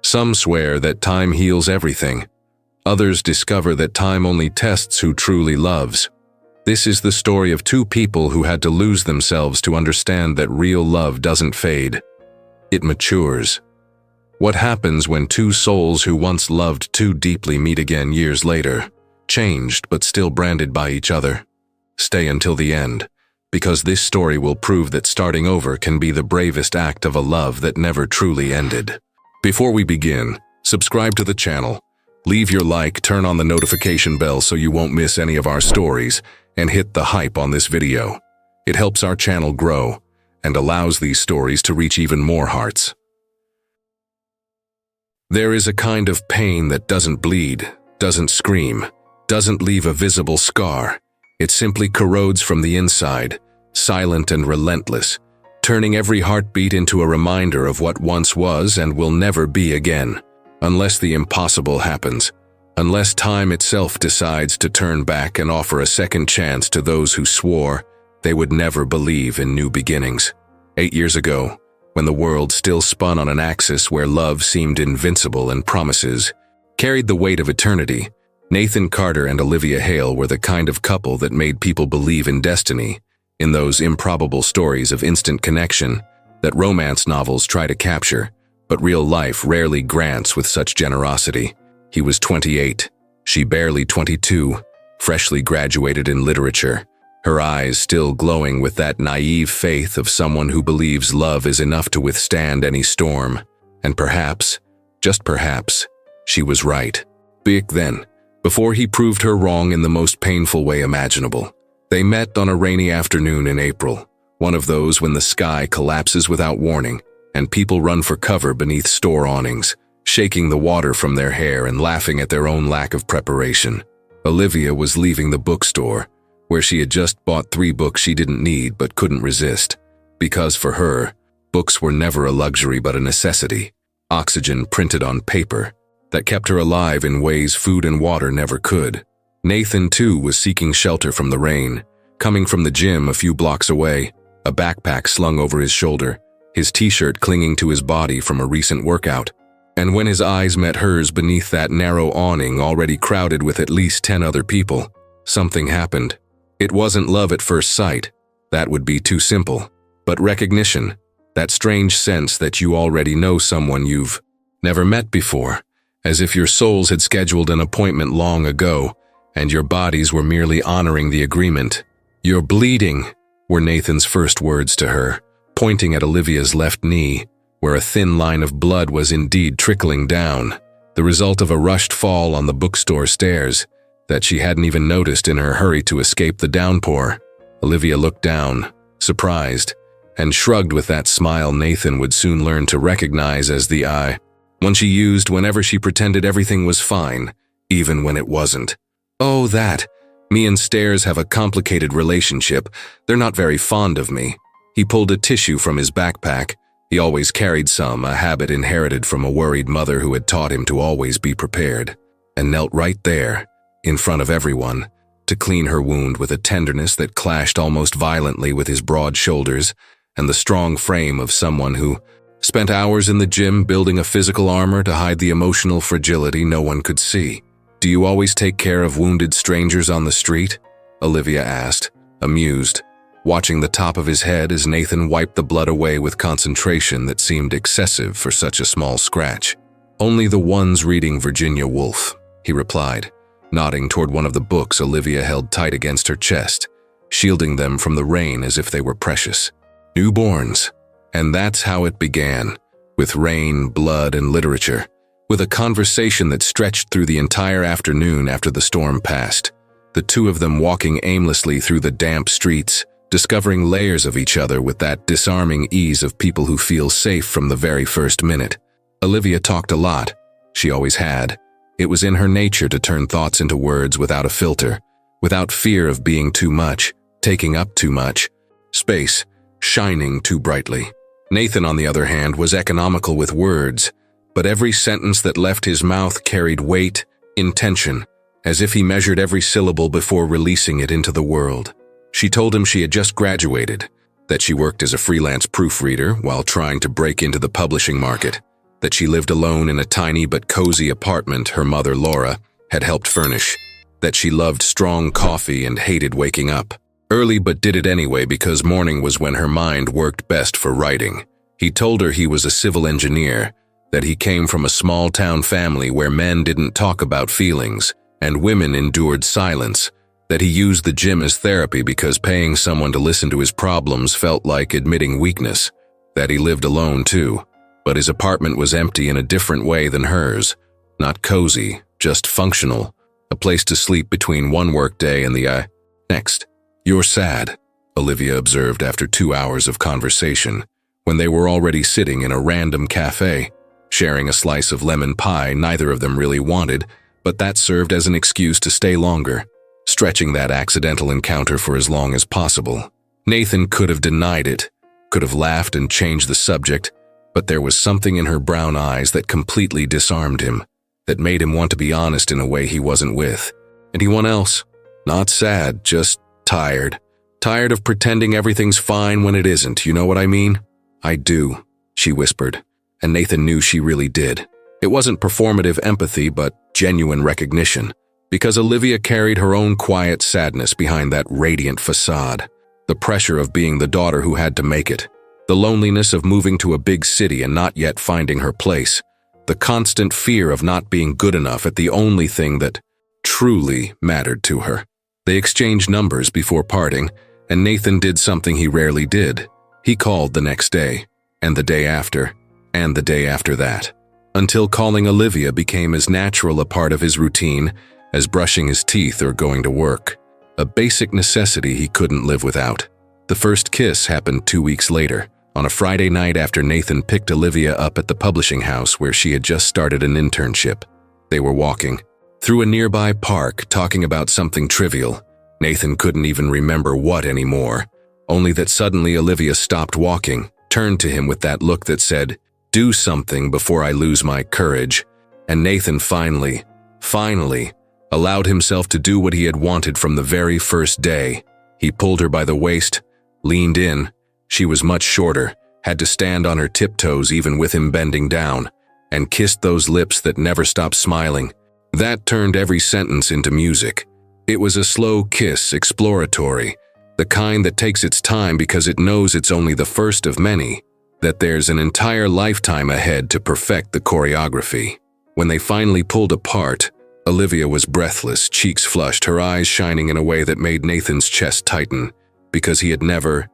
Some swear that time heals everything. Others discover that time only tests who truly loves. This is the story of two people who had to lose themselves to understand that real love doesn't fade. It matures. What happens when two souls who once loved too deeply meet again years later, changed but still branded by each other? Stay until the end, because this story will prove that starting over can be the bravest act of a love that never truly ended. Before we begin, subscribe to the channel, leave your like, turn on the notification bell so you won't miss any of our stories, and hit the hype on this video. It helps our channel grow and allows these stories to reach even more hearts. There is a kind of pain that doesn't bleed, doesn't scream, doesn't leave a visible scar. It simply corrodes from the inside, silent and relentless, turning every heartbeat into a reminder of what once was and will never be again, unless the impossible happens, unless time itself decides to turn back and offer a second chance to those who swore they would never believe in new beginnings. 8 years ago, when the world still spun on an axis where love seemed invincible and promises carried the weight of eternity, Nathan Carter and Olivia Hale were the kind of couple that made people believe in destiny, in those improbable stories of instant connection that romance novels try to capture, but real life rarely grants with such generosity. He was 28, she barely 22, freshly graduated in literature, her eyes still glowing with that naive faith of someone who believes love is enough to withstand any storm. And perhaps, just perhaps, she was right. Back then, before he proved her wrong in the most painful way imaginable. They met on a rainy afternoon in April, one of those when the sky collapses without warning, and people run for cover beneath store awnings, shaking the water from their hair and laughing at their own lack of preparation. Olivia was leaving the bookstore, where she had just bought 3 books she didn't need but couldn't resist, because for her, books were never a luxury but a necessity, oxygen printed on paper, that kept her alive in ways food and water never could. Nathan, too, was seeking shelter from the rain, coming from the gym a few blocks away, a backpack slung over his shoulder, his t-shirt clinging to his body from a recent workout. And when his eyes met hers beneath that narrow awning already crowded with at least 10 other people, something happened. It wasn't love at first sight. That would be too simple. But recognition, that strange sense that you already know someone you've never met before, as if your souls had scheduled an appointment long ago, and your bodies were merely honoring the agreement. "You're bleeding," were Nathan's first words to her, pointing at Olivia's left knee, where a thin line of blood was indeed trickling down, the result of a rushed fall on the bookstore stairs that she hadn't even noticed in her hurry to escape the downpour. Olivia looked down, surprised, and shrugged with that smile Nathan would soon learn to recognize as the one she used whenever she pretended everything was fine, even when it wasn't. "Oh, that. Me and stairs have a complicated relationship. They're not very fond of me." He pulled a tissue from his backpack. He always carried some, a habit inherited from a worried mother who had taught him to always be prepared, and knelt right there, in front of everyone, to clean her wound with a tenderness that clashed almost violently with his broad shoulders and the strong frame of someone who spent hours in the gym building a physical armor to hide the emotional fragility no one could see. "Do you always take care of wounded strangers on the street?" Olivia asked, amused, watching the top of his head as Nathan wiped the blood away with concentration that seemed excessive for such a small scratch. "Only the ones reading Virginia Woolf," he replied, nodding toward one of the books Olivia held tight against her chest, shielding them from the rain as if they were precious. Newborns. And that's how it began, with rain, blood, and literature, with a conversation that stretched through the entire afternoon after the storm passed, the two of them walking aimlessly through the damp streets, discovering layers of each other with that disarming ease of people who feel safe from the very first minute. Olivia talked a lot. She always had. It was in her nature to turn thoughts into words without a filter, without fear of being too much, taking up too much space, shining too brightly. Nathan, on the other hand, was economical with words, but every sentence that left his mouth carried weight, intention, as if he measured every syllable before releasing it into the world. She told him she had just graduated, that she worked as a freelance proofreader while trying to break into the publishing market, that she lived alone in a tiny but cozy apartment her mother, Laura, had helped furnish, that she loved strong coffee and hated waking up early but did it anyway because morning was when her mind worked best for writing. He told her he was a civil engineer, that he came from a small-town family where men didn't talk about feelings and women endured silence, that he used the gym as therapy because paying someone to listen to his problems felt like admitting weakness, that he lived alone too, but his apartment was empty in a different way than hers, not cozy, just functional, a place to sleep between one workday and the next. "You're sad," Olivia observed after 2 hours of conversation, when they were already sitting in a random cafe, sharing a slice of lemon pie neither of them really wanted, but that served as an excuse to stay longer, stretching that accidental encounter for as long as possible. Nathan could have denied it, could have laughed and changed the subject, but there was something in her brown eyes that completely disarmed him, that made him want to be honest in a way he wasn't with anyone else. Not sad, just tired. Tired of pretending everything's fine when it isn't, you know what I mean? "I do," she whispered, and Nathan knew she really did. It wasn't performative empathy, but genuine recognition, because Olivia carried her own quiet sadness behind that radiant facade. The pressure of being the daughter who had to make it, the loneliness of moving to a big city and not yet finding her place, the constant fear of not being good enough at the only thing that truly mattered to her. They exchanged numbers before parting, and Nathan did something he rarely did. He called the next day, and the day after, and the day after that, until calling Olivia became as natural a part of his routine as brushing his teeth or going to work, a basic necessity he couldn't live without. The first kiss happened 2 weeks later, on a Friday night after Nathan picked Olivia up at the publishing house where she had just started an internship. They were walking through a nearby park talking about something trivial. Nathan couldn't even remember what anymore, only that suddenly Olivia stopped walking, turned to him with that look that said, "Do something before I lose my courage," and Nathan finally allowed himself to do what he had wanted from the very first day. He pulled her by the waist, leaned in. She was much shorter, had to stand on her tiptoes even with him bending down, and kissed those lips that never stopped smiling. That turned every sentence into music. It was a slow kiss, exploratory, the kind that takes its time because it knows it's only the first of many, that there's an entire lifetime ahead to perfect the choreography. When they finally pulled apart, Olivia was breathless, cheeks flushed, her eyes shining in a way that made Nathan's chest tighten, because he had never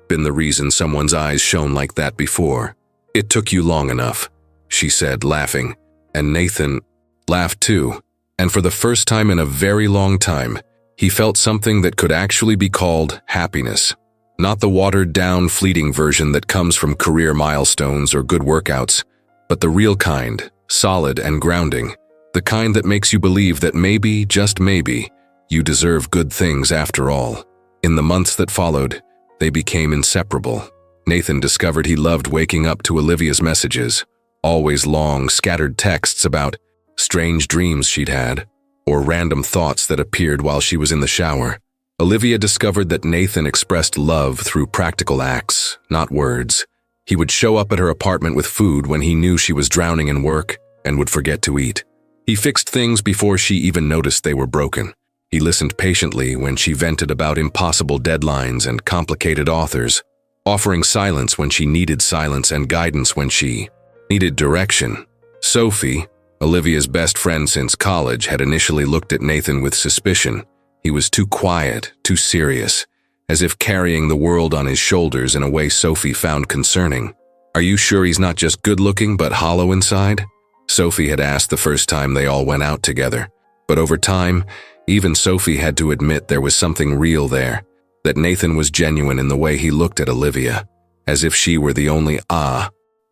been the reason someone's eyes shone like that before. "It took you long enough," she said, laughing, and Nathan laughed too, and for the first time in a very long time, he felt something that could actually be called happiness. Not the watered-down, fleeting version that comes from career milestones or good workouts, but the real kind, solid and grounding, the kind that makes you believe that maybe, just maybe, you deserve good things after all. In the months that followed, they became inseparable. Nathan discovered he loved waking up to Olivia's messages, always long, scattered texts about strange dreams she'd had, or random thoughts that appeared while she was in the shower. Olivia discovered that Nathan expressed love through practical acts, not words. He would show up at her apartment with food when he knew she was drowning in work and would forget to eat. He fixed things before she even noticed they were broken. He listened patiently when she vented about impossible deadlines and complicated authors, offering silence when she needed silence and guidance when she needed direction. Sophie, Olivia's best friend since college, had initially looked at Nathan with suspicion. He was too quiet, too serious, as if carrying the world on his shoulders in a way Sophie found concerning. "Are you sure he's not just good-looking but hollow inside?" Sophie had asked the first time they all went out together. But over time, even Sophie had to admit there was something real there, that Nathan was genuine in the way he looked at Olivia, as if she were the only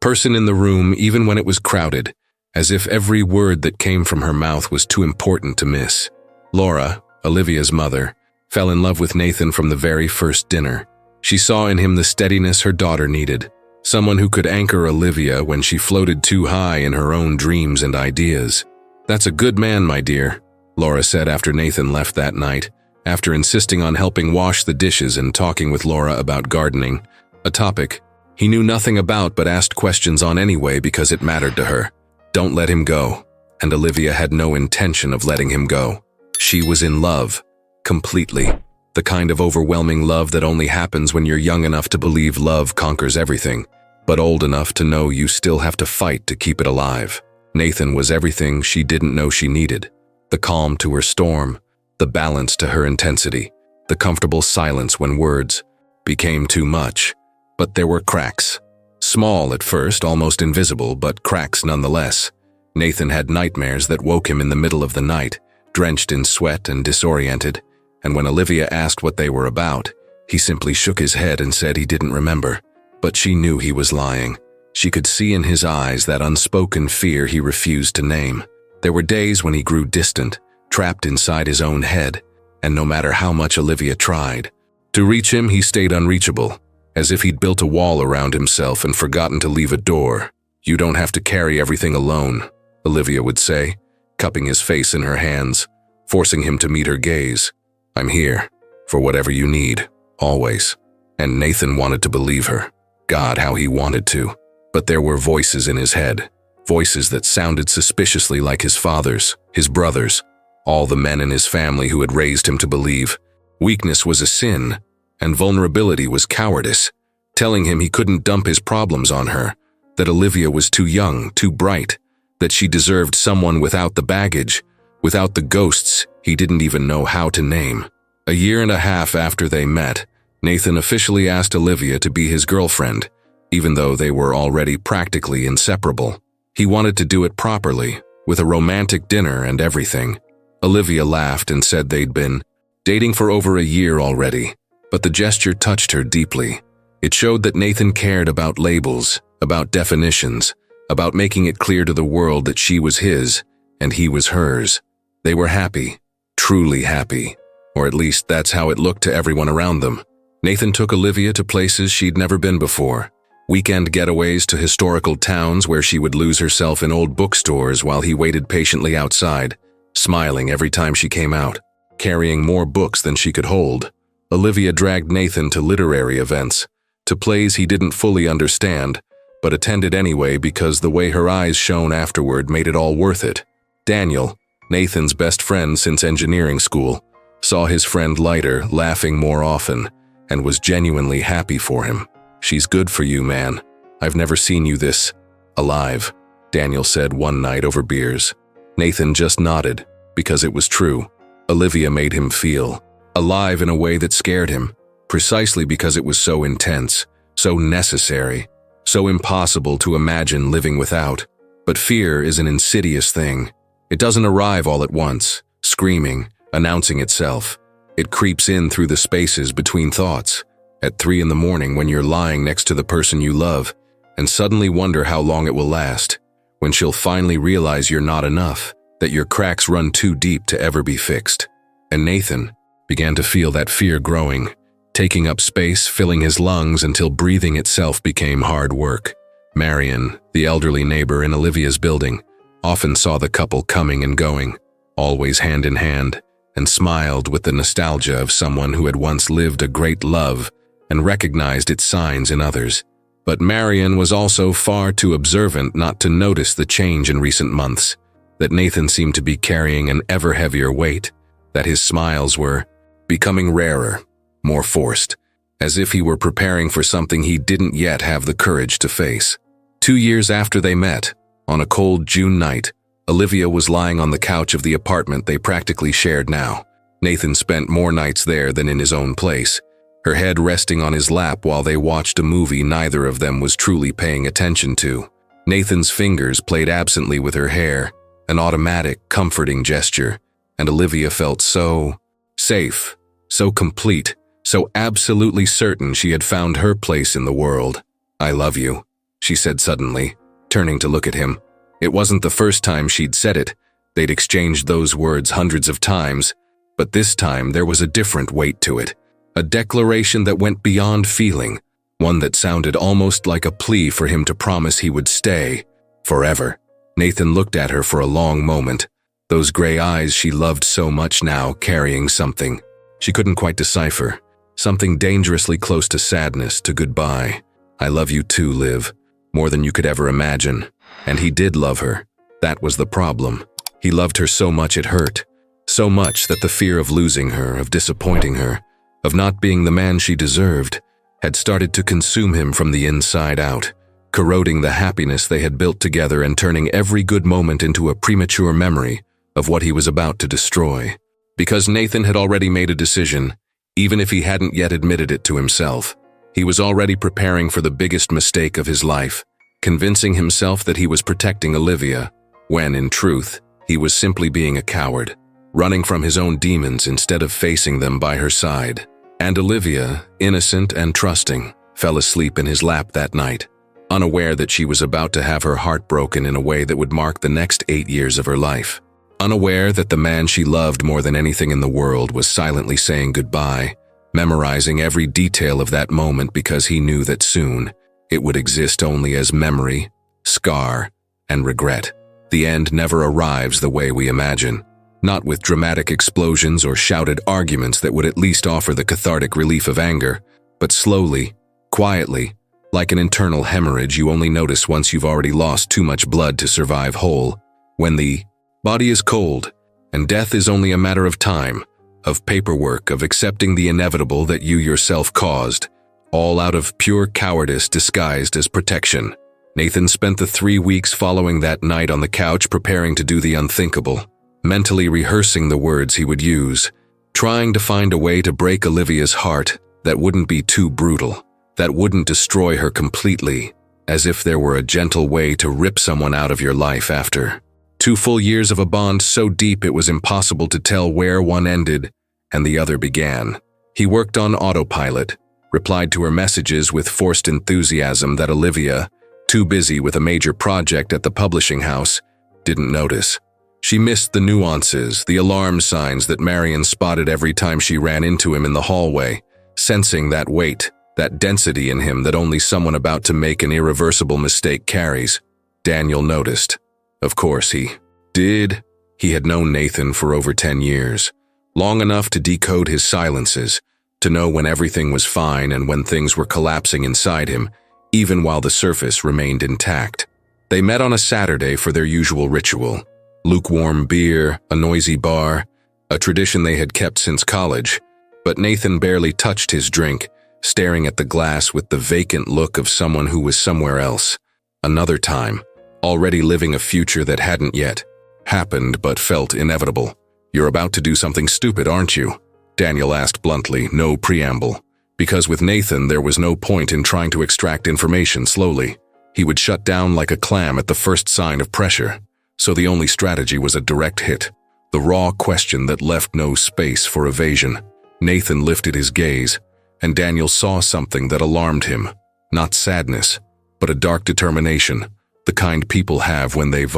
person in the room even when it was crowded, as if every word that came from her mouth was too important to miss. Laura, Olivia's mother, fell in love with Nathan from the very first dinner. She saw in him the steadiness her daughter needed, someone who could anchor Olivia when she floated too high in her own dreams and ideas. "That's a good man, my dear," Laura said after Nathan left that night, after insisting on helping wash the dishes and talking with Laura about gardening, a topic he knew nothing about but asked questions on anyway because it mattered to her. Don't let him go. And Olivia had no intention of letting him go. She was in love. Completely. The kind of overwhelming love that only happens when you're young enough to believe love conquers everything, but old enough to know you still have to fight to keep it alive. Nathan was everything she didn't know she needed. The calm to her storm, the balance to her intensity, the comfortable silence when words became too much. But there were cracks. Small at first, almost invisible, but cracks nonetheless. Nathan had nightmares that woke him in the middle of the night, drenched in sweat and disoriented, and when Olivia asked what they were about, he simply shook his head and said he didn't remember. But she knew he was lying. She could see in his eyes that unspoken fear he refused to name. There were days when he grew distant, trapped inside his own head, and no matter how much Olivia tried to reach him, he stayed unreachable, as if he'd built a wall around himself and forgotten to leave a door. "You don't have to carry everything alone," Olivia would say, cupping his face in her hands, forcing him to meet her gaze. "I'm here, for whatever you need, always." And Nathan wanted to believe her. God, how he wanted to. But there were voices in his head, voices that sounded suspiciously like his father's, his brothers, all the men in his family who had raised him to believe weakness was a sin and vulnerability was cowardice, telling him he couldn't dump his problems on her, that Olivia was too young, too bright, that she deserved someone without the baggage, without the ghosts he didn't even know how to name. A year and a half after they met, Nathan officially asked Olivia to be his girlfriend, even though they were already practically inseparable. He wanted to do it properly, with a romantic dinner and everything. Olivia laughed and said they'd been dating for over a year already, but the gesture touched her deeply. It showed that Nathan cared about labels, about definitions, about making it clear to the world that she was his and he was hers. They were happy, truly happy, or at least that's how it looked to everyone around them. Nathan took Olivia to places she'd never been before, weekend getaways to historical towns where she would lose herself in old bookstores while he waited patiently outside, smiling every time she came out, carrying more books than she could hold. Olivia dragged Nathan to literary events, to plays he didn't fully understand, but attended anyway because the way her eyes shone afterward made it all worth it. Daniel, Nathan's best friend since engineering school, saw his friend lighter, laughing more often, and was genuinely happy for him. "She's good for you, man. I've never seen you this alive," Daniel said one night over beers. Nathan just nodded, because it was true. Olivia made him feel alive in a way that scared him, precisely because it was so intense, so necessary, so impossible to imagine living without. But fear is an insidious thing. It doesn't arrive all at once, screaming, announcing itself. It creeps in through the spaces between thoughts, at 3 in the morning when you're lying next to the person you love, and suddenly wonder how long it will last, when she'll finally realize you're not enough, that your cracks run too deep to ever be fixed. And Nathan began to feel that fear growing, taking up space, filling his lungs until breathing itself became hard work. Marion, the elderly neighbor in Olivia's building, often saw the couple coming and going, always hand in hand, and smiled with the nostalgia of someone who had once lived a great love and recognized its signs in others. But Marion was also far too observant not to notice the change in recent months, that Nathan seemed to be carrying an ever heavier weight, that his smiles were becoming rarer, more forced, as if he were preparing for something he didn't yet have the courage to face. 2 years after they met, on a cold June night, Olivia was lying on the couch of the apartment they practically shared now. Nathan spent more nights there than in his own place, her head resting on his lap while they watched a movie neither of them was truly paying attention to. Nathan's fingers played absently with her hair, an automatic, comforting gesture, and Olivia felt so safe, so complete, so absolutely certain she had found her place in the world. "I love you," she said suddenly, turning to look at him. It wasn't the first time she'd said it. They'd exchanged those words hundreds of times, but this time there was a different weight to it, a declaration that went beyond feeling, one that sounded almost like a plea for him to promise he would stay forever. Nathan looked at her for a long moment, those gray eyes she loved so much now carrying something she couldn't quite decipher, something dangerously close to sadness, to goodbye. I love you too, Liv, more than you could ever imagine. And he did love her. That was the problem. He loved her so much it hurt. So much that the fear of losing her, of disappointing her, of not being the man she deserved, had started to consume him from the inside out, corroding the happiness they had built together and turning every good moment into a premature memory of what he was about to destroy. Because Nathan had already made a decision, even if he hadn't yet admitted it to himself. He was already preparing for the biggest mistake of his life, convincing himself that he was protecting Olivia, when, in truth, he was simply being a coward, running from his own demons instead of facing them by her side. And Olivia, innocent and trusting, fell asleep in his lap that night, unaware that she was about to have her heart broken in a way that would mark the next 8 years of her life. Unaware that the man she loved more than anything in the world was silently saying goodbye, memorizing every detail of that moment because he knew that soon it would exist only as memory, scar, and regret. The end never arrives the way we imagine, not with dramatic explosions or shouted arguments that would at least offer the cathartic relief of anger, but slowly, quietly, like an internal hemorrhage you only notice once you've already lost too much blood to survive whole, when the body is cold, and death is only a matter of time, of paperwork, of accepting the inevitable that you yourself caused, all out of pure cowardice disguised as protection. Nathan spent the 3 weeks following that night on the couch preparing to do the unthinkable, mentally rehearsing the words he would use, trying to find a way to break Olivia's heart that wouldn't be too brutal, that wouldn't destroy her completely, as if there were a gentle way to rip someone out of your life after 2 full years of a bond so deep it was impossible to tell where one ended and the other began. He worked on autopilot, replied to her messages with forced enthusiasm that Olivia, too busy with a major project at the publishing house, didn't notice. She missed the nuances, the alarm signs that Marion spotted every time she ran into him in the hallway, sensing that weight, that density in him that only someone about to make an irreversible mistake carries. Daniel noticed. Of course he did. He had known Nathan for over 10 years, long enough to decode his silences, to know when everything was fine and when things were collapsing inside him, even while the surface remained intact. They met on a Saturday for their usual ritual. Lukewarm beer, a noisy bar, a tradition they had kept since college. But Nathan barely touched his drink, staring at the glass with the vacant look of someone who was somewhere else. Another time, already living a future that hadn't yet happened but felt inevitable. "You're about to do something stupid, aren't you?" Daniel asked bluntly, no preamble. Because with Nathan there was no point in trying to extract information slowly. He would shut down like a clam at the first sign of pressure. So the only strategy was a direct hit, the raw question that left no space for evasion. Nathan lifted his gaze, and Daniel saw something that alarmed him. Not sadness, but a dark determination, the kind people have when they've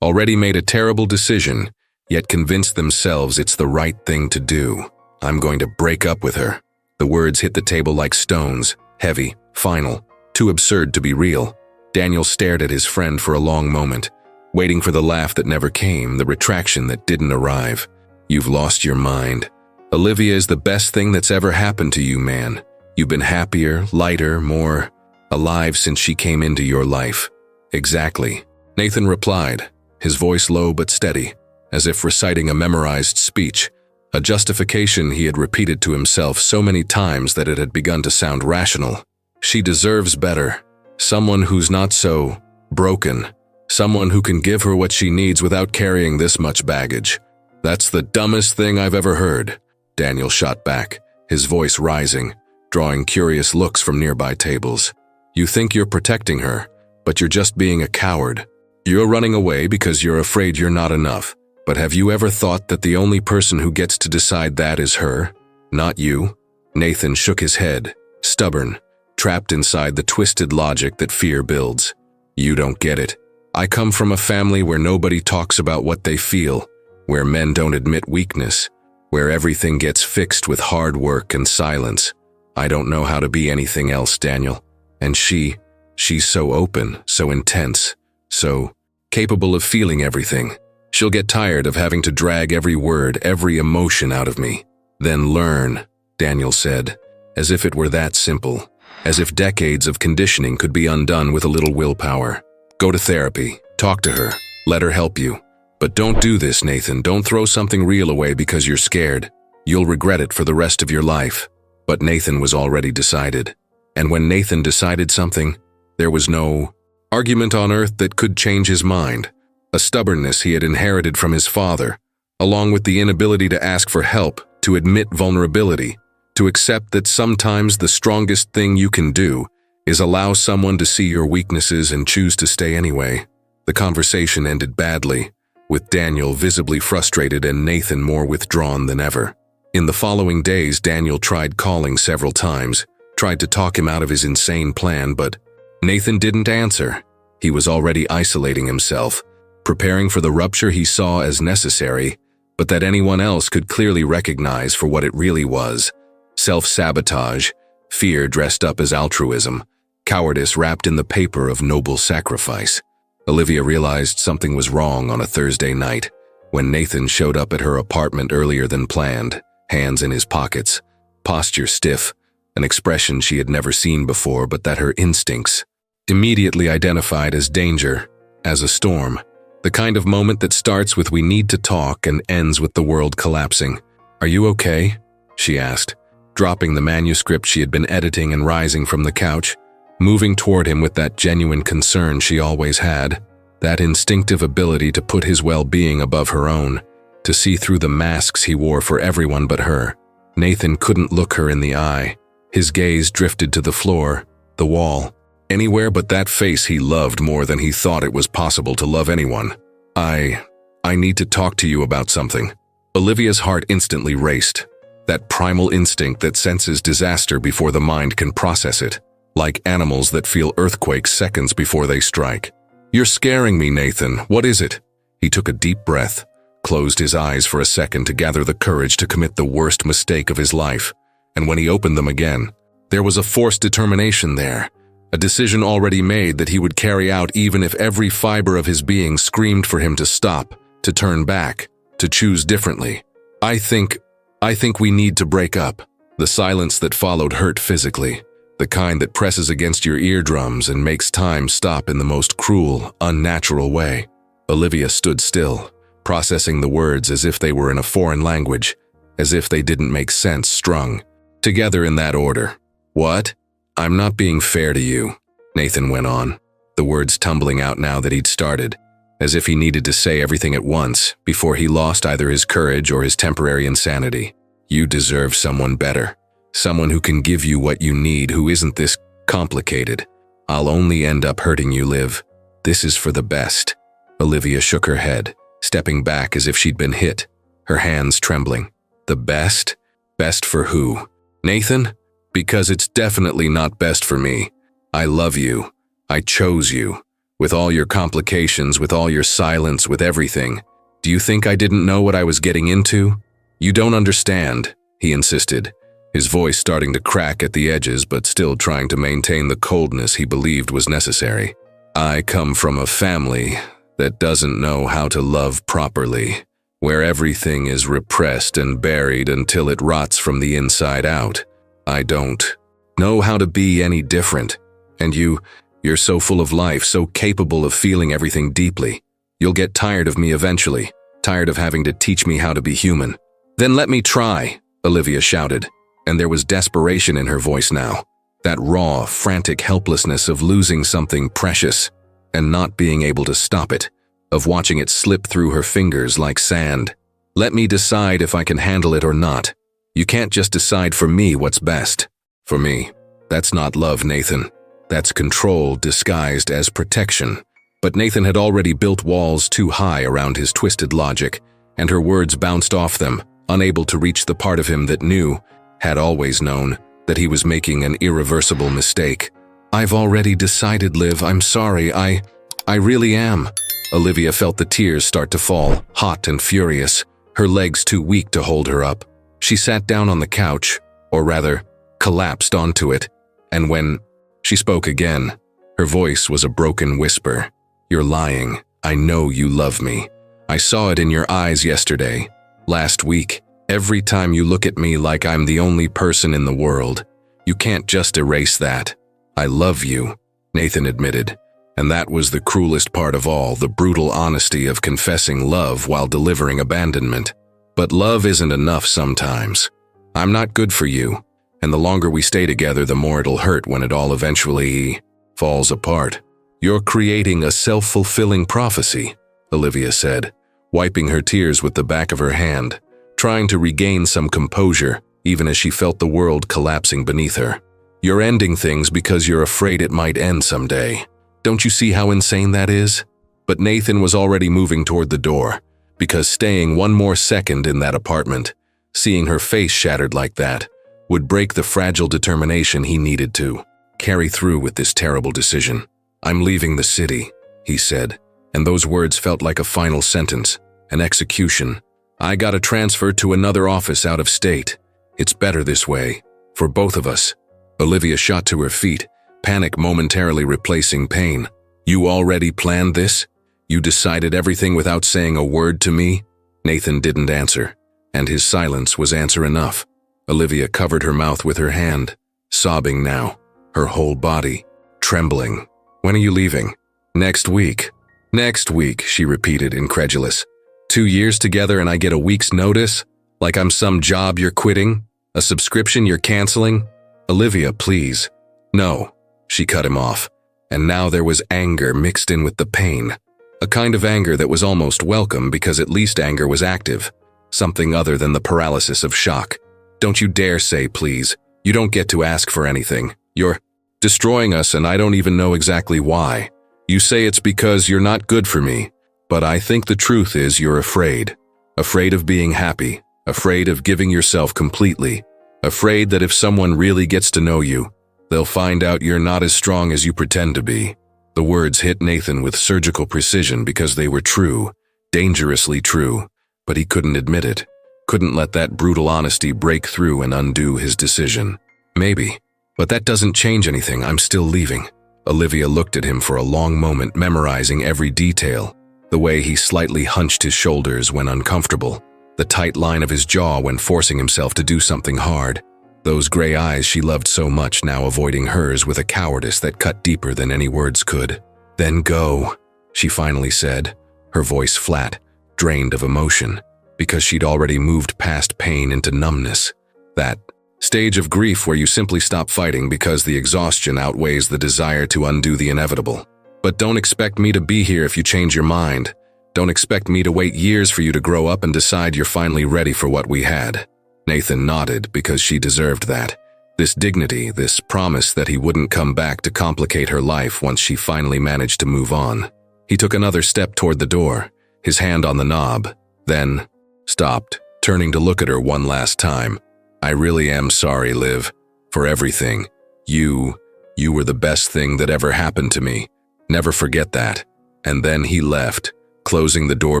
already made a terrible decision, yet convinced themselves it's the right thing to do. "I'm going to break up with her." The words hit the table like stones, heavy, final, too absurd to be real. Daniel stared at his friend for a long moment, waiting for the laugh that never came, the retraction that didn't arrive. "You've lost your mind. Olivia is the best thing that's ever happened to you, man. You've been happier, lighter, more alive since she came into your life." "Exactly," Nathan replied, his voice low but steady, as if reciting a memorized speech, a justification he had repeated to himself so many times that it had begun to sound rational. "She deserves better. Someone who's not so broken. Someone who can give her what she needs without carrying this much baggage." "That's the dumbest thing I've ever heard," Daniel shot back, his voice rising, drawing curious looks from nearby tables. "You think you're protecting her, but you're just being a coward. You're running away because you're afraid you're not enough. But have you ever thought that the only person who gets to decide that is her, not you?" Nathan shook his head, stubborn, trapped inside the twisted logic that fear builds. "You don't get it. I come from a family where nobody talks about what they feel, where men don't admit weakness, where everything gets fixed with hard work and silence. I don't know how to be anything else, Daniel. And she's so open, so intense, so capable of feeling everything. She'll get tired of having to drag every word, every emotion out of me." "Then learn," Daniel said, as if it were that simple. as if decades of conditioning could be undone with a little willpower. Go to therapy, talk to her, let her help you. But don't do this, Nathan. Don't throw something real away because you're scared. You'll regret it for the rest of your life. But Nathan was already decided. And when Nathan decided something, there was no argument on earth that could change his mind. A stubbornness he had inherited from his father, along with the inability to ask for help, to admit vulnerability, to accept that sometimes the strongest thing you can do is allow someone to see your weaknesses and choose to stay anyway. The conversation ended badly, with Daniel visibly frustrated and Nathan more withdrawn than ever. In the following days, Daniel tried calling several times, tried to talk him out of his insane plan, but Nathan didn't answer. He was already isolating himself, preparing for the rupture he saw as necessary, but that anyone else could clearly recognize for what it really was: self-sabotage, fear dressed up as altruism, cowardice wrapped in the paper of noble sacrifice. Olivia realized something was wrong on a Thursday night when Nathan showed up at her apartment earlier than planned, hands in his pockets, posture stiff, an expression she had never seen before but that her instincts immediately identified as danger, as a storm. The kind of moment that starts with "we need to talk" and ends with the world collapsing. "Are you okay?" she asked, dropping the manuscript she had been editing and rising from the couch, moving toward him with that genuine concern she always had, that instinctive ability to put his well-being above her own, to see through the masks he wore for everyone but her. Nathan couldn't look her in the eye. His gaze drifted to the floor, the wall, anywhere but that face he loved more than he thought it was possible to love anyone. I need to talk to you about something." Olivia's heart instantly raced, that primal instinct that senses disaster before the mind can process it, like animals that feel earthquakes seconds before they strike. "You're scaring me, Nathan. What is it?" He took a deep breath, closed his eyes for a second to gather the courage to commit the worst mistake of his life, and when he opened them again, there was a forced determination there, a decision already made that he would carry out even if every fiber of his being screamed for him to stop, to turn back, to choose differently. I think we need to break up." The silence that followed hurt physically, the kind that presses against your eardrums and makes time stop in the most cruel, unnatural way. Olivia stood still, processing the words as if they were in a foreign language, as if they didn't make sense strung together in that order. "What? I'm not being fair to you," Nathan went on, the words tumbling out now that he'd started, as if he needed to say everything at once before he lost either his courage or his temporary insanity. "You deserve someone better, someone who can give you what you need, who isn't this complicated. I'll only end up hurting you, Liv. This is for the best." Olivia shook her head, stepping back as if she'd been hit, her hands trembling. "The best? Best for who? Nathan? Because it's definitely not best for me. I love you. I chose you. With all your complications, with all your silence, with everything. Do you think I didn't know what I was getting into? You don't understand," he insisted, his voice starting to crack at the edges but still trying to maintain the coldness he believed was necessary. "I come from a family that doesn't know how to love properly, where everything is repressed and buried until it rots from the inside out. I don't know how to be any different, and you're so full of life, so capable of feeling everything deeply. You'll get tired of me eventually, tired of having to teach me how to be human." "Then let me try," Olivia shouted, and there was desperation in her voice now, that raw, frantic helplessness of losing something precious and not being able to stop it, of watching it slip through her fingers like sand. "Let me decide if I can handle it or not. You can't just decide for me what's best." "For me, that's not love, Nathan. That's control disguised as protection." But Nathan had already built walls too high around his twisted logic, and her words bounced off them, unable to reach the part of him that knew, had always known, that he was making an irreversible mistake. "I've already decided, Liv. I'm sorry. I really am." Olivia felt the tears start to fall, hot and furious, her legs too weak to hold her up. She sat down on the couch, or rather, collapsed onto it, and when she spoke again, her voice was a broken whisper. "You're lying. I know you love me. I saw it in your eyes yesterday, last week. Every time you look at me like I'm the only person in the world. You can't just erase that." I love you, Nathan admitted. And that was the cruelest part of all, the brutal honesty of confessing love while delivering abandonment. But love isn't enough sometimes. I'm not good for you, and the longer we stay together, the more it'll hurt when it all eventually falls apart. You're creating a self-fulfilling prophecy, Olivia said, wiping her tears with the back of her hand, trying to regain some composure, even as she felt the world collapsing beneath her. You're ending things because you're afraid it might end someday. Don't you see how insane that is? But Nathan was already moving toward the door, because staying one more second in that apartment, seeing her face shattered like that, would break the fragile determination he needed to carry through with this terrible decision. I'm leaving the city, he said, and those words felt like a final sentence, an execution. I got a transfer to another office out of state. It's better this way, for both of us. Olivia shot to her feet, panic momentarily replacing pain. You already planned this? You decided everything without saying a word to me? Nathan didn't answer, and his silence was answer enough. Olivia covered her mouth with her hand, sobbing now, her whole body trembling. When are you leaving? Next week. Next week, she repeated, incredulous. 2 years together and I get a week's notice? Like I'm some job you're quitting? A subscription you're canceling? Olivia, please. No. She cut him off, and now there was anger mixed in with the pain. A kind of anger that was almost welcome because at least anger was active, something other than the paralysis of shock. Don't you dare say please. You don't get to ask for anything. You're destroying us and I don't even know exactly why. You say it's because you're not good for me, but I think the truth is you're afraid. Afraid of being happy, afraid of giving yourself completely, afraid that if someone really gets to know you, they'll find out you're not as strong as you pretend to be. The words hit Nathan with surgical precision because they were true, dangerously true, but he couldn't admit it, couldn't let that brutal honesty break through and undo his decision. Maybe, but that doesn't change anything. I'm still leaving. Olivia looked at him for a long moment, memorizing every detail, the way he slightly hunched his shoulders when uncomfortable, the tight line of his jaw when forcing himself to do something hard. Those gray eyes she loved so much now avoiding hers with a cowardice that cut deeper than any words could. Then go, she finally said, her voice flat, drained of emotion, because she'd already moved past pain into numbness. That stage of grief where you simply stop fighting because the exhaustion outweighs the desire to undo the inevitable. But don't expect me to be here if you change your mind. Don't expect me to wait years for you to grow up and decide you're finally ready for what we had. Nathan nodded because she deserved that. This dignity, this promise that he wouldn't come back to complicate her life once she finally managed to move on. He took another step toward the door, his hand on the knob, then stopped, turning to look at her one last time. I really am sorry, Liv, for everything. You were the best thing that ever happened to me. Never forget that. And then he left, closing the door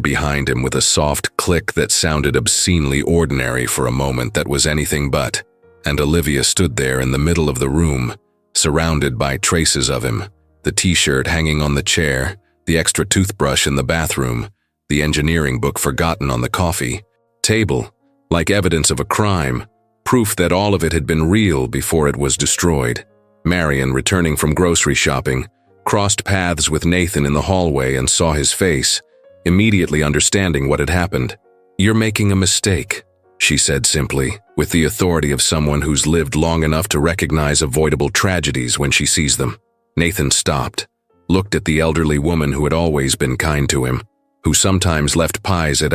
behind him with a soft click that sounded obscenely ordinary for a moment that was anything but. And Olivia stood there in the middle of the room, surrounded by traces of him, the t-shirt hanging on the chair, the extra toothbrush in the bathroom, the engineering book forgotten on the coffee table, like evidence of a crime, proof that all of it had been real before it was destroyed. Marion, returning from grocery shopping, crossed paths with Nathan in the hallway and saw his face, immediately understanding what had happened. You're making a mistake, she said simply, with the authority of someone who's lived long enough to recognize avoidable tragedies when she sees them. Nathan stopped, looked at the elderly woman who had always been kind to him, who sometimes left pies at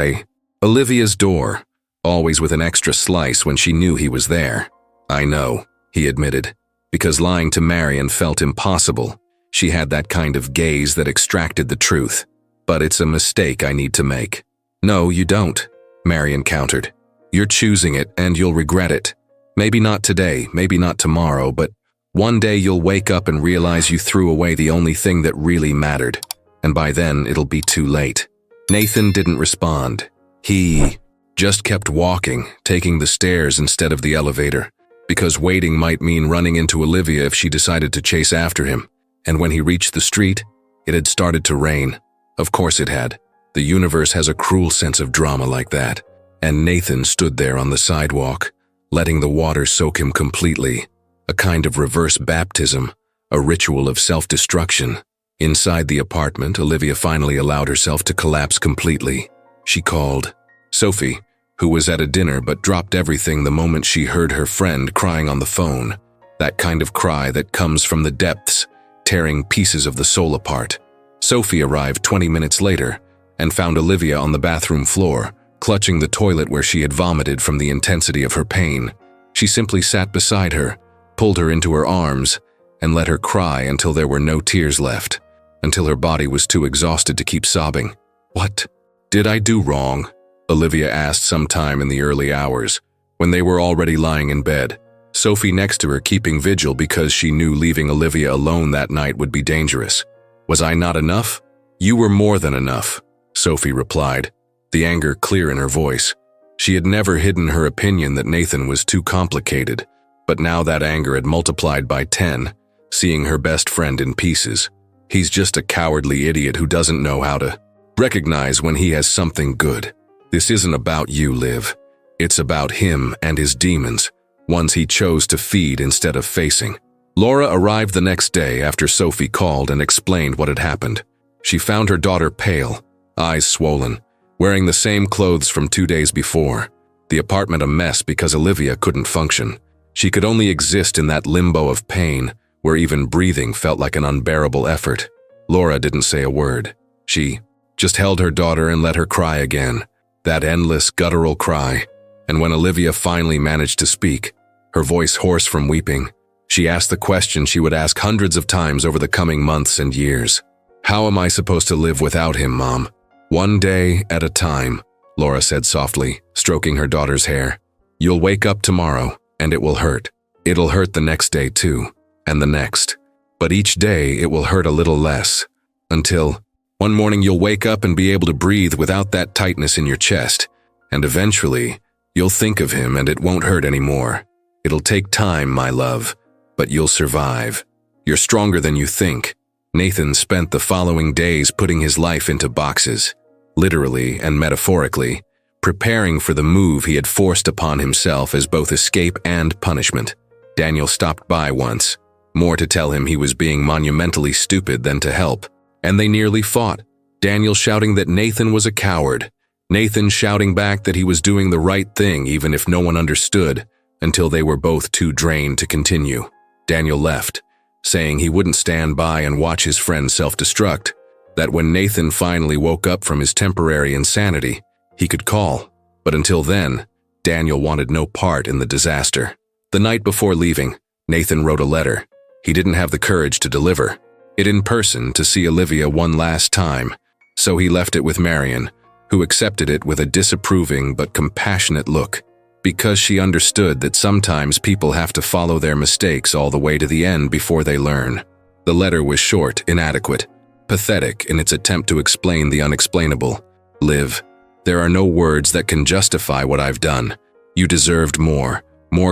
Olivia's door, always with an extra slice when she knew he was there. I know, he admitted, because lying to Marion felt impossible. She had that kind of gaze that extracted the truth. But it's a mistake I need to make. No, you don't, Marion countered. You're choosing it and you'll regret it. Maybe not today, maybe not tomorrow, but one day you'll wake up and realize you threw away the only thing that really mattered. And by then it'll be too late. Nathan didn't respond. He just kept walking, taking the stairs instead of the elevator, because waiting might mean running into Olivia if she decided to chase after him. And when he reached the street, it had started to rain. Of course it had. The universe has a cruel sense of drama like that. And Nathan stood there on the sidewalk, letting the water soak him completely. A kind of reverse baptism, a ritual of self-destruction. Inside the apartment, Olivia finally allowed herself to collapse completely. She called Sophie, who was at a dinner but dropped everything the moment she heard her friend crying on the phone. That kind of cry that comes from the depths, tearing pieces of the soul apart. Sophie arrived 20 minutes later and found Olivia on the bathroom floor, clutching the toilet where she had vomited from the intensity of her pain. She simply sat beside her, pulled her into her arms, and let her cry until there were no tears left, until her body was too exhausted to keep sobbing. "What did I do wrong?" Olivia asked sometime in the early hours, when they were already lying in bed, Sophie next to her keeping vigil because she knew leaving Olivia alone that night would be dangerous. "Was I not enough?" "You were more than enough," Sophie replied, the anger clear in her voice. She had never hidden her opinion that Nathan was too complicated, but now that anger had multiplied by 10, seeing her best friend in pieces. He's just a cowardly idiot who doesn't know how to recognize when he has something good. This isn't about you, Liv. It's about him and his demons, ones he chose to feed instead of facing. Laura arrived the next day after Sophie called and explained what had happened. She found her daughter pale, eyes swollen, wearing the same clothes from 2 days before. The apartment a mess because Olivia couldn't function. She could only exist in that limbo of pain, where even breathing felt like an unbearable effort. Laura didn't say a word. She just held her daughter and let her cry again, that endless guttural cry. And when Olivia finally managed to speak, her voice hoarse from weeping, she asked the question she would ask hundreds of times over the coming months and years. "How am I supposed to live without him, Mom?" "One day at a time," Laura said softly, stroking her daughter's hair. "You'll wake up tomorrow, and it will hurt. It'll hurt the next day too, and the next. But each day it will hurt a little less, until one morning you'll wake up and be able to breathe without that tightness in your chest, and eventually you'll think of him and it won't hurt anymore. It'll take time, my love, but you'll survive. You're stronger than you think." Nathan spent the following days putting his life into boxes, literally and metaphorically, preparing for the move he had forced upon himself as both escape and punishment. Daniel stopped by once, more to tell him he was being monumentally stupid than to help, and they nearly fought, Daniel shouting that Nathan was a coward, Nathan shouting back that he was doing the right thing even if no one understood, until they were both too drained to continue. Daniel left, saying he wouldn't stand by and watch his friend self-destruct, that when Nathan finally woke up from his temporary insanity, he could call. But until then, Daniel wanted no part in the disaster. The night before leaving, Nathan wrote a letter. He didn't have the courage to deliver it in person to see Olivia one last time, so he left it with Marion, who accepted it with a disapproving but compassionate look, because she understood that sometimes people have to follow their mistakes all the way to the end before they learn. The letter was short, inadequate, pathetic in its attempt to explain the unexplainable. "Liv, there are no words that can justify what I've done. You deserved more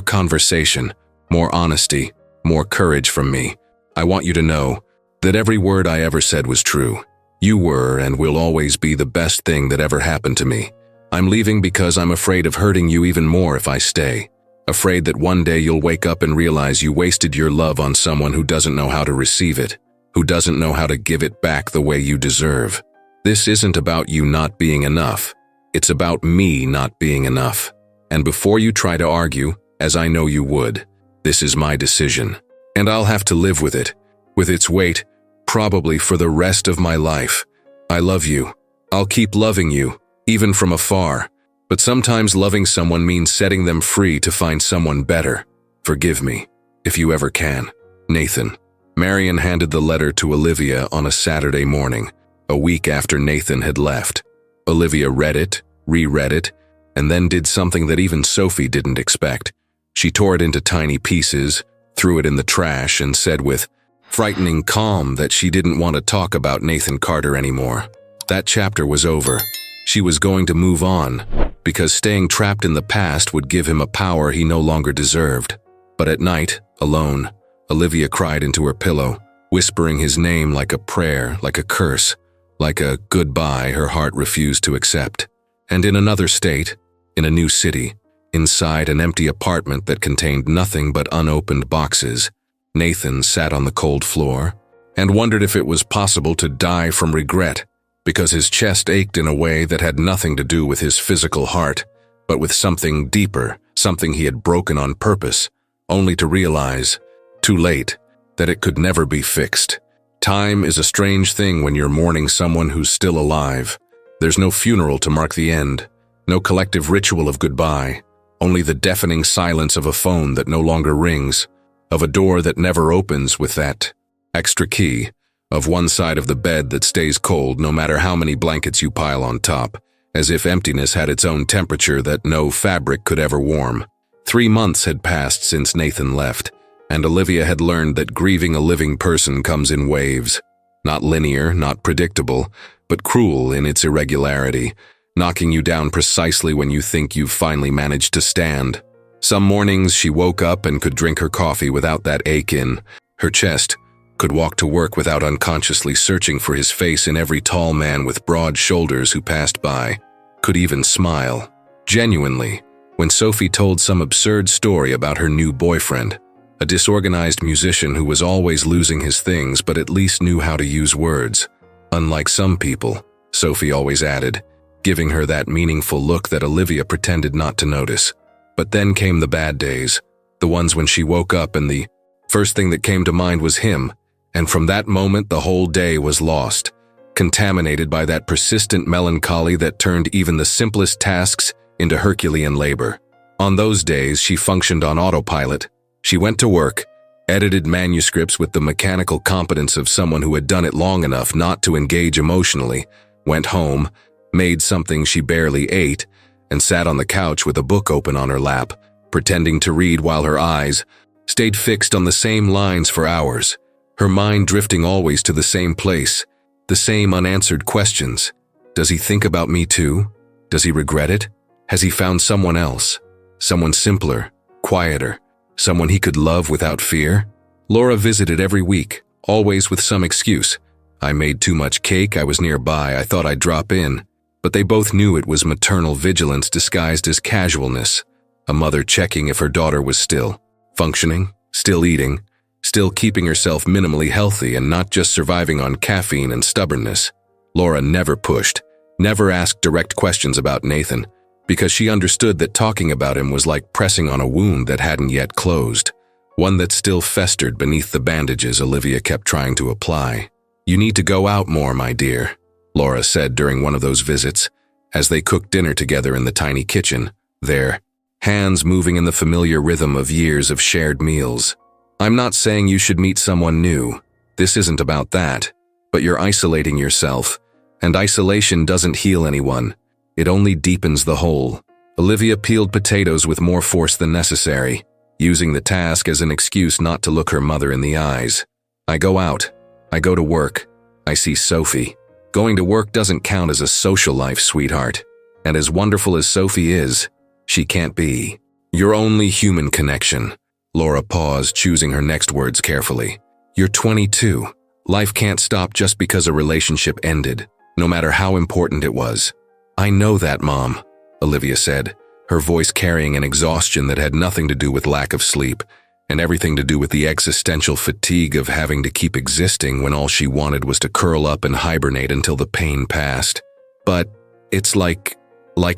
conversation, more honesty, more courage from me. I want you to know that every word I ever said was true. You were and will always be the best thing that ever happened to me. I'm leaving because I'm afraid of hurting you even more if I stay. Afraid that one day you'll wake up and realize you wasted your love on someone who doesn't know how to receive it, who doesn't know how to give it back the way you deserve. This isn't about you not being enough. It's about me not being enough. And before you try to argue, as I know you would, this is my decision. And I'll have to live with it, with its weight, probably for the rest of my life. I love you. I'll keep loving you, even from afar. But sometimes loving someone means setting them free to find someone better. Forgive me, if you ever can. Nathan." Marion handed the letter to Olivia on a Saturday morning, a week after Nathan had left. Olivia read it, reread it, and then did something that even Sophie didn't expect. She tore it into tiny pieces, threw it in the trash, and said with frightening calm that she didn't want to talk about Nathan Carter anymore. That chapter was over. She was going to move on, because staying trapped in the past would give him a power he no longer deserved. But at night, alone, Olivia cried into her pillow, whispering his name like a prayer, like a curse, like a goodbye her heart refused to accept. And in another state, in a new city, inside an empty apartment that contained nothing but unopened boxes, Nathan sat on the cold floor and wondered if it was possible to die from regret, because his chest ached in a way that had nothing to do with his physical heart, but with something deeper, something he had broken on purpose, only to realize, too late, that it could never be fixed. Time is a strange thing when you're mourning someone who's still alive. There's no funeral to mark the end, no collective ritual of goodbye, only the deafening silence of a phone that no longer rings, of a door that never opens with that extra key, of one side of the bed that stays cold no matter how many blankets you pile on top, as if emptiness had its own temperature that no fabric could ever warm. 3 months had passed since Nathan left, and Olivia had learned that grieving a living person comes in waves, not linear, not predictable, but cruel in its irregularity, knocking you down precisely when you think you've finally managed to stand. Some mornings she woke up and could drink her coffee without that ache in her chest, could walk to work without unconsciously searching for his face in every tall man with broad shoulders who passed by, could even smile, genuinely, when Sophie told some absurd story about her new boyfriend, a disorganized musician who was always losing his things but at least knew how to use words. Unlike some people, Sophie always added, giving her that meaningful look that Olivia pretended not to notice. But then came the bad days, the ones when she woke up and the first thing that came to mind was him, and from that moment the whole day was lost, contaminated by that persistent melancholy that turned even the simplest tasks into Herculean labor. On those days she functioned on autopilot. She went to work, edited manuscripts with the mechanical competence of someone who had done it long enough not to engage emotionally, went home, made something she barely ate, and sat on the couch with a book open on her lap, pretending to read while her eyes stayed fixed on the same lines for hours, her mind drifting always to the same place, the same unanswered questions. Does he think about me too? Does he regret it? Has he found someone else? Someone simpler, quieter, someone he could love without fear? Laura visited every week, always with some excuse. I made too much cake, I was nearby, I thought I'd drop in. But they both knew it was maternal vigilance disguised as casualness, a mother checking if her daughter was still functioning, still eating, still keeping herself minimally healthy and not just surviving on caffeine and stubbornness. Laura never pushed, never asked direct questions about Nathan, because she understood that talking about him was like pressing on a wound that hadn't yet closed, one that still festered beneath the bandages Olivia kept trying to apply. "You need to go out more, my dear," Laura said during one of those visits, as they cooked dinner together in the tiny kitchen, their hands moving in the familiar rhythm of years of shared meals. "I'm not saying you should meet someone new. This isn't about that. But you're isolating yourself, and isolation doesn't heal anyone. It only deepens the hole." Olivia peeled potatoes with more force than necessary, using the task as an excuse not to look her mother in the eyes. "I go out. I go to work. I see Sophie. Going to work doesn't count as a social life, sweetheart. And as wonderful as Sophie is, she can't be your only human connection." Laura paused, choosing her next words carefully. "You're 22. Life can't stop just because a relationship ended, no matter how important it was." "I know that, Mom," Olivia said, her voice carrying an exhaustion that had nothing to do with lack of sleep, and everything to do with the existential fatigue of having to keep existing when all she wanted was to curl up and hibernate until the pain passed. "But it's like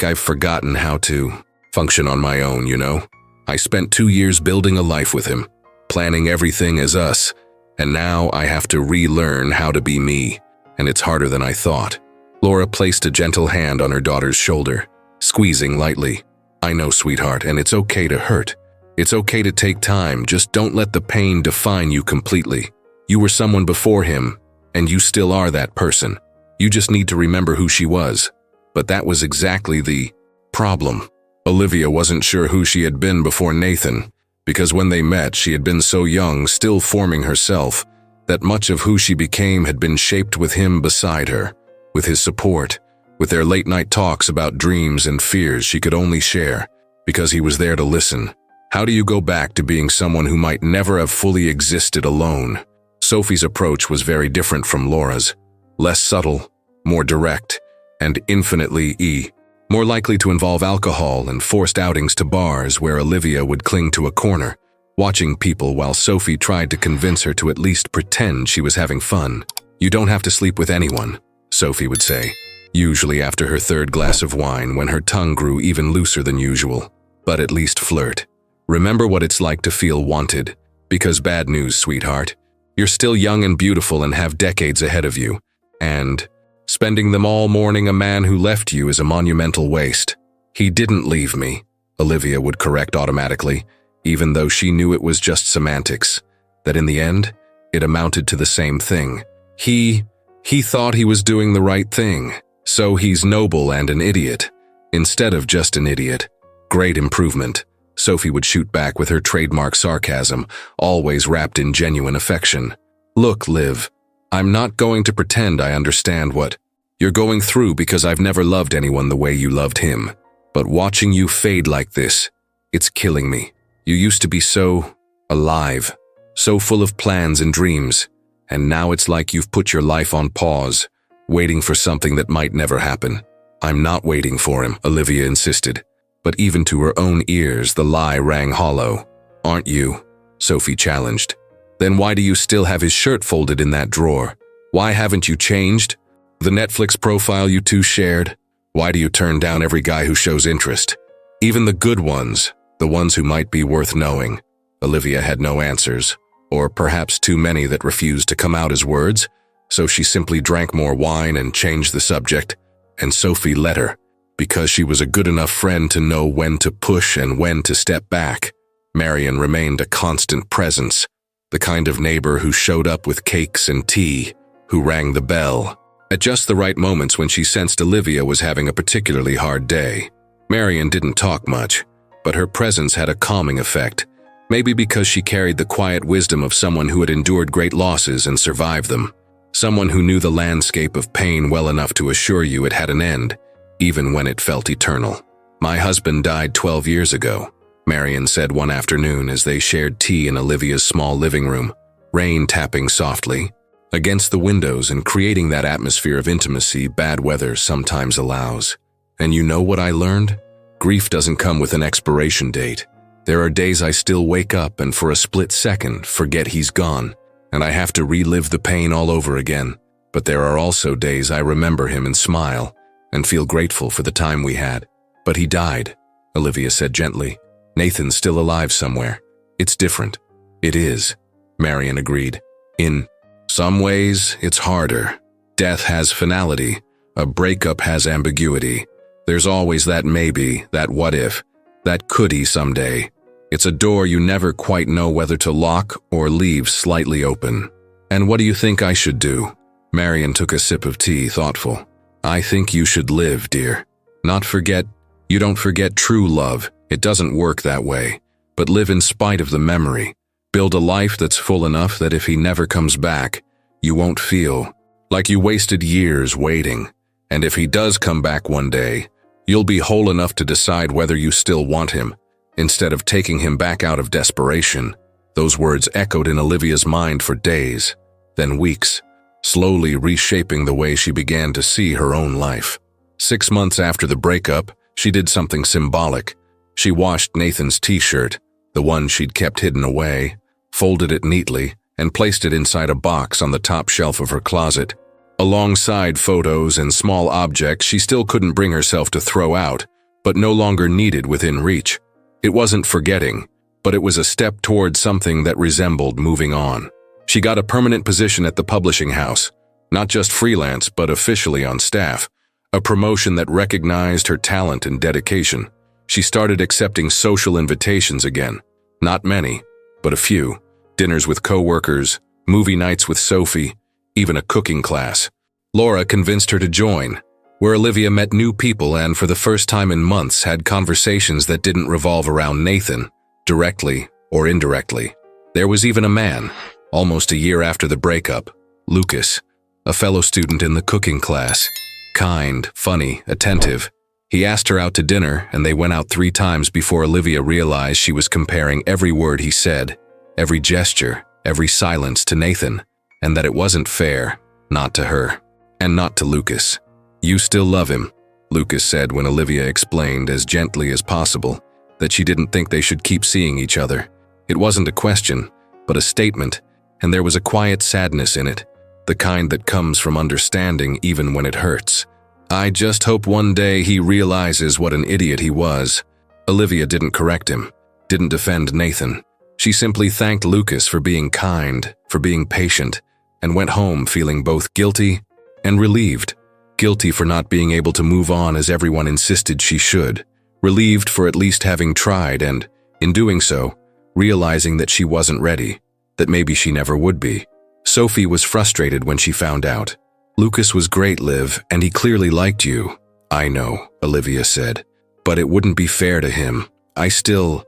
I've forgotten how to function on my own, you know? I spent 2 years building a life with him, planning everything as us, and now I have to relearn how to be me, and it's harder than I thought." Laura placed a gentle hand on her daughter's shoulder, squeezing lightly. "I know, sweetheart, and it's okay to hurt. It's okay to take time, just don't let the pain define you completely. You were someone before him, and you still are that person. You just need to remember who she was." But that was exactly the problem. Olivia wasn't sure who she had been before Nathan, because when they met she had been so young, still forming herself, that much of who she became had been shaped with him beside her, with his support, with their late-night talks about dreams and fears she could only share, because he was there to listen. How do you go back to being someone who might never have fully existed alone? Sophie's approach was very different from Laura's, less subtle, more direct, and infinitely more likely to involve alcohol and forced outings to bars where Olivia would cling to a corner, watching people while Sophie tried to convince her to at least pretend she was having fun. "You don't have to sleep with anyone," Sophie would say, usually after her third glass of wine when her tongue grew even looser than usual. "But at least flirt. Remember what it's like to feel wanted. Because bad news, sweetheart. You're still young and beautiful and have decades ahead of you. And spending them all mourning a man who left you is a monumental waste." "He didn't leave me," Olivia would correct automatically, even though she knew it was just semantics, that in the end, it amounted to the same thing. He thought he was doing the right thing, so he's noble and an idiot, instead of just an idiot. Great improvement, Sophie would shoot back with her trademark sarcasm, always wrapped in genuine affection. "Look, Liv, I'm not going to pretend I understand what you're going through because I've never loved anyone the way you loved him. But watching you fade like this, it's killing me. You used to be so alive, so full of plans and dreams, and now it's like you've put your life on pause, waiting for something that might never happen." "I'm not waiting for him," Olivia insisted. But even to her own ears, the lie rang hollow. "Aren't you?" Sophie challenged. "Then why do you still have his shirt folded in that drawer? Why haven't you changed? The Netflix profile you two shared? Why do you turn down every guy who shows interest? Even the good ones, the ones who might be worth knowing." Olivia had no answers, or perhaps too many that refused to come out as words, so she simply drank more wine and changed the subject, and Sophie let her, because she was a good enough friend to know when to push and when to step back. Marion remained a constant presence, the kind of neighbor who showed up with cakes and tea, who rang the bell at just the right moments when she sensed Olivia was having a particularly hard day. Marion didn't talk much, but her presence had a calming effect, maybe because she carried the quiet wisdom of someone who had endured great losses and survived them, someone who knew the landscape of pain well enough to assure you it had an end, even when it felt eternal. "My husband died 12 years ago," Marion said one afternoon as they shared tea in Olivia's small living room, rain tapping softly against the windows and creating that atmosphere of intimacy bad weather sometimes allows. "And you know what I learned? Grief doesn't come with an expiration date. There are days I still wake up and for a split second forget he's gone, and I have to relive the pain all over again. But there are also days I remember him and smile, and feel grateful for the time we had." "But he died," Olivia said gently. "Nathan's still alive somewhere." "It's different." "It is," Marion agreed. "In some ways, it's harder. Death has finality. A breakup has ambiguity. There's always that maybe, that what if, that could-he someday. It's a door you never quite know whether to lock or leave slightly open." "And what do you think I should do?" Marion took a sip of tea, thoughtful. "I think you should live, dear. You don't forget true love. It doesn't work that way. But live in spite of the memory. Build a life that's full enough that if he never comes back, you won't feel like you wasted years waiting. And if he does come back one day, you'll be whole enough to decide whether you still want him, instead of taking him back out of desperation." Those words echoed in Olivia's mind for days, then weeks, slowly reshaping the way she began to see her own life. 6 months after the breakup, she did something symbolic. She washed Nathan's t-shirt, the one she'd kept hidden away, folded it neatly, and placed it inside a box on the top shelf of her closet. Alongside photos and small objects she still couldn't bring herself to throw out, but no longer needed within reach. It wasn't forgetting, but it was a step toward something that resembled moving on. She got a permanent position at the publishing house, not just freelance but officially on staff, a promotion that recognized her talent and dedication. She started accepting social invitations again, not many, but a few. Dinners with coworkers, movie nights with Sophie, even a cooking class. Laura convinced her to join, where Olivia met new people and for the first time in months had conversations that didn't revolve around Nathan, directly or indirectly. There was even a man, almost a year after the breakup, Lucas, a fellow student in the cooking class. Kind, funny, attentive. He asked her out to dinner and they went out 3 times before Olivia realized she was comparing every word he said, every gesture, every silence to Nathan, and that it wasn't fair, not to her, and not to Lucas. "You still love him," Lucas said when Olivia explained as gently as possible that she didn't think they should keep seeing each other. It wasn't a question, but a statement, and there was a quiet sadness in it, the kind that comes from understanding even when it hurts. I just hope one day he realizes what an idiot he was. Olivia didn't correct him, didn't defend Nathan. She simply thanked Lucas for being kind, for being patient, and went home feeling both guilty and relieved. Guilty for not being able to move on as everyone insisted she should. Relieved for at least having tried and, in doing so, realizing that she wasn't ready, that maybe she never would be. Sophie was frustrated when she found out. Lucas was great, Liv, and he clearly liked you. I know, Olivia said, but it wouldn't be fair to him. I still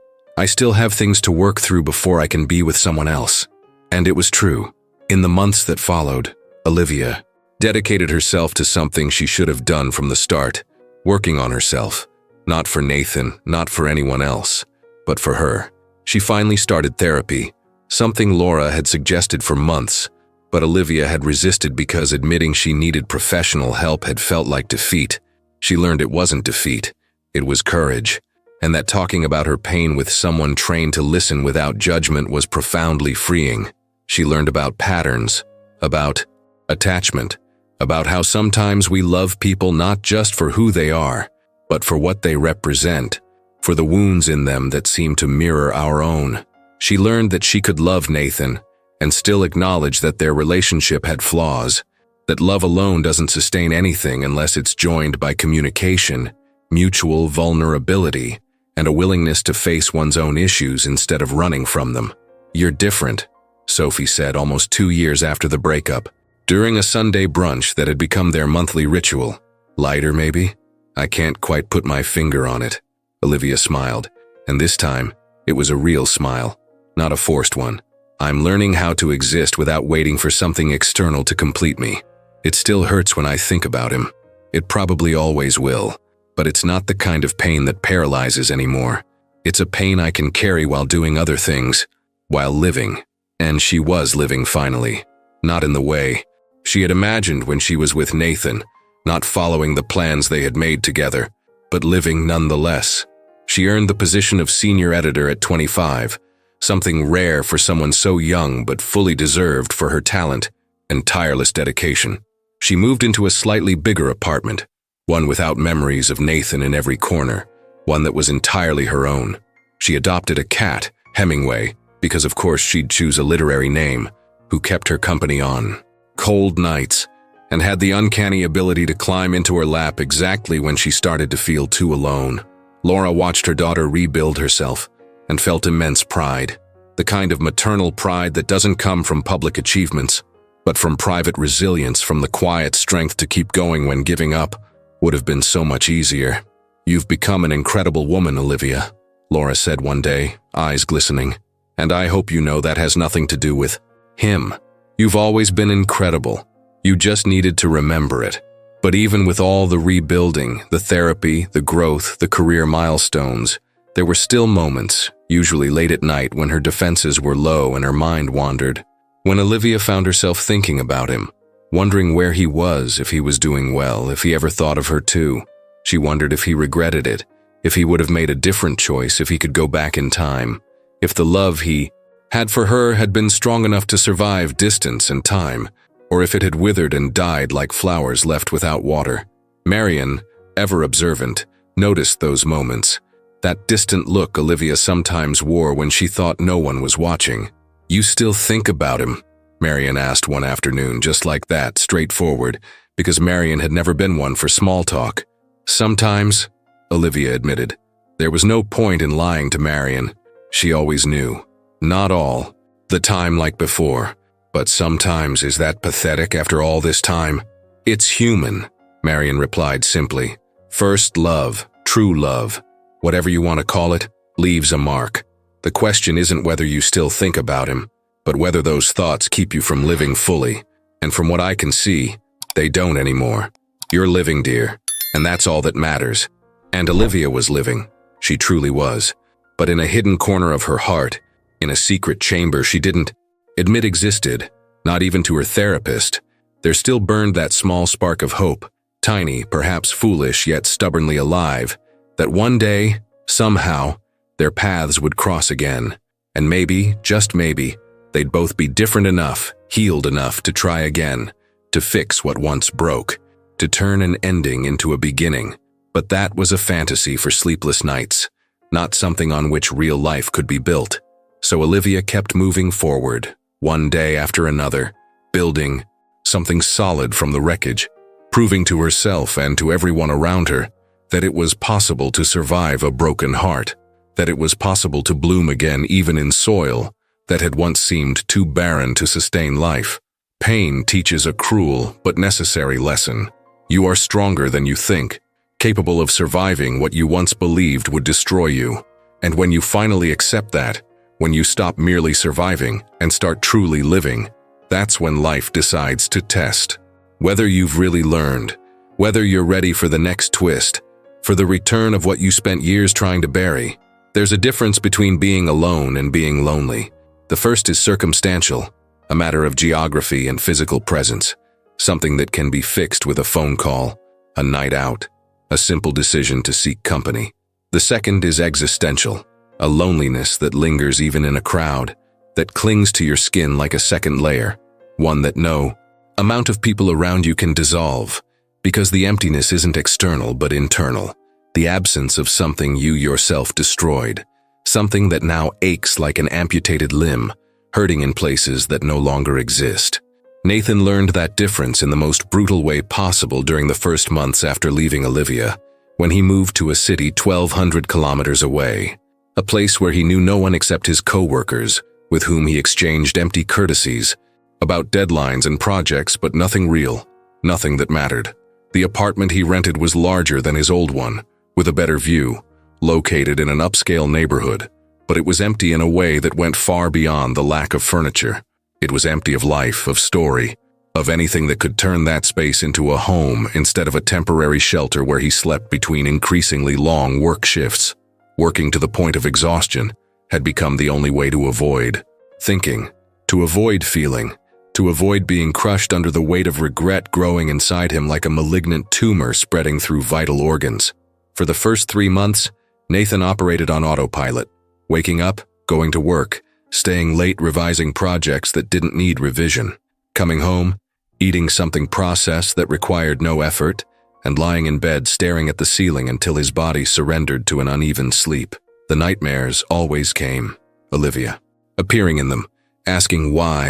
have things to work through before I can be with someone else. And it was true. In the months that followed, Olivia dedicated herself to something she should have done from the start, working on herself. Not for Nathan, not for anyone else, but for her. She finally started therapy, something Laura had suggested for months, but Olivia had resisted because admitting she needed professional help had felt like defeat. She learned it wasn't defeat, it was courage, and that talking about her pain with someone trained to listen without judgment was profoundly freeing. She learned about patterns, about attachment, about how sometimes we love people not just for who they are, but for what they represent, for the wounds in them that seem to mirror our own. She learned that she could love Nathan and still acknowledge that their relationship had flaws, that love alone doesn't sustain anything unless it's joined by communication, mutual vulnerability, and a willingness to face one's own issues instead of running from them. You're different, Sophie said almost 2 years after the breakup, during a Sunday brunch that had become their monthly ritual. Lighter, maybe? I can't quite put my finger on it. Olivia smiled, and this time, it was a real smile, not a forced one. I'm learning how to exist without waiting for something external to complete me. It still hurts when I think about him. It probably always will, but it's not the kind of pain that paralyzes anymore. It's a pain I can carry while doing other things, while living. And she was living finally, not in the way she had imagined when she was with Nathan, not following the plans they had made together, but living nonetheless. She earned the position of senior editor at 25, something rare for someone so young but fully deserved for her talent and tireless dedication. She moved into a slightly bigger apartment, one without memories of Nathan in every corner, one that was entirely her own. She adopted a cat, Hemingway, because of course she'd choose a literary name, who kept her company on cold nights, and had the uncanny ability to climb into her lap exactly when she started to feel too alone. Laura watched her daughter rebuild herself and felt immense pride, the kind of maternal pride that doesn't come from public achievements, but from private resilience, from the quiet strength to keep going when giving up would have been so much easier. You've become an incredible woman, Olivia, Laura said one day, eyes glistening, and I hope you know that has nothing to do with him. You've always been incredible. You just needed to remember it. But even with all the rebuilding, the therapy, the growth, the career milestones, there were still moments, usually late at night when her defenses were low and her mind wandered, when Olivia found herself thinking about him, wondering where he was, if he was doing well, if he ever thought of her too. She wondered if he regretted it, if he would have made a different choice, if he could go back in time, if the love he had for her had been strong enough to survive distance and time, or if it had withered and died like flowers left without water. Marian, ever observant, noticed those moments, that distant look Olivia sometimes wore when she thought no one was watching. You still think about him? Marian asked one afternoon, just like that, straightforward, because Marian had never been one for small talk. Sometimes, Olivia admitted. There was no point in lying to Marian. She always knew. Not all the time like before, but sometimes. Is that pathetic after all this time? It's human, Marian replied simply. First love, true love, whatever you want to call it, leaves a mark. The question isn't whether you still think about him, but whether those thoughts keep you from living fully. And from what I can see, they don't anymore. You're living, dear, and that's all that matters. And Olivia was living. She truly was. But in a hidden corner of her heart, in a secret chamber she didn't admit existed, not even to her therapist, there still burned that small spark of hope, tiny, perhaps foolish, yet stubbornly alive, that one day, somehow, their paths would cross again, And maybe, just maybe, they'd both be different enough, healed enough to try again, to fix what once broke, to turn an ending into a beginning. But that was a fantasy for sleepless nights, not something on which real life could be built. So Olivia kept moving forward, one day after another, building something solid from the wreckage, proving to herself and to everyone around her that it was possible to survive a broken heart, that it was possible to bloom again even in soil that had once seemed too barren to sustain life. Pain teaches a cruel but necessary lesson. You are stronger than you think, capable of surviving what you once believed would destroy you. And when you finally accept that, when you stop merely surviving and start truly living, that's when life decides to test. Whether you've really learned, whether you're ready for the next twist, for the return of what you spent years trying to bury. There's a difference between being alone and being lonely. The first is circumstantial, a matter of geography and physical presence, something that can be fixed with a phone call, a night out, a simple decision to seek company. The second is existential, a loneliness that lingers even in a crowd, that clings to your skin like a second layer, one that no amount of people around you can dissolve, because the emptiness isn't external but internal, the absence of something you yourself destroyed, something that now aches like an amputated limb, hurting in places that no longer exist. Nathan learned that difference in the most brutal way possible during the first months after leaving Olivia, when he moved to a city 1,200 kilometers away, a place where he knew no one except his co-workers, with whom he exchanged empty courtesies, about deadlines and projects, but nothing real, nothing that mattered. The apartment he rented was larger than his old one, with a better view, located in an upscale neighborhood, but it was empty in a way that went far beyond the lack of furniture. It was empty of life, of story, of anything that could turn that space into a home instead of a temporary shelter where he slept between increasingly long work shifts. Working to the point of exhaustion had become the only way to avoid thinking, to avoid feeling, to avoid being crushed under the weight of regret growing inside him like a malignant tumor spreading through vital organs. For the first 3 months, Nathan operated on autopilot, waking up, going to work, staying late revising projects that didn't need revision, coming home, eating something processed that required no effort, and lying in bed staring at the ceiling until his body surrendered to an uneven sleep. The nightmares always came. Olivia, appearing in them, asking why,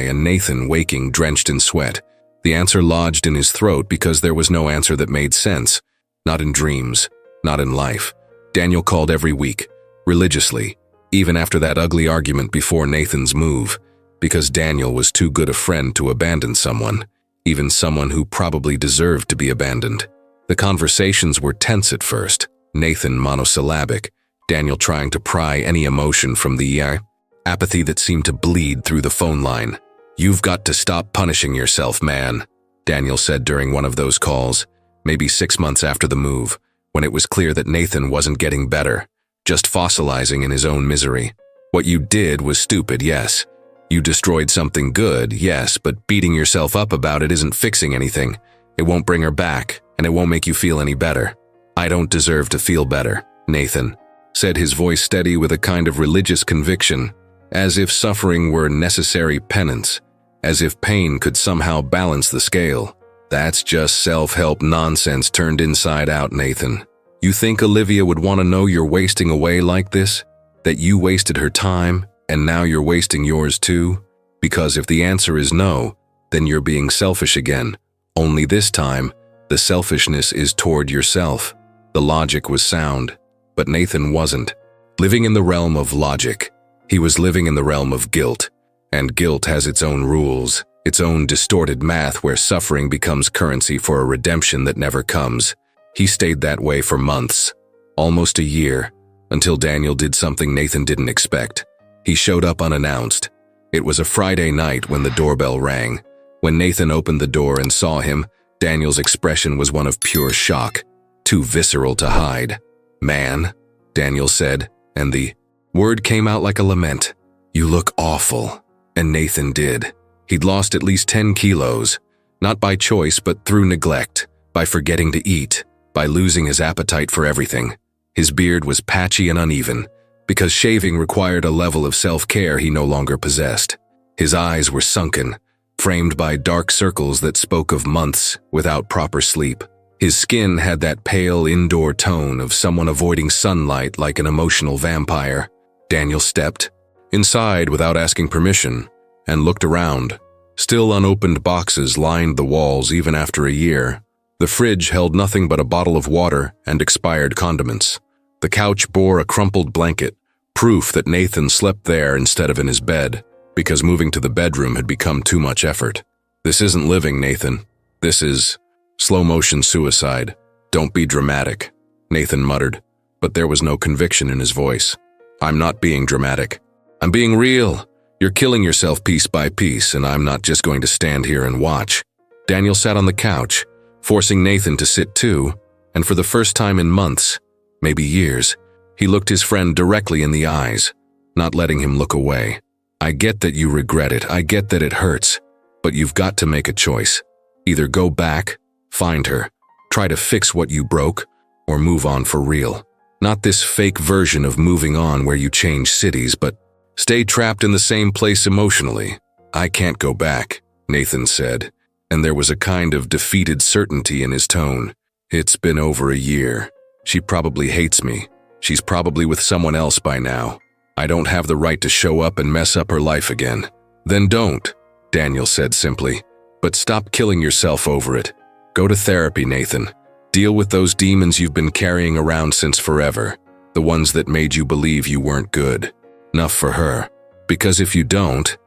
and Nathan waking drenched in sweat. The answer lodged in his throat because there was no answer that made sense. Not in dreams, not in life. Daniel called every week, religiously, even after that ugly argument before Nathan's move, because Daniel was too good a friend to abandon someone, even someone who probably deserved to be abandoned. The conversations were tense at first, Nathan monosyllabic, Daniel trying to pry any emotion from the apathy that seemed to bleed through the phone line. "You've got to stop punishing yourself, man," Daniel said during one of those calls, maybe 6 months after the move, when it was clear that Nathan wasn't getting better, just fossilizing in his own misery. "What you did was stupid, yes. You destroyed something good, yes, but beating yourself up about it isn't fixing anything. It won't bring her back, and it won't make you feel any better." "I don't deserve to feel better," Nathan said, his voice steady with a kind of religious conviction, as if suffering were necessary penance, as if pain could somehow balance the scale. "That's just self-help nonsense turned inside out, Nathan. You think Olivia would want to know you're wasting away like this? That you wasted her time, and now you're wasting yours too? Because if the answer is no, then you're being selfish again. Only this time, the selfishness is toward yourself." The logic was sound, but Nathan wasn't living in the realm of logic. He was living in the realm of guilt, and guilt has its own rules, its own distorted math where suffering becomes currency for a redemption that never comes. He stayed that way for months, almost a year, until Daniel did something Nathan didn't expect. He showed up unannounced. It was a Friday night when the doorbell rang. When Nathan opened the door and saw him, Daniel's expression was one of pure shock, too visceral to hide. "Man," Daniel said, and the word came out like a lament. "You look awful." And Nathan did. He'd lost at least 10 kilos, not by choice but through neglect, by forgetting to eat, by losing his appetite for everything. His beard was patchy and uneven, because shaving required a level of self-care he no longer possessed. His eyes were sunken, framed by dark circles that spoke of months without proper sleep. His skin had that pale indoor tone of someone avoiding sunlight like an emotional vampire. Daniel stepped inside without asking permission and looked around. Still unopened boxes lined the walls even after a year. The fridge held nothing but a bottle of water and expired condiments. The couch bore a crumpled blanket, proof that Nathan slept there instead of in his bed, because moving to the bedroom had become too much effort. "This isn't living, Nathan. This is slow-motion suicide. Don't be dramatic," Nathan muttered, but there was no conviction in his voice. "I'm not being dramatic. I'm being real. You're killing yourself piece by piece, and I'm not just going to stand here and watch." Daniel sat on the couch, forcing Nathan to sit too, and for the first time in months, maybe years, he looked his friend directly in the eyes, not letting him look away. "I get that you regret it. I get that it hurts, but you've got to make a choice. Either go back, find her, try to fix what you broke, or move on for real. Not this fake version of moving on where you change cities, but stay trapped in the same place emotionally." "I can't go back," Nathan said, and there was a kind of defeated certainty in his tone. "It's been over a year. She probably hates me. She's probably with someone else by now. I don't have the right to show up and mess up her life again." "Then don't," Daniel said simply. "But stop killing yourself over it. Go to therapy, Nathan. Deal with those demons you've been carrying around since forever, the ones that made you believe you weren't good enough for her. Because if you don't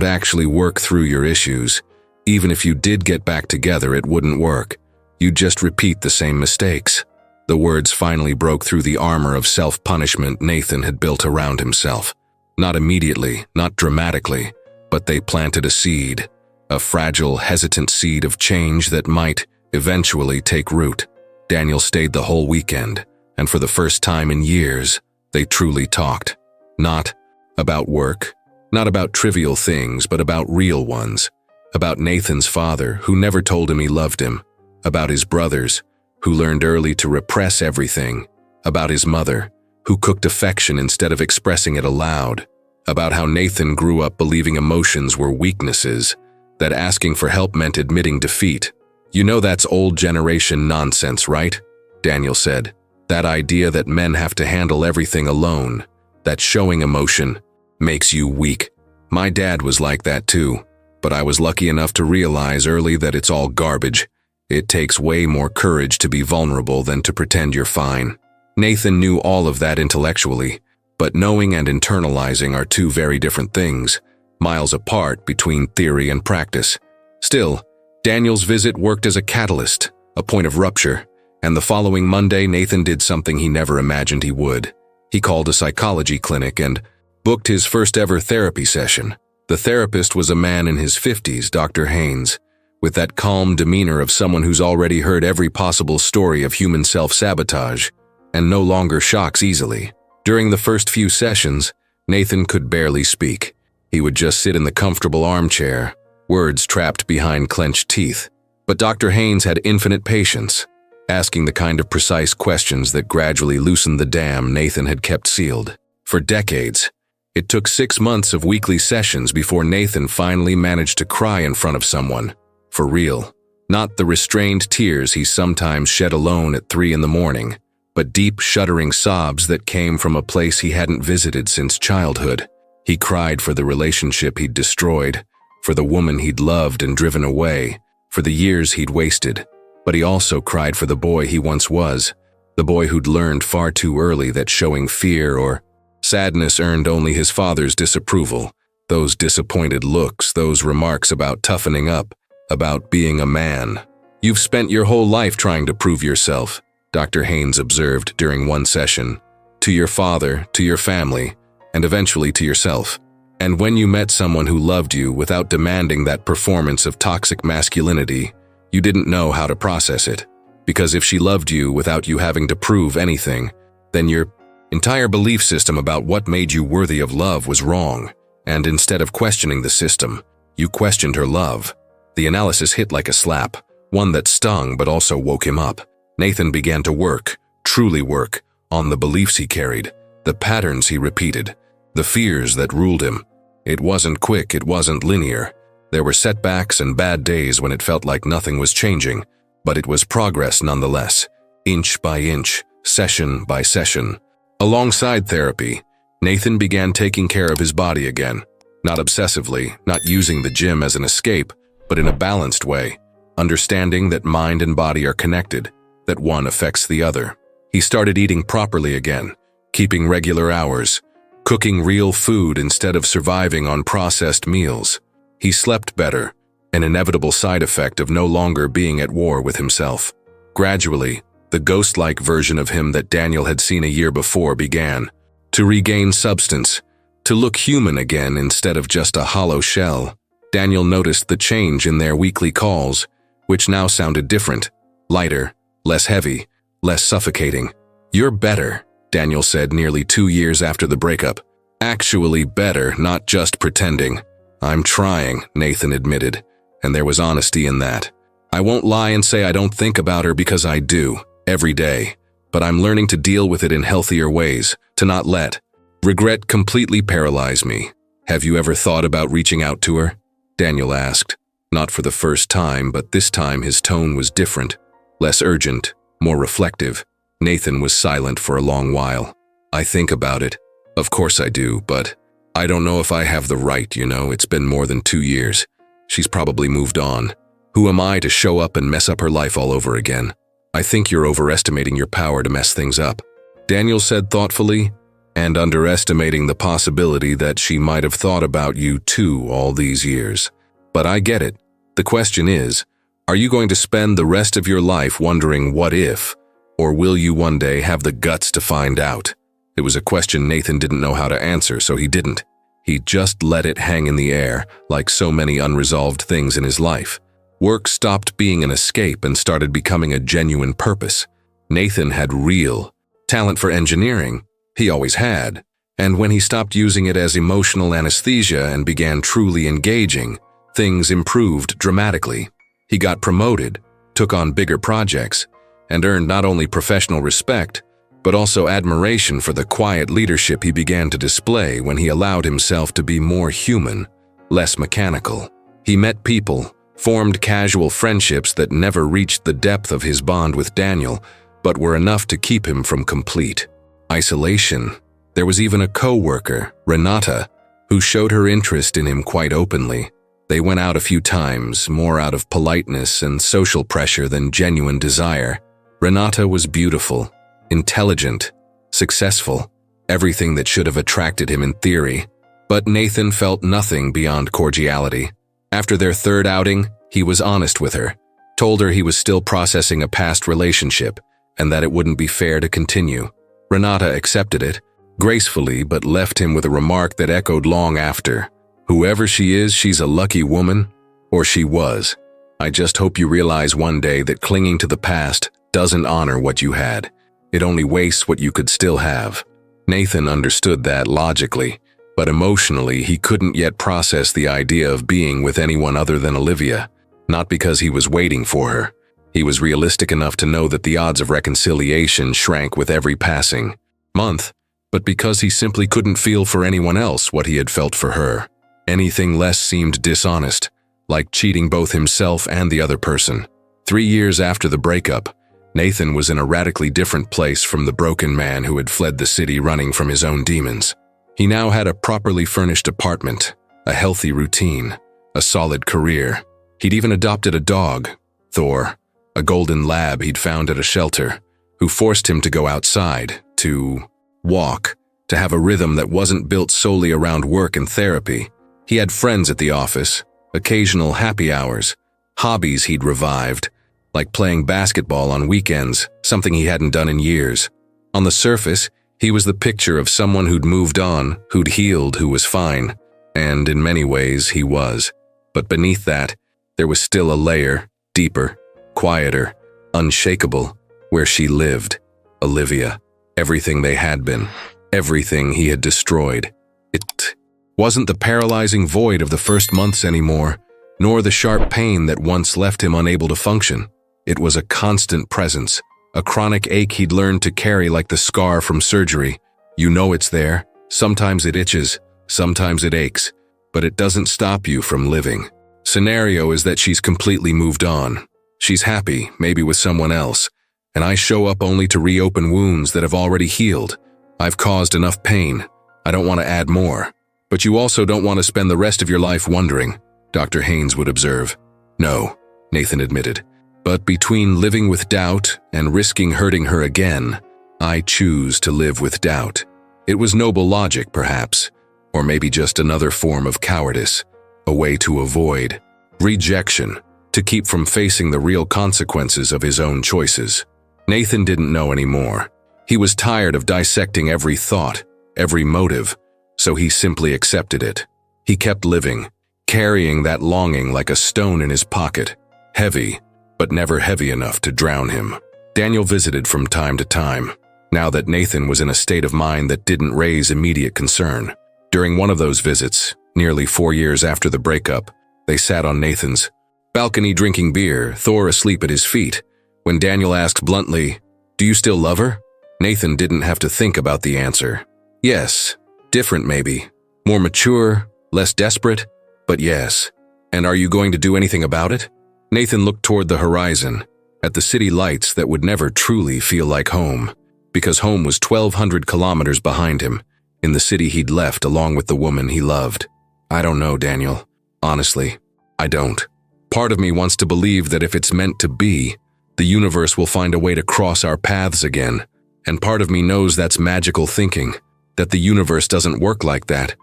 actually work through your issues, even if you did get back together, it wouldn't work. You'd just repeat the same mistakes." The words finally broke through the armor of self-punishment Nathan had built around himself. Not immediately, not dramatically, but they planted a seed, a fragile, hesitant seed of change that might eventually take root. Daniel stayed the whole weekend, and for the first time in years, they truly talked. Not about work, not about trivial things, but about real ones. About Nathan's father, who never told him he loved him. About his brothers, who learned early to repress everything. About his mother, who cooked affection instead of expressing it aloud. About how Nathan grew up believing emotions were weaknesses, that asking for help meant admitting defeat. "You know that's old generation nonsense, right?" Daniel said. "That idea that men have to handle everything alone, that showing emotion makes you weak. My dad was like that too. But I was lucky enough to realize early that it's all garbage. It takes way more courage to be vulnerable than to pretend you're fine." Nathan knew all of that intellectually, but knowing and internalizing are two very different things, miles apart between theory and practice. Still, Daniel's visit worked as a catalyst, a point of rupture, and the following Monday Nathan did something he never imagined he would. He called a psychology clinic and booked his first ever therapy session. The therapist was a man in his 50s, Dr. Haynes, with that calm demeanor of someone who's already heard every possible story of human self-sabotage and no longer shocks easily. During the first few sessions, Nathan could barely speak. He would just sit in the comfortable armchair, words trapped behind clenched teeth. But Dr. Haynes had infinite patience, asking the kind of precise questions that gradually loosened the dam Nathan had kept sealed. For decades, it took 6 months of weekly sessions before Nathan finally managed to cry in front of someone. For real. Not the restrained tears he sometimes shed alone at 3 a.m, but deep, shuddering sobs that came from a place he hadn't visited since childhood. He cried for the relationship he'd destroyed, for the woman he'd loved and driven away, for the years he'd wasted. But he also cried for the boy he once was, the boy who'd learned far too early that showing fear or sadness earned only his father's disapproval. Those disappointed looks, those remarks about toughening up, about being a man. "You've spent your whole life trying to prove yourself," Dr. Haynes observed during one session. "To your father, to your family, and eventually to yourself. And when you met someone who loved you without demanding that performance of toxic masculinity, you didn't know how to process it. Because if she loved you without you having to prove anything, then your entire belief system about what made you worthy of love was wrong. And instead of questioning the system, you questioned her love." The analysis hit like a slap, one that stung but also woke him up. Nathan began to work, truly work, on the beliefs he carried. the patterns he repeated, the fears that ruled him. It wasn't quick, it wasn't linear. There were setbacks and bad days when it felt like nothing was changing, but it was progress nonetheless, inch by inch, session by session. Alongside therapy, Nathan began taking care of his body again, not obsessively, not using the gym as an escape, but in a balanced way, understanding that mind and body are connected, that one affects the other. He started eating properly again, keeping regular hours, cooking real food instead of surviving on processed meals. He slept better, an inevitable side effect of no longer being at war with himself. Gradually, the ghost-like version of him that Daniel had seen a year before began to regain substance, to look human again instead of just a hollow shell. Daniel noticed the change in their weekly calls, which now sounded different, lighter, less heavy, less suffocating. "You're better," Daniel said nearly 2 years after the breakup. "Actually better, not just pretending." "I'm trying," Nathan admitted, and there was honesty in that. "I won't lie and say I don't think about her because I do, every day. But I'm learning to deal with it in healthier ways, to not let regret completely paralyze me." "Have you ever thought about reaching out to her?" Daniel asked. Not for the first time, but this time his tone was different, less urgent, more reflective. Nathan was silent for a long while. "I think about it. Of course I do, but I don't know if I have the right, it's been more than 2 years. She's probably moved on. Who am I to show up and mess up her life all over again? I think you're overestimating your power to mess things up," Daniel said thoughtfully, "and underestimating the possibility that she might have thought about you too all these years. But I get it. The question is, are you going to spend the rest of your life wondering what if, or will you one day have the guts to find out?" It was a question Nathan didn't know how to answer, so he didn't. He just let it hang in the air, like so many unresolved things in his life. Work stopped being an escape and started becoming a genuine purpose. Nathan had real talent for engineering. He always had. And when he stopped using it as emotional anesthesia and began truly engaging, things improved dramatically. He got promoted, took on bigger projects, and earned not only professional respect, but also admiration for the quiet leadership he began to display when he allowed himself to be more human, less mechanical. He met people, formed casual friendships that never reached the depth of his bond with Daniel, but were enough to keep him from complete isolation. There was even a co-worker, Renata, who showed her interest in him quite openly. They went out a few times, more out of politeness and social pressure than genuine desire. Renata was beautiful, intelligent, successful, everything that should have attracted him in theory. But Nathan felt nothing beyond cordiality. After their third outing, he was honest with her, told her he was still processing a past relationship and that it wouldn't be fair to continue. Renata accepted it, gracefully, but left him with a remark that echoed long after. "Whoever she is, she's a lucky woman, or she was. I just hope you realize one day that clinging to the past doesn't honor what you had. It only wastes what you could still have." Nathan understood that logically, but emotionally he couldn't yet process the idea of being with anyone other than Olivia. Not because he was waiting for her. He was realistic enough to know that the odds of reconciliation shrank with every passing month, but because he simply couldn't feel for anyone else what he had felt for her. Anything less seemed dishonest, like cheating both himself and the other person. 3 years after the breakup, Nathan was in a radically different place from the broken man who had fled the city running from his own demons. He now had a properly furnished apartment, a healthy routine, a solid career. He'd even adopted a dog, Thor, a golden lab he'd found at a shelter, who forced him to go outside, to walk, to have a rhythm that wasn't built solely around work and therapy. He had friends at the office, occasional happy hours, hobbies he'd revived, like playing basketball on weekends, something he hadn't done in years. On the surface, he was the picture of someone who'd moved on, who'd healed, who was fine. And in many ways, he was. But beneath that, there was still a layer, deeper, quieter, unshakable, where she lived, Olivia. Everything they had been, everything he had destroyed. It wasn't the paralyzing void of the first months anymore, nor the sharp pain that once left him unable to function. It was a constant presence, a chronic ache he'd learned to carry like the scar from surgery, You know it's there. Sometimes it itches, sometimes it aches, but it doesn't stop you from living. Scenario is that she's completely moved on. She's happy, maybe with someone else, and I show up only to reopen wounds that have already healed. I've caused enough pain. I don't want to add more. But you also don't want to spend the rest of your life wondering, Dr. Haynes would observe. No, Nathan admitted. But between living with doubt and risking hurting her again, I choose to live with doubt. It was noble logic, perhaps, or maybe just another form of cowardice, a way to avoid rejection, to keep from facing the real consequences of his own choices. Nathan didn't know anymore. He was tired of dissecting every thought, every motive, so he simply accepted it. He kept living, carrying that longing like a stone in his pocket, heavy, but never heavy enough to drown him. Daniel visited from time to time, now that Nathan was in a state of mind that didn't raise immediate concern. During one of those visits, nearly 4 years after the breakup, they sat on Nathan's balcony drinking beer, Thor asleep at his feet. When Daniel asked bluntly, "Do you still love her?" Nathan didn't have to think about the answer. Yes, different maybe, more mature, less desperate, but yes. And are you going to do anything about it? Nathan looked toward the horizon, at the city lights that would never truly feel like home, because home was 1,200 kilometers behind him, in the city he'd left along with the woman he loved. I don't know, Daniel. Honestly, I don't. Part of me wants to believe that if it's meant to be, the universe will find a way to cross our paths again, and part of me knows that's magical thinking, that the universe doesn't work like that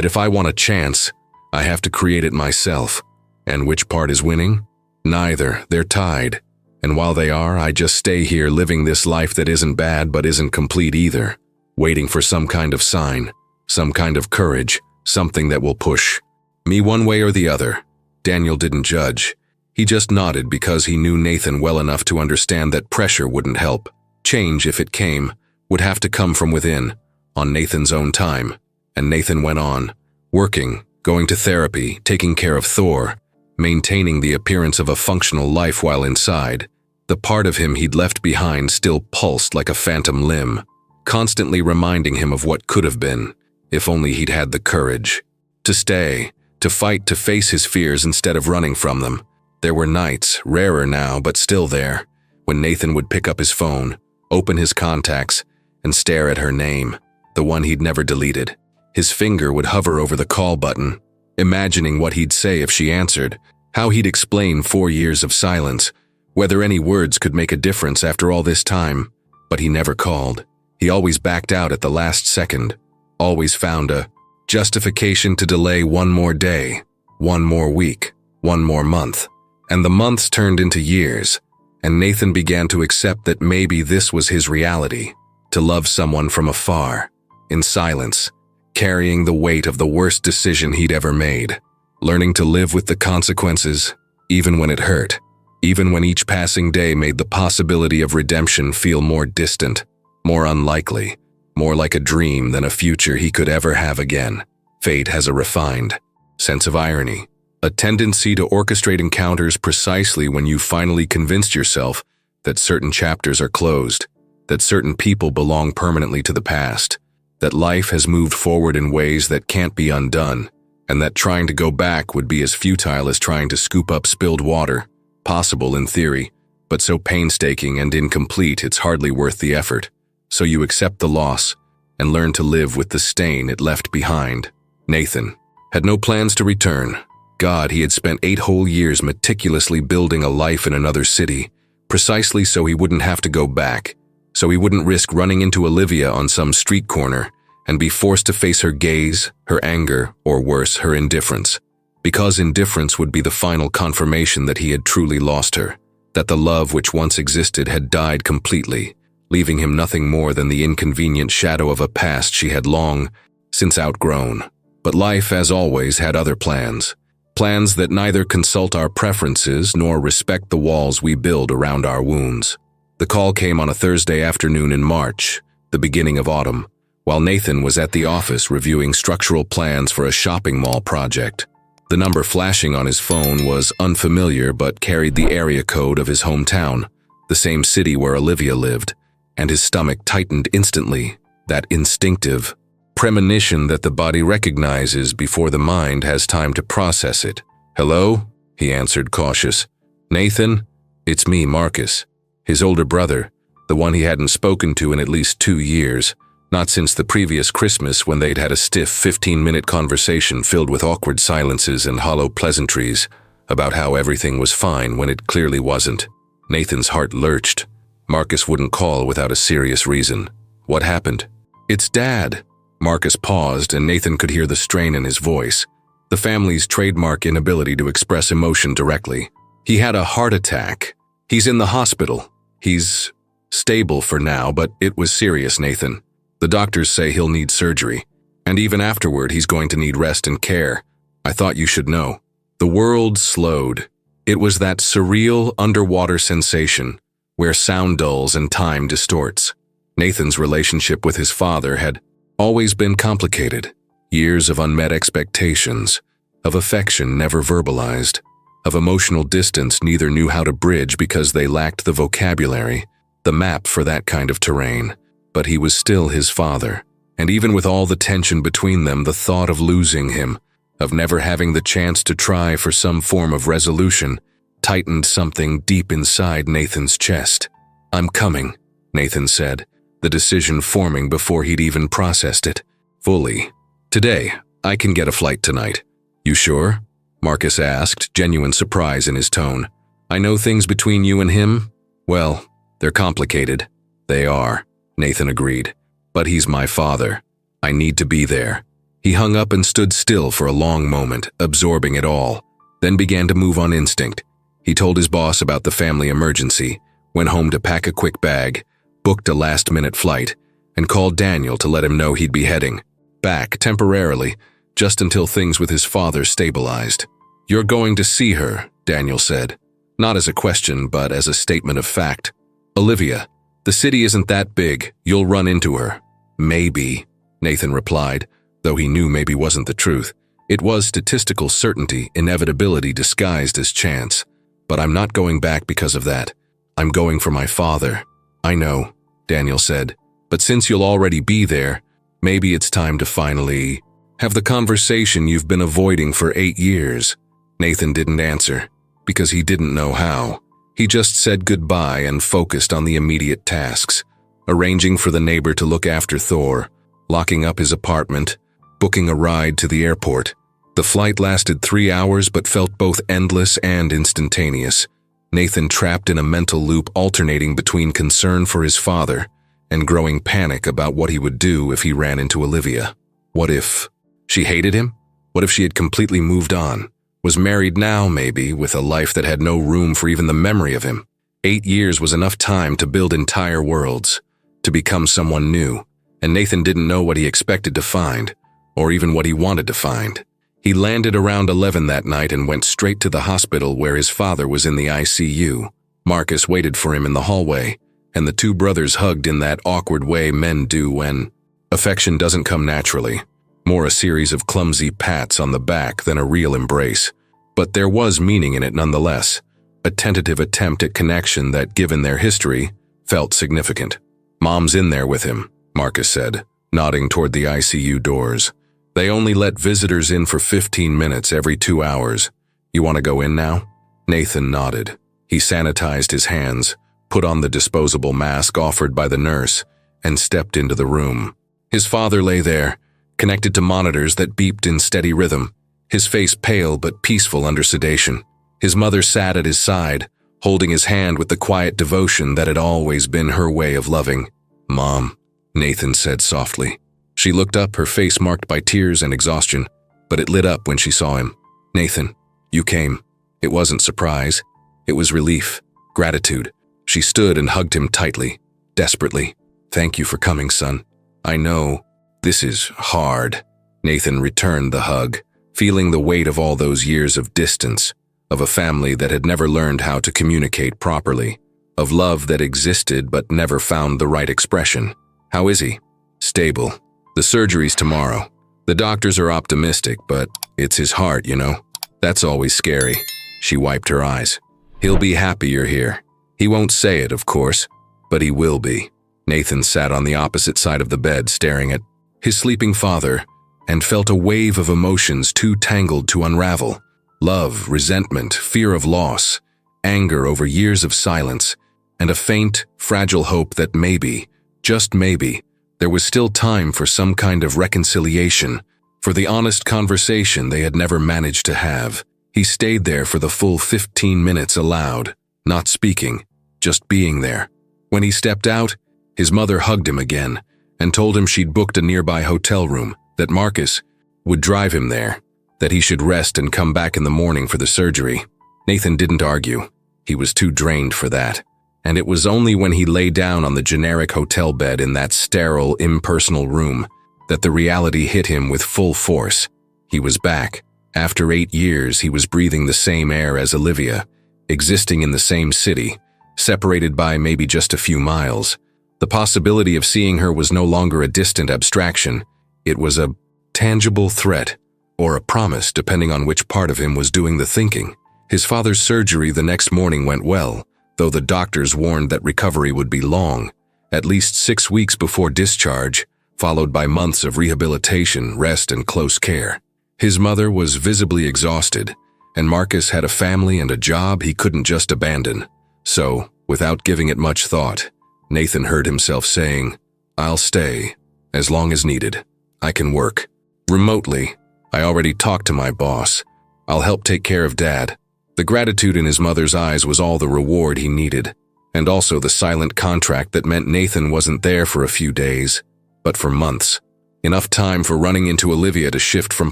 if I want a chance, I have to create it myself. And which part is winning? Neither. They're tied. And while they are, I just stay here living this life that isn't bad but isn't complete either, waiting for some kind of sign, some kind of courage, something that will push me one way or the other. Daniel didn't judge. He just nodded because he knew Nathan well enough to understand that pressure wouldn't help. Change, if it came, would have to come from within, on Nathan's own time. And Nathan went on, working, going to therapy, taking care of Thor, maintaining the appearance of a functional life while inside. The part of him he'd left behind still pulsed like a phantom limb, constantly reminding him of what could have been, if only he'd had the courage. To stay, to fight, to face his fears instead of running from them. There were nights, rarer now but still there, when Nathan would pick up his phone, open his contacts, and stare at her name, the one he'd never deleted. His finger would hover over the call button, imagining what he'd say if she answered, how he'd explain 4 years of silence, whether any words could make a difference after all this time. But he never called. He always backed out at the last second, always found a justification to delay one more day, one more week, one more month. And the months turned into years, and Nathan began to accept that maybe this was his reality, to love someone from afar, in silence, carrying the weight of the worst decision he'd ever made, learning to live with the consequences, even when it hurt, even when each passing day made the possibility of redemption feel more distant, more unlikely, more like a dream than a future he could ever have again. Fate has a refined sense of irony, a tendency to orchestrate encounters precisely when you've finally convinced yourself that certain chapters are closed, that certain people belong permanently to the past, that life has moved forward in ways that can't be undone, and that trying to go back would be as futile as trying to scoop up spilled water, possible in theory, but so painstaking and incomplete it's hardly worth the effort. So you accept the loss and learn to live with the stain it left behind. Nathan had no plans to return. God, he had spent 8 whole years meticulously building a life in another city, precisely so he wouldn't have to go back, so he wouldn't risk running into Olivia on some street corner and be forced to face her gaze, her anger, or worse, her indifference. Because indifference would be the final confirmation that he had truly lost her, that the love which once existed had died completely, leaving him nothing more than the inconvenient shadow of a past she had long since outgrown. But life, as always, had other plans. Plans that neither consult our preferences nor respect the walls we build around our wounds. The call came on a Thursday afternoon in March, the beginning of autumn, while Nathan was at the office reviewing structural plans for a shopping mall project. The number flashing on his phone was unfamiliar but carried the area code of his hometown, the same city where Olivia lived, and his stomach tightened instantly. that instinctive premonition that the body recognizes before the mind has time to process it. "Hello?" he answered, cautious. "Nathan? It's me, Marcus." His older brother, the one he hadn't spoken to in at least 2 years, not since the previous Christmas when they'd had a stiff 15-minute conversation filled with awkward silences and hollow pleasantries about how everything was fine when it clearly wasn't. Nathan's heart lurched. Marcus wouldn't call without a serious reason. What happened? "It's Dad." Marcus paused, and Nathan could hear the strain in his voice, the family's trademark inability to express emotion directly. "He had a heart attack. He's in the hospital. He's stable for now, but it was serious, Nathan. The doctors say he'll need surgery, and even afterward he's going to need rest and care. I thought you should know." The world slowed. It was that surreal underwater sensation where sound dulls and time distorts. Nathan's relationship with his father had always been complicated. Years of unmet expectations, of affection never verbalized, of emotional distance neither knew how to bridge because they lacked the vocabulary, the map for that kind of terrain. But he was still his father, and even with all the tension between them, the thought of losing him, of never having the chance to try for some form of resolution, tightened something deep inside Nathan's chest. "I'm coming," Nathan said, the decision forming before he'd even processed it fully. "Today, I can get a flight tonight." "You sure?" Marcus asked, genuine surprise in his tone. "I know things between you and him, well, they're complicated." "They are," Nathan agreed. "But he's my father. I need to be there." He hung up and stood still for a long moment, absorbing it all, then began to move on instinct. He told his boss about the family emergency, went home to pack a quick bag, booked a last-minute flight, and called Daniel to let him know he'd be heading back temporarily, just until things with his father stabilized. "You're going to see her," Daniel said, not as a question but as a statement of fact. "Olivia, the city isn't that big, you'll run into her." "Maybe," Nathan replied, though he knew maybe wasn't the truth. It was statistical certainty, inevitability disguised as chance. "But I'm not going back because of that. I'm going for my father." "I know," Daniel said, "but since you'll already be there, maybe it's time to finally have the conversation you've been avoiding for 8 years. Nathan didn't answer, because he didn't know how. He just said goodbye and focused on the immediate tasks, arranging for the neighbor to look after Thor, locking up his apartment, booking a ride to the airport. The flight lasted 3 hours but felt both endless and instantaneous. Nathan trapped in a mental loop alternating between concern for his father and growing panic about what he would do if he ran into Olivia. What if she hated him? What if she had completely moved on? Was married now, maybe, with a life that had no room for even the memory of him? 8 years was enough time to build entire worlds, to become someone new, and Nathan didn't know what he expected to find, or even what he wanted to find. He landed around 11 that night and went straight to the hospital where his father was in the ICU. Marcus waited for him in the hallway, and the two brothers hugged in that awkward way men do when affection doesn't come naturally, more a series of clumsy pats on the back than a real embrace. But there was meaning in it nonetheless, a tentative attempt at connection that, given their history, felt significant. "Mom's in there with him," Marcus said, nodding toward the ICU doors. "They only let visitors in for 15 minutes every 2 hours. You want to go in now?" Nathan nodded. He sanitized his hands, put on the disposable mask offered by the nurse, and stepped into the room. His father lay there, connected to monitors that beeped in steady rhythm, his face pale but peaceful under sedation. His mother sat at his side, holding his hand with the quiet devotion that had always been her way of loving. "Mom," Nathan said softly. She looked up, her face marked by tears and exhaustion, but it lit up when she saw him. "Nathan, you came." It wasn't surprise. It was relief, gratitude. She stood and hugged him tightly, desperately. "Thank you for coming, son. I know this is hard." Nathan returned the hug, feeling the weight of all those years of distance, of a family that had never learned how to communicate properly, of love that existed but never found the right expression. "How is he?" "Stable. The surgery's tomorrow. The doctors are optimistic, but it's his heart, you know. That's always scary." She wiped her eyes. "He'll be happy you're here. He won't say it, of course, but he will be." Nathan sat on the opposite side of the bed staring at his sleeping father and felt a wave of emotions too tangled to unravel. Love, resentment, fear of loss, anger over years of silence, and a faint, fragile hope that maybe, just maybe, there was still time for some kind of reconciliation, for the honest conversation they had never managed to have. He stayed there for the full 15 minutes allowed, not speaking, just being there. When he stepped out, his mother hugged him again and told him she'd booked a nearby hotel room, that Marcus would drive him there, that he should rest and come back in the morning for the surgery. Nathan didn't argue. He was too drained for that. And it was only when he lay down on the generic hotel bed in that sterile, impersonal room that the reality hit him with full force. He was back. After 8 years, he was breathing the same air as Olivia, existing in the same city, separated by maybe just a few miles. The possibility of seeing her was no longer a distant abstraction. It was a tangible threat, or a promise, depending on which part of him was doing the thinking. His father's surgery the next morning went well, though the doctors warned that recovery would be long, at least 6 weeks before discharge, followed by months of rehabilitation, rest, and close care. His mother was visibly exhausted, and Marcus had a family and a job he couldn't just abandon. So, without giving it much thought, Nathan heard himself saying, "I'll stay, as long as needed. I can work. Remotely. I already talked to my boss. I'll help take care of Dad." The gratitude in his mother's eyes was all the reward he needed, and also the silent contract that meant Nathan wasn't there for a few days, but for months. Enough time for running into Olivia to shift from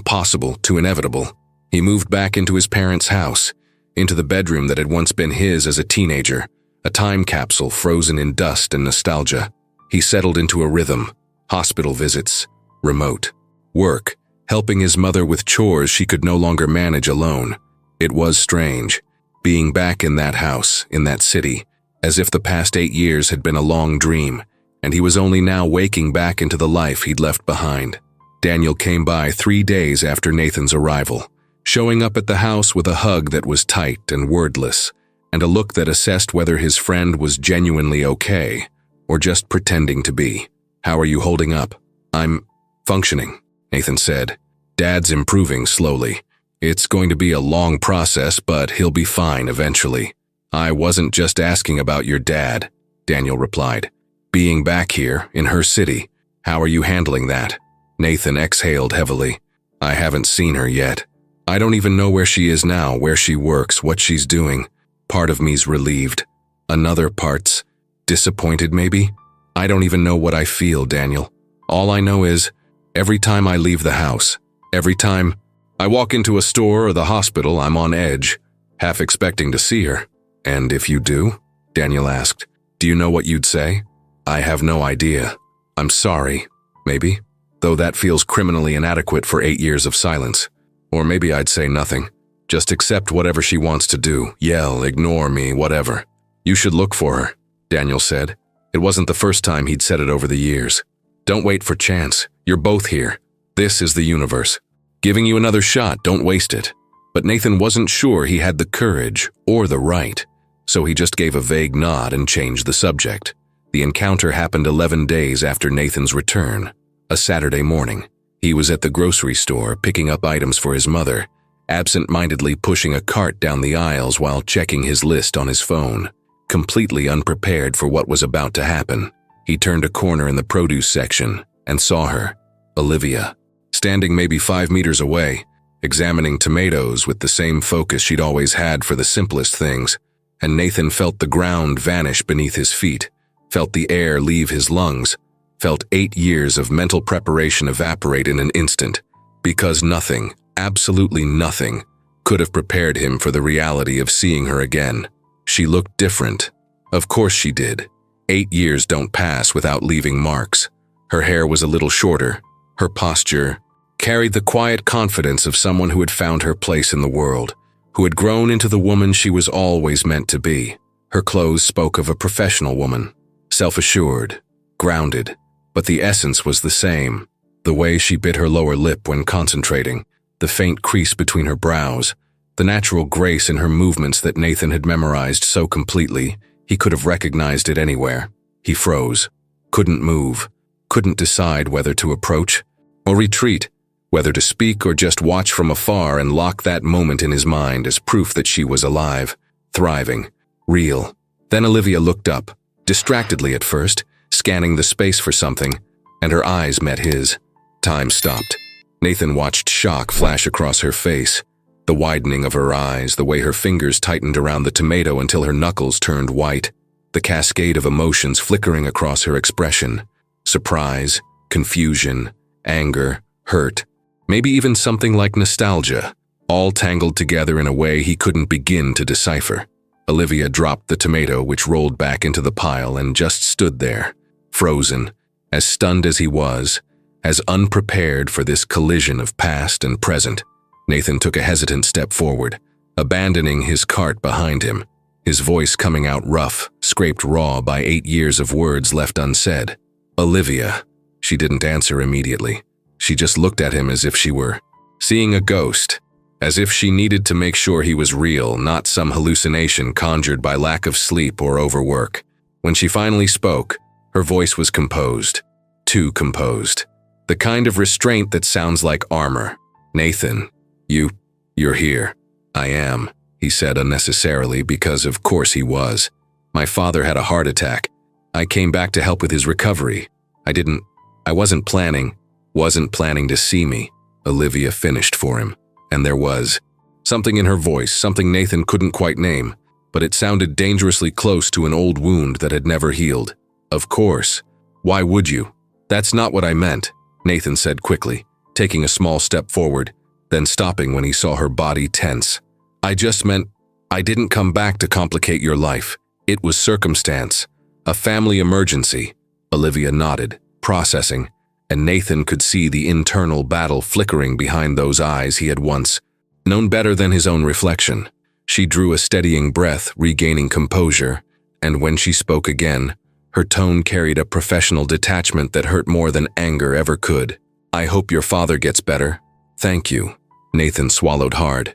possible to inevitable. He moved back into his parents' house, into the bedroom that had once been his as a teenager, a time capsule frozen in dust and nostalgia. He settled into a rhythm, hospital visits, remote, work, helping his mother with chores she could no longer manage alone. It was strange, being back in that house, in that city, as if the past 8 years had been a long dream, and he was only now waking back into the life he'd left behind. Daniel came by 3 days after Nathan's arrival, showing up at the house with a hug that was tight and wordless, and a look that assessed whether his friend was genuinely okay, or just pretending to be. "How are you holding up?" "I'm functioning," Nathan said. "Dad's improving slowly. It's going to be a long process, but he'll be fine eventually." "I wasn't just asking about your dad," Daniel replied. "Being back here, in her city, how are you handling that?" Nathan exhaled heavily. "I haven't seen her yet. I don't even know where she is now, where she works, what she's doing. Part of me's relieved. Another part's disappointed, maybe? I don't even know what I feel, Daniel. All I know is, every time I leave the house, every time I walk into a store or the hospital, I'm on edge, half expecting to see her." "And if you do?" Daniel asked. "Do you know what you'd say?" "I have no idea. I'm sorry, maybe, though that feels criminally inadequate for 8 years of silence. Or maybe I'd say nothing. Just accept whatever she wants to do, yell, ignore me, whatever. You should look for her," Daniel said. It wasn't the first time he'd said it over the years. "Don't wait for chance. You're both here. This is the universe. Giving you another shot, don't waste it." But Nathan wasn't sure he had the courage or the right, so he just gave a vague nod and changed the subject. The encounter happened 11 days after Nathan's return, a Saturday morning. He was at the grocery store picking up items for his mother, absent-mindedly pushing a cart down the aisles while checking his list on his phone, completely unprepared for what was about to happen. He turned a corner in the produce section and saw her, Olivia, standing maybe 5 meters away, examining tomatoes with the same focus she'd always had for the simplest things, and Nathan felt the ground vanish beneath his feet, felt the air leave his lungs, felt 8 years of mental preparation evaporate in an instant, because nothing, absolutely nothing, could have prepared him for the reality of seeing her again. She looked different. Of course she did. 8 years don't pass without leaving marks. Her hair was a little shorter. Her posture carried the quiet confidence of someone who had found her place in the world, who had grown into the woman she was always meant to be. Her clothes spoke of a professional woman, self-assured, grounded, but the essence was the same. The way she bit her lower lip when concentrating, the faint crease between her brows, the natural grace in her movements that Nathan had memorized so completely, he could have recognized it anywhere. He froze. couldn't move, couldn't decide whether to approach or retreat, whether to speak or just watch from afar and lock that moment in his mind as proof that she was alive, thriving, real. Then Olivia looked up, distractedly at first, scanning the space for something, and her eyes met his. Time stopped. Nathan watched shock flash across her face, the widening of her eyes, the way her fingers tightened around the tomato until her knuckles turned white, the cascade of emotions flickering across her expression. Surprise, confusion, anger, hurt, maybe even something like nostalgia, all tangled together in a way he couldn't begin to decipher. Olivia dropped the tomato, which rolled back into the pile, and just stood there, frozen, as stunned as he was, as unprepared for this collision of past and present. Nathan took a hesitant step forward, abandoning his cart behind him, his voice coming out rough, scraped raw by 8 years of words left unsaid. "Olivia." She didn't answer immediately. She just looked at him as if she were seeing a ghost, as if she needed to make sure he was real, not some hallucination conjured by lack of sleep or overwork. When she finally spoke, her voice was composed, too composed, the kind of restraint that sounds like armor. "Nathan, you're here." "I am," he said unnecessarily, because of course he was. "My father had a heart attack. I came back to help with his recovery. I wasn't planning to see me." Olivia finished for him, and there was something in her voice, something Nathan couldn't quite name, but it sounded dangerously close to an old wound that had never healed. "Of course. Why would you?" "That's not what I meant," Nathan said quickly, taking a small step forward, then stopping when he saw her body tense. "I just meant I didn't come back to complicate your life. It was circumstance, a family emergency." Olivia nodded, processing, and Nathan could see the internal battle flickering behind those eyes he had once known better than his own reflection. She drew a steadying breath, regaining composure, and when she spoke again, her tone carried a professional detachment that hurt more than anger ever could. "I hope your father gets better." "Thank you." Nathan swallowed hard.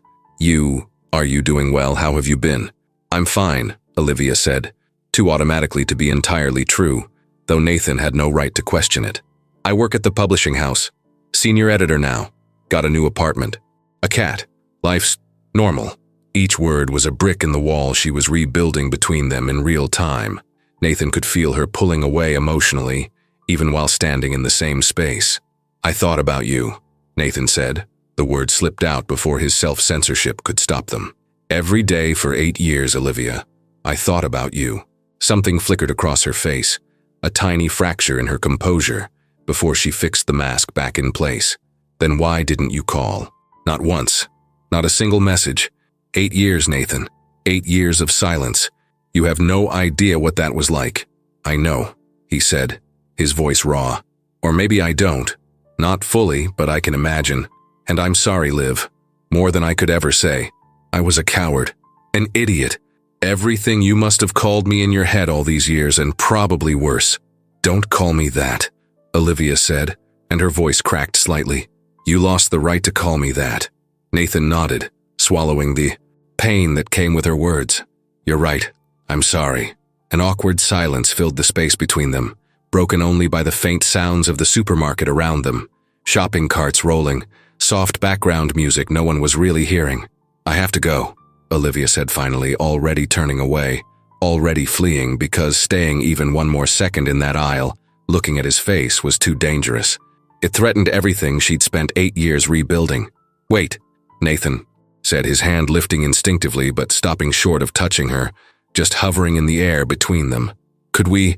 Are you doing well? How have you been?" "I'm fine," Olivia said, too automatically to be entirely true, though Nathan had no right to question it. "I work at the publishing house. Senior editor now. Got a new apartment. A cat. Life's normal." Each word was a brick in the wall she was rebuilding between them in real time. Nathan could feel her pulling away emotionally, even while standing in the same space. "I thought about you," Nathan said. The words slipped out before his self-censorship could stop them. "Every day for 8 years, Olivia. I thought about you." Something flickered across her face, a tiny fracture in her composure, before she fixed the mask back in place. "Then why didn't you call?" "Not once. Not a single message. 8 years, Nathan. 8 years of silence. You have no idea what that was like." "I know," he said, his voice raw. "Or maybe I don't. Not fully, but I can imagine. And I'm sorry, Liv. More than I could ever say. I was a coward. An idiot. Everything you must have called me in your head all these years, and probably worse." "Don't call me that," Olivia said, and her voice cracked slightly. "You lost the right to call me that." Nathan nodded, swallowing the pain that came with her words. "You're right. I'm sorry." An awkward silence filled the space between them, broken only by the faint sounds of the supermarket around them. Shopping carts rolling, soft background music no one was really hearing. "I have to go," Olivia said finally, already turning away, already fleeing because staying even one more second in that aisle, looking at his face, was too dangerous. It threatened everything she'd spent 8 years rebuilding. "Wait," Nathan said, his hand lifting instinctively but stopping short of touching her, just hovering in the air between them. Could we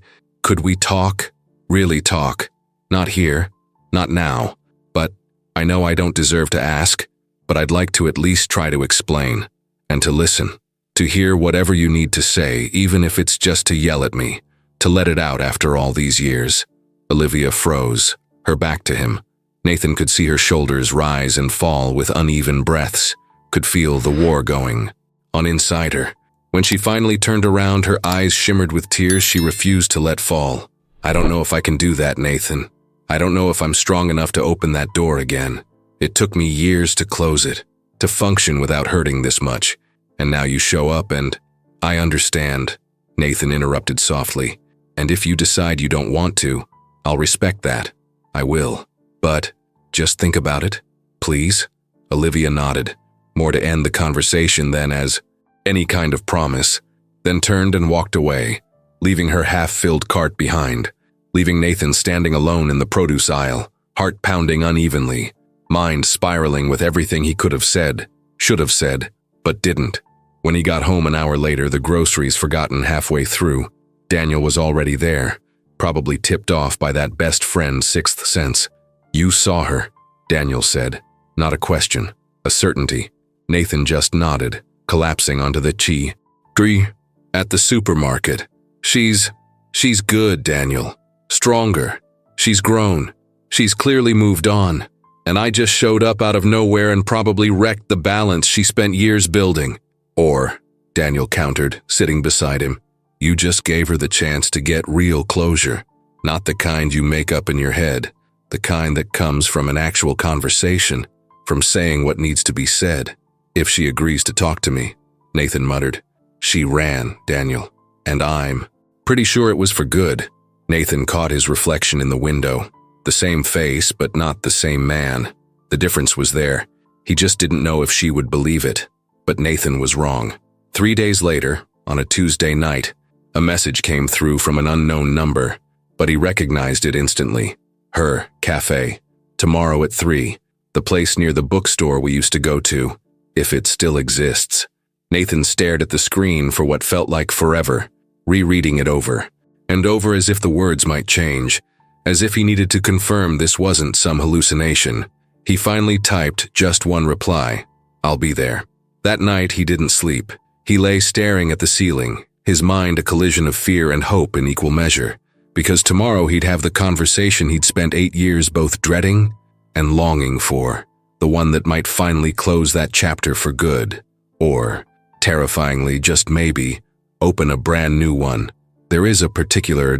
talk? Really talk? Not here, not now, but I know I don't deserve to ask, but I'd like to at least try to explain, and to listen, to hear whatever you need to say, even if it's just to yell at me, to let it out after all these years." Olivia froze, her back to him. Nathan could see her shoulders rise and fall with uneven breaths, could feel the war going on inside her. When she finally turned around, her eyes shimmered with tears she refused to let fall. "I don't know if I can do that, Nathan. I don't know if I'm strong enough to open that door again. It took me years to close it, to function without hurting this much, and now you show up and—" "I understand," Nathan interrupted softly, And if you decide you don't want to, I'll respect that. I will. But just think about it, please." Olivia nodded, more to end the conversation than as any kind of promise, then turned and walked away, leaving her half-filled cart behind, leaving Nathan standing alone in the produce aisle, heart pounding unevenly, mind spiraling with everything he could have said, should have said, but didn't. When he got home an hour later, the groceries forgotten halfway through, Daniel was already there, probably tipped off by that best friend's sixth sense. "You saw her," Daniel said. Not a question, a certainty. Nathan just nodded, collapsing onto the tree at the supermarket. She's good, Daniel. Stronger. She's grown. She's clearly moved on. And I just showed up out of nowhere and probably wrecked the balance she spent years building." "Or," Daniel countered, sitting beside him, "you just gave her the chance to get real closure. Not the kind you make up in your head, the kind that comes from an actual conversation, from saying what needs to be said. If she agrees to talk to me," Nathan muttered. "She ran, Daniel, and I'm pretty sure it was for good." Nathan caught his reflection in the window. The same face, but not the same man. The difference was there. He just didn't know if she would believe it. But Nathan was wrong. 3 days later, on a Tuesday night, a message came through from an unknown number, but he recognized it instantly. Her cafe. Tomorrow at 3. The place near the bookstore we used to go to, if it still exists. Nathan stared at the screen for what felt like forever, rereading it over and over as if the words might change, as if he needed to confirm this wasn't some hallucination. He finally typed just one reply: "I'll be there." That night he didn't sleep. He lay staring at the ceiling, his mind a collision of fear and hope in equal measure, because tomorrow he'd have the conversation he'd spent 8 years both dreading and longing for, the one that might finally close that chapter for good, or, terrifyingly, just maybe, open a brand new one. There is a particular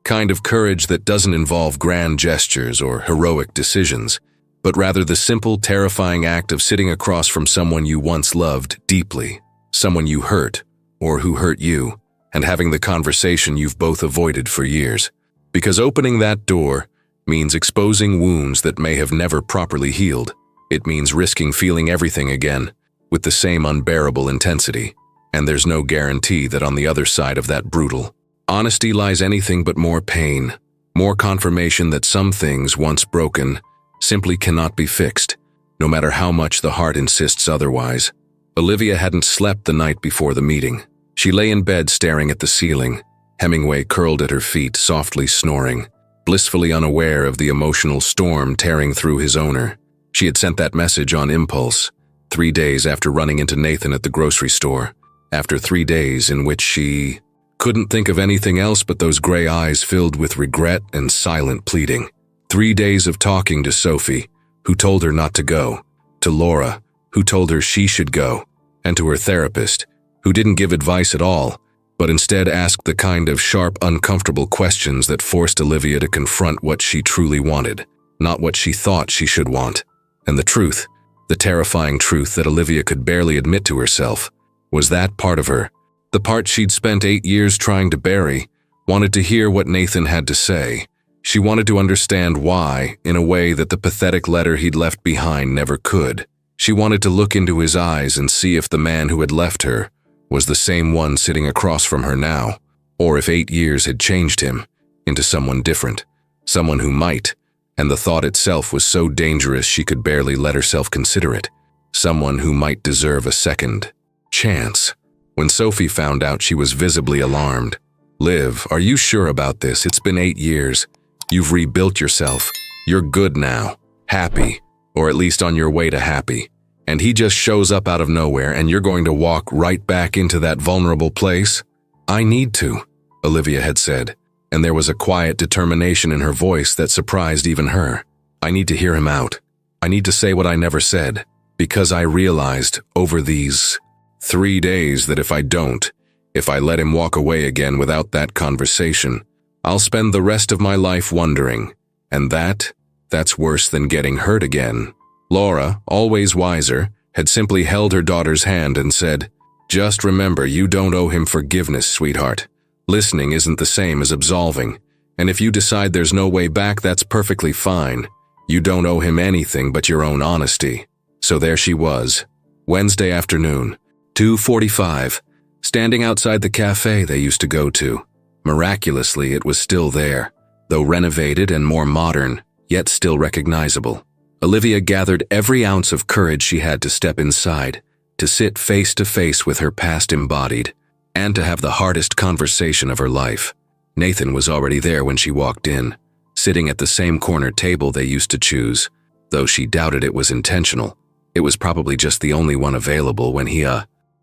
kind of courage that doesn't involve grand gestures or heroic decisions, but rather the simple, terrifying act of sitting across from someone you once loved deeply, someone you hurt, or who hurt you, and having the conversation you've both avoided for years. Because opening that door means exposing wounds that may have never properly healed. It means risking feeling everything again, with the same unbearable intensity. And there's no guarantee that on the other side of that brutal honesty lies anything but more pain, more confirmation that some things, once broken, simply cannot be fixed, no matter how much the heart insists otherwise. Olivia hadn't slept the night before the meeting. She lay in bed staring at the ceiling, Hemingway curled at her feet, softly snoring, blissfully unaware of the emotional storm tearing through his owner. She had sent that message on impulse, 3 days after running into Nathan at the grocery store, after 3 days in which she couldn't think of anything else but those gray eyes filled with regret and silent pleading. 3 days of talking to Sophie, who told her not to go, to Laura, who told her she should go, and to her therapist, who didn't give advice at all, but instead asked the kind of sharp, uncomfortable questions that forced Olivia to confront what she truly wanted, not what she thought she should want. And the truth, the terrifying truth that Olivia could barely admit to herself, was that part of her, the part she'd spent 8 years trying to bury, wanted to hear what Nathan had to say. She wanted to understand why, in a way that the pathetic letter he'd left behind never could. She wanted to look into his eyes and see if the man who had left her was the same one sitting across from her now, or if 8 years had changed him into someone different, someone who might, and the thought itself was so dangerous she could barely let herself consider it, someone who might deserve a second chance. When Sophie found out, she was visibly alarmed. "Liv, are you sure about this? It's been 8 years. You've rebuilt yourself. You're good now. Happy. Or at least on your way to happy. And he just shows up out of nowhere and you're going to walk right back into that vulnerable place?" "I need to," Olivia had said, and there was a quiet determination in her voice that surprised even her. "I need to hear him out. I need to say what I never said, because I realized over these 3 days that if I don't, if I let him walk away again without that conversation, I'll spend the rest of my life wondering, and that's worse than getting hurt again." Laura, always wiser, had simply held her daughter's hand and said, "Just remember, you don't owe him forgiveness, sweetheart. Listening isn't the same as absolving, and if you decide there's no way back, that's perfectly fine. You don't owe him anything but your own honesty. So there she was, Wednesday afternoon, 2:45, standing outside the cafe they used to go to. Miraculously, it was still there, though renovated and more modern, yet still recognizable. Olivia gathered every ounce of courage she had to step inside, to sit face to face with her past embodied, and to have the hardest conversation of her life. Nathan was already there when she walked in, sitting at the same corner table they used to choose, though she doubted it was intentional. It was probably just the only one available when he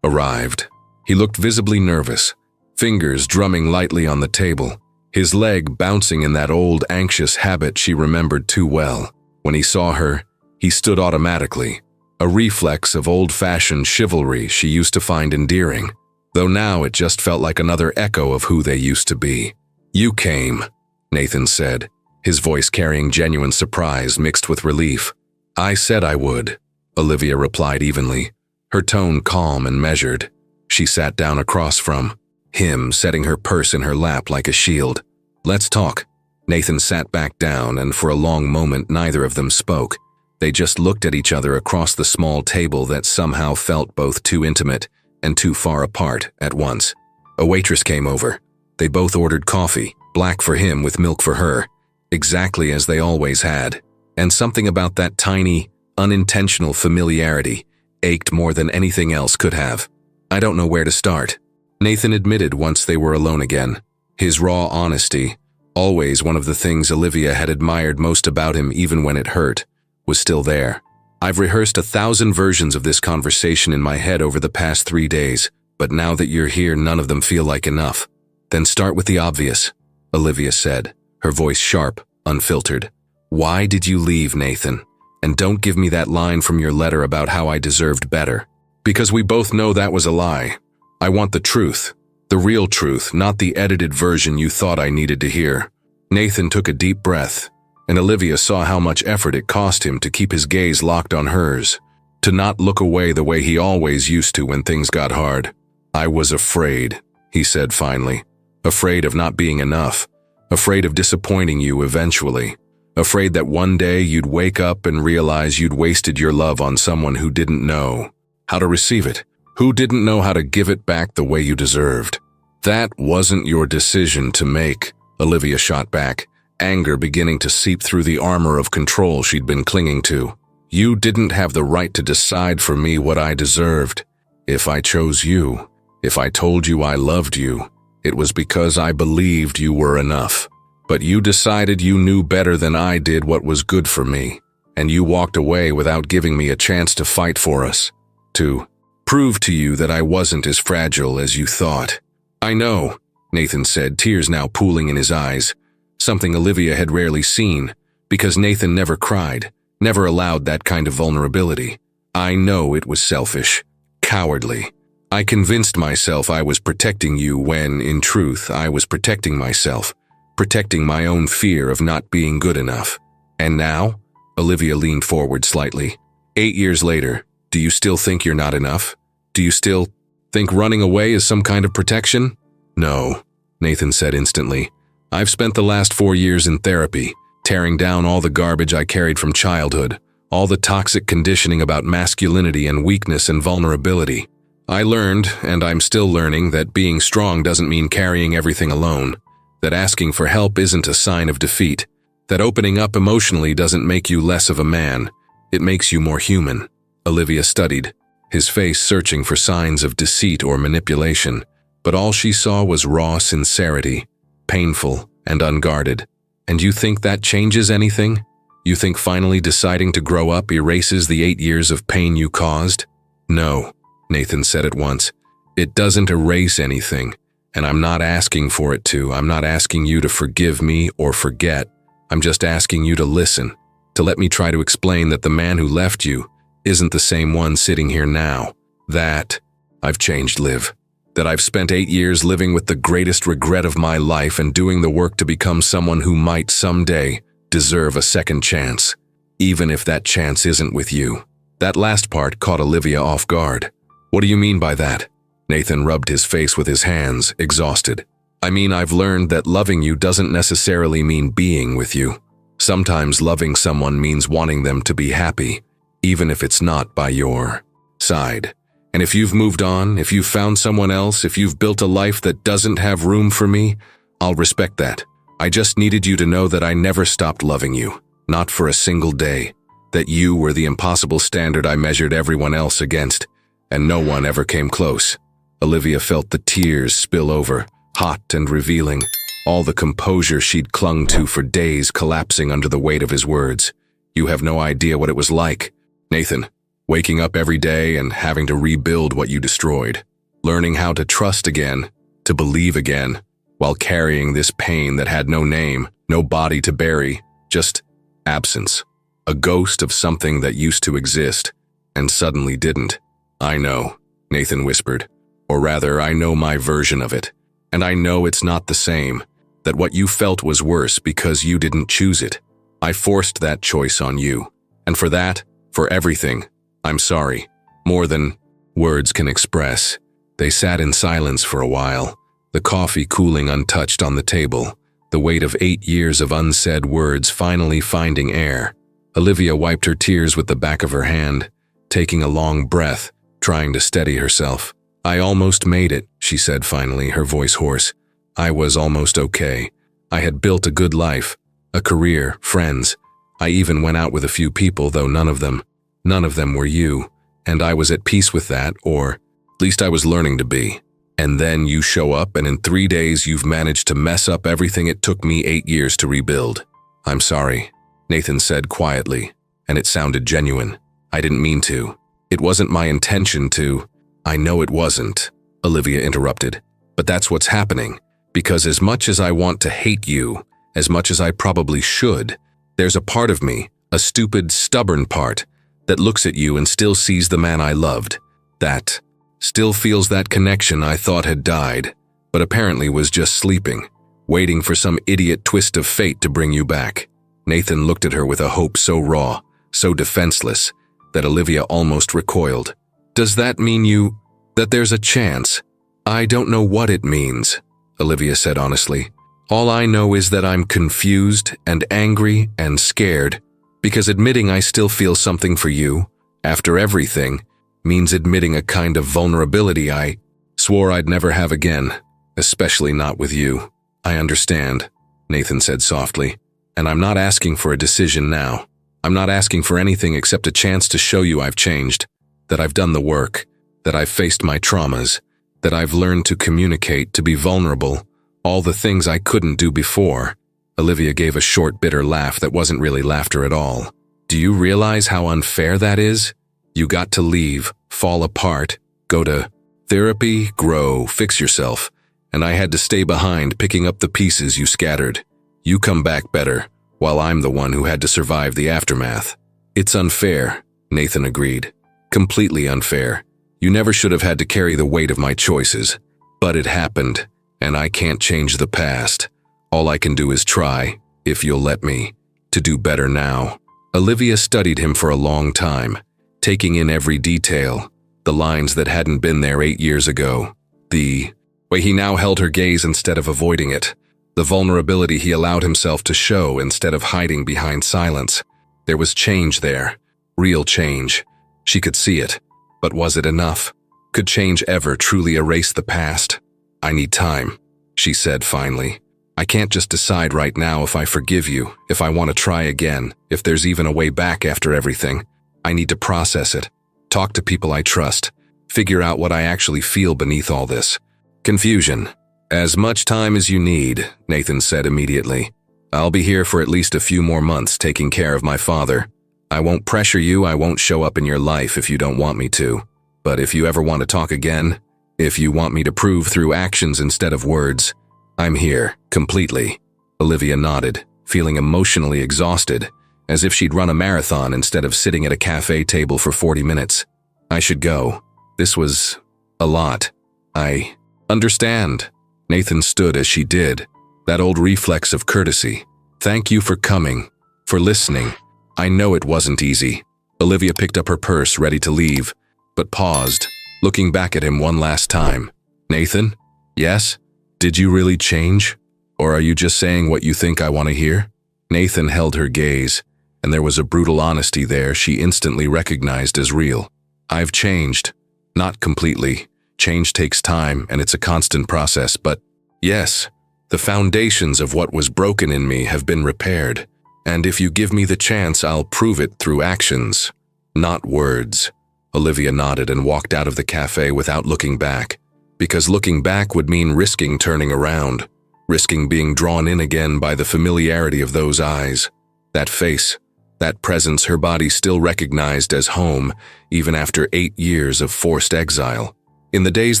arrived. He looked visibly nervous, fingers drumming lightly on the table, his leg bouncing in that old anxious habit she remembered too well. When he saw her, he stood automatically, a reflex of old-fashioned chivalry she used to find endearing, though now it just felt like another echo of who they used to be. "You came," Nathan said, his voice carrying genuine surprise mixed with relief. "I said I would," Olivia replied evenly, her tone calm and measured. She sat down across from him, setting her purse in her lap like a shield. "Let's talk." Nathan sat back down, and for a long moment neither of them spoke. They just looked at each other across the small table that somehow felt both too intimate and too far apart at once. A waitress came over. They both ordered coffee, black for him with milk for her, exactly as they always had. And something about that tiny, unintentional familiarity ached more than anything else could have. "I don't know where to start," Nathan admitted once they were alone again. His raw honesty, always one of the things Olivia had admired most about him even when it hurt, was still there. "I've rehearsed 1,000 versions of this conversation in my head over the past 3 days, but now that you're here, none of them feel like enough." "Then start with the obvious," Olivia said, her voice sharp, unfiltered. "Why did you leave, Nathan? And don't give me that line from your letter about how I deserved better. Because we both know that was a lie. I want the truth. The real truth, not the edited version you thought I needed to hear." Nathan took a deep breath, and Olivia saw how much effort it cost him to keep his gaze locked on hers, to not look away the way he always used to when things got hard. "I was afraid," he said finally. "Afraid of not being enough. Afraid of disappointing you eventually. Afraid that one day you'd wake up and realize you'd wasted your love on someone who didn't know how to receive it, who didn't know how to give it back the way you deserved." "That wasn't your decision to make," Olivia shot back, anger beginning to seep through the armor of control she'd been clinging to. "You didn't have the right to decide for me what I deserved. If I chose you, if I told you I loved you, it was because I believed you were enough. But you decided you knew better than I did what was good for me, and you walked away without giving me a chance to fight for us, to prove to you that I wasn't as fragile as you thought." "I know," Nathan said, tears now pooling in his eyes, something Olivia had rarely seen, because Nathan never cried, never allowed that kind of vulnerability. "I know it was selfish, cowardly. I convinced myself I was protecting you when, in truth, I was protecting myself, protecting my own fear of not being good enough. And now?" Olivia leaned forward slightly. 8 years later, do you still think you're not enough? Do you still think running away is some kind of protection?" "No," Nathan said instantly. "I've spent the last 4 years in therapy, tearing down all the garbage I carried from childhood, all the toxic conditioning about masculinity and weakness and vulnerability. I learned, and I'm still learning, that being strong doesn't mean carrying everything alone, that asking for help isn't a sign of defeat, that opening up emotionally doesn't make you less of a man, it makes you more human." Olivia studied, his face searching for signs of deceit or manipulation, but all she saw was raw sincerity, painful and unguarded. "And you think that changes anything? You think finally deciding to grow up erases the 8 years of pain you caused?" "No," Nathan said at once. "It doesn't erase anything, and I'm not asking for it to. I'm not asking you to forgive me or forget. I'm just asking you to listen, to let me try to explain that the man who left you isn't the same one sitting here now. That I've changed, Liv. That I've spent 8 years living with the greatest regret of my life and doing the work to become someone who might someday deserve a second chance, even if that chance isn't with you." That last part caught Olivia off guard. "What do you mean by that?" Nathan rubbed his face with his hands, exhausted. I mean, I've learned that loving you doesn't necessarily mean being with you. Sometimes loving someone means wanting them to be happy, even if it's not by your side. And if you've moved on, if you've found someone else, if you've built a life that doesn't have room for me, I'll respect that. I just needed you to know that I never stopped loving you, not for a single day, that you were the impossible standard I measured everyone else against, and no one ever came close. Olivia felt the tears spill over, hot and revealing, all the composure she'd clung to for days collapsing under the weight of his words. You have no idea what it was like, Nathan, waking up every day and having to rebuild what you destroyed, learning how to trust again, to believe again, while carrying this pain that had no name, no body to bury, just absence, a ghost of something that used to exist and suddenly didn't. I know, Nathan whispered, or rather, I know my version of it, and I know it's not the same, that what you felt was worse because you didn't choose it. I forced that choice on you, and for that, for everything, I'm sorry, more than words can express. They sat in silence for a while, the coffee cooling untouched on the table, the weight of 8 years of unsaid words finally finding air. Olivia wiped her tears with the back of her hand, taking a long breath, trying to steady herself. I almost made it, she said finally, her voice hoarse. I was almost okay. I had built a good life, a career, friends. I even went out with a few people, though none of them were you, and I was at peace with that, or at least I was learning to be. And then you show up, and in 3 days you've managed to mess up everything it took me 8 years to rebuild. I'm sorry, Nathan said quietly, and it sounded genuine. I didn't mean to. It wasn't my intention to. I know it wasn't, Olivia interrupted. But that's what's happening, because as much as I want to hate you, as much as I probably should, there's a part of me, a stupid, stubborn part, that looks at you and still sees the man I loved, that still feels that connection I thought had died, but apparently was just sleeping, waiting for some idiot twist of fate to bring you back. Nathan looked at her with a hope so raw, so defenseless, that Olivia almost recoiled. Does that mean that there's a chance? I don't know what it means, Olivia said honestly. All I know is that I'm confused and angry and scared, because admitting I still feel something for you, after everything, means admitting a kind of vulnerability I swore I'd never have again, especially not with you. I understand, Nathan said softly, and I'm not asking for a decision now. I'm not asking for anything except a chance to show you I've changed, that I've done the work, that I've faced my traumas, that I've learned to communicate, to be vulnerable, all the things I couldn't do before. Olivia gave a short, bitter laugh that wasn't really laughter at all. Do you realize how unfair that is? You got to leave, fall apart, go to therapy, grow, fix yourself, and I had to stay behind picking up the pieces you scattered. You come back better, while I'm the one who had to survive the aftermath. It's unfair, Nathan agreed. Completely unfair. You never should have had to carry the weight of my choices. But it happened, and I can't change the past. All I can do is try, if you'll let me, to do better now. Olivia studied him for a long time, taking in every detail, the lines that hadn't been there 8 years ago, the way he now held her gaze instead of avoiding it, the vulnerability he allowed himself to show instead of hiding behind silence. There was change there, real change. She could see it, but was it enough? Could change ever truly erase the past? I need time, she said finally. I can't just decide right now if I forgive you, if I want to try again, if there's even a way back after everything. I need to process it, talk to people I trust, figure out what I actually feel beneath all this confusion. As much time as you need, Nathan said immediately. I'll be here for at least a few more months taking care of my father. I won't pressure you, I won't show up in your life if you don't want me to. But if you ever want to talk again, if you want me to prove through actions instead of words, I'm here, completely. Olivia nodded, feeling emotionally exhausted, as if she'd run a marathon instead of sitting at a cafe table for 40 minutes. I should go. This was a lot. I understand. Nathan stood as she did, that old reflex of courtesy. Thank you for coming, for listening. I know it wasn't easy. Olivia picked up her purse, ready to leave, but paused, looking back at him one last time. Nathan? Yes? Did you really change? Or are you just saying what you think I want to hear? Nathan held her gaze, and there was a brutal honesty there she instantly recognized as real. I've changed. Not completely. Change takes time, and it's a constant process, but yes, the foundations of what was broken in me have been repaired. And if you give me the chance, I'll prove it through actions, not words. Olivia nodded and walked out of the cafe without looking back, because looking back would mean risking turning around, risking being drawn in again by the familiarity of those eyes, that face, that presence her body still recognized as home, even after 8 years of forced exile. In the days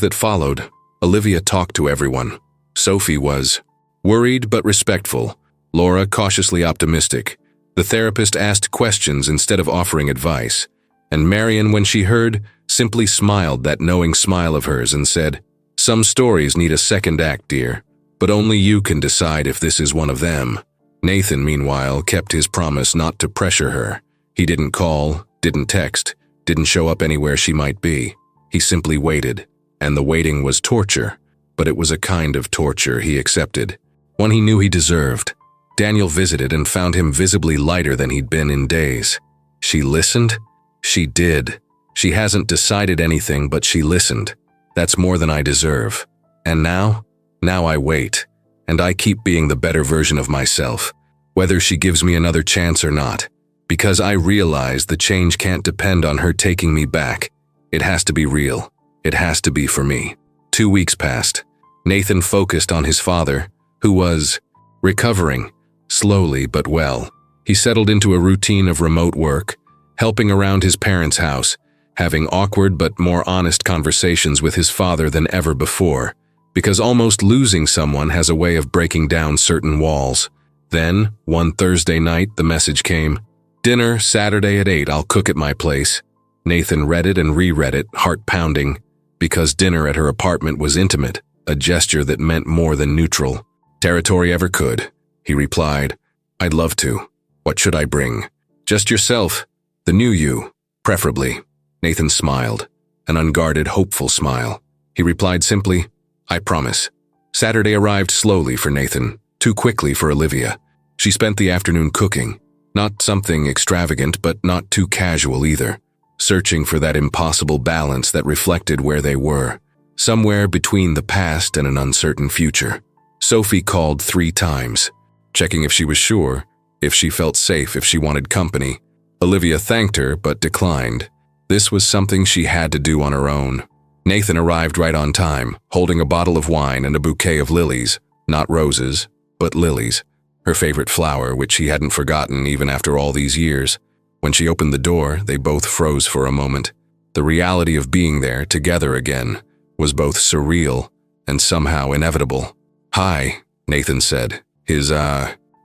that followed, Olivia talked to everyone. Sophie was worried but respectful, Laura cautiously optimistic. The therapist asked questions instead of offering advice, and Marion, when she heard, simply smiled that knowing smile of hers and said, "Some stories need a second act, dear, but only you can decide if this is one of them." Nathan, meanwhile, kept his promise not to pressure her. He didn't call, didn't text, didn't show up anywhere she might be. He simply waited, and the waiting was torture, but it was a kind of torture he accepted, one he knew he deserved. Daniel visited and found him visibly lighter than he'd been in days. She listened? She did. She hasn't decided anything, but she listened. That's more than I deserve. And now? Now I wait. And I keep being the better version of myself, whether she gives me another chance or not. Because I realize the change can't depend on her taking me back. It has to be real. It has to be for me. 2 weeks passed. Nathan focused on his father, who was recovering, slowly but well. He settled into a routine of remote work, helping around his parents' house, having awkward but more honest conversations with his father than ever before, because almost losing someone has a way of breaking down certain walls. Then, one Thursday night, the message came, "Dinner, Saturday at 8, I'll cook at my place." Nathan read it and reread it, heart pounding, because dinner at her apartment was intimate, a gesture that meant more than neutral territory ever could. He replied, "I'd love to. What should I bring?" "Just yourself, the new you, preferably." Nathan smiled, an unguarded, hopeful smile. He replied simply, "I promise." Saturday arrived slowly for Nathan, too quickly for Olivia. She spent the afternoon cooking, not something extravagant but not too casual either, searching for that impossible balance that reflected where they were, somewhere between the past and an uncertain future. Sophie called 3 times, checking if she was sure, if she felt safe, if she wanted company. Olivia thanked her but declined. This was something she had to do on her own. Nathan arrived right on time, holding a bottle of wine and a bouquet of lilies, not roses, but lilies, her favorite flower, which she hadn't forgotten even after all these years. When she opened the door, they both froze for a moment. The reality of being there together again was both surreal and somehow inevitable. "Hi," Nathan said, his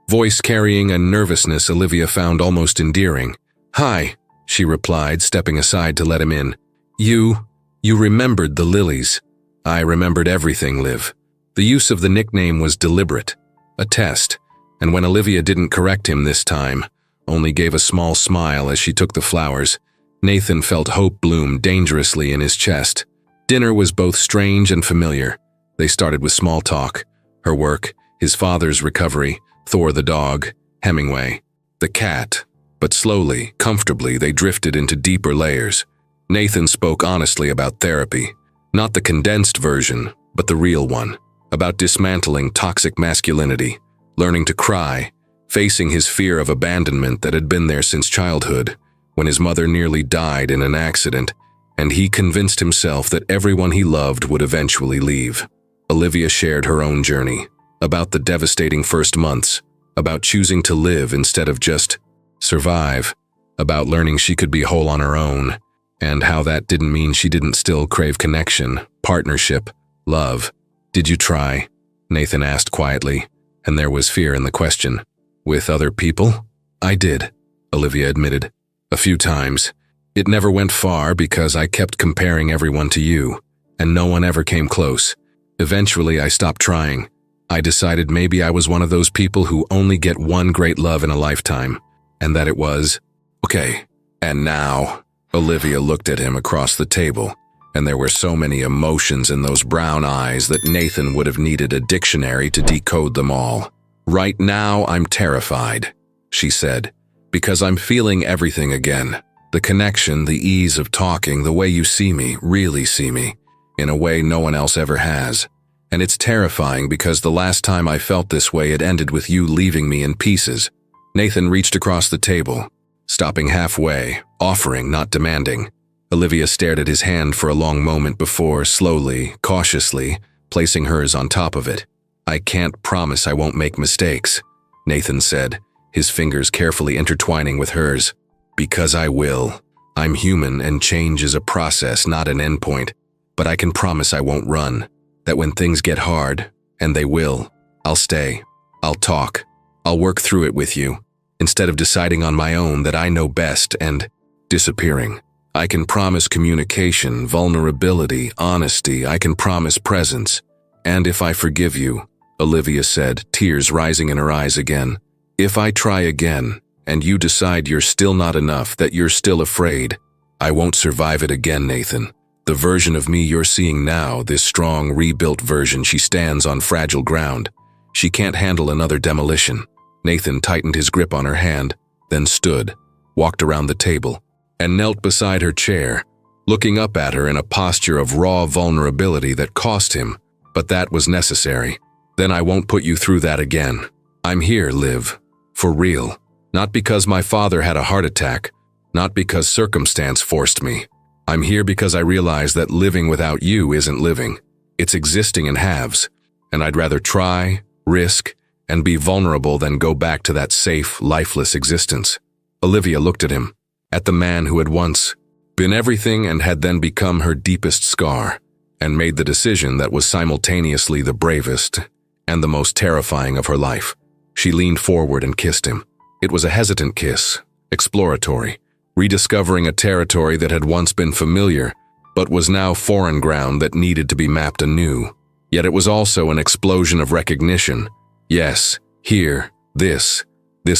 voice carrying a nervousness Olivia found almost endearing. "Hi," she replied, stepping aside to let him in. You remembered the lilies." "I remembered everything, Liv." The use of the nickname was deliberate, a test, and when Olivia didn't correct him this time, only gave a small smile as she took the flowers, Nathan felt hope bloom dangerously in his chest. Dinner was both strange and familiar. They started with small talk, her work, his father's recovery, Thor the dog, Hemingway, the cat, but slowly, comfortably, they drifted into deeper layers. Nathan spoke honestly about therapy, not the condensed version, but the real one, about dismantling toxic masculinity, learning to cry, facing his fear of abandonment that had been there since childhood, when his mother nearly died in an accident, and he convinced himself that everyone he loved would eventually leave. Olivia shared her own journey, about the devastating first months, about choosing to live instead of just survive, about learning she could be whole on her own, and how that didn't mean she didn't still crave connection, partnership, love. "Did you try?" Nathan asked quietly, and there was fear in the question. "With other people?" "I did," Olivia admitted. "A few times. It never went far because I kept comparing everyone to you, and no one ever came close. Eventually, I stopped trying. I decided maybe I was one of those people who only get one great love in a lifetime, and that it was okay." "And now?" Olivia looked at him across the table. and there were so many emotions in those brown eyes that Nathan would have needed a dictionary to decode them all. "Right now, I'm terrified," she said, "because I'm feeling everything again. The connection, the ease of talking, the way you see me, really see me, in a way no one else ever has. And it's terrifying because the last time I felt this way, it ended with you leaving me in pieces." Nathan reached across the table, stopping halfway, offering, not demanding. Olivia stared at his hand for a long moment before, slowly, cautiously, placing hers on top of it. "I can't promise I won't make mistakes," Nathan said, his fingers carefully intertwining with hers. "Because I will. I'm human and change is a process, not an endpoint. But I can promise I won't run. That when things get hard, and they will, I'll stay. I'll talk. I'll work through it with you, instead of deciding on my own that I know best and disappearing. I can promise communication, vulnerability, honesty. I can promise presence. And if I forgive you," Olivia said, tears rising in her eyes again, "if I try again, and you decide you're still not enough, that you're still afraid, I won't survive it again, Nathan. The version of me you're seeing now, this strong, rebuilt version, she stands on fragile ground. She can't handle another demolition." Nathan tightened his grip on her hand, then stood, walked around the table, and knelt beside her chair, looking up at her in a posture of raw vulnerability that cost him, but that was necessary. "Then I won't put you through that again. I'm here, Liv. For real. Not because my father had a heart attack, not because circumstance forced me. I'm here because I realize that living without you isn't living. It's existing in halves, and I'd rather try, risk, and be vulnerable than go back to that safe, lifeless existence." Olivia looked at him, at the man who had once been everything and had then become her deepest scar, and made the decision that was simultaneously the bravest and the most terrifying of her life. She leaned forward and kissed him. It was a hesitant kiss, exploratory, rediscovering a territory that had once been familiar, but was now foreign ground that needed to be mapped anew. Yet it was also an explosion of recognition. Yes, here, this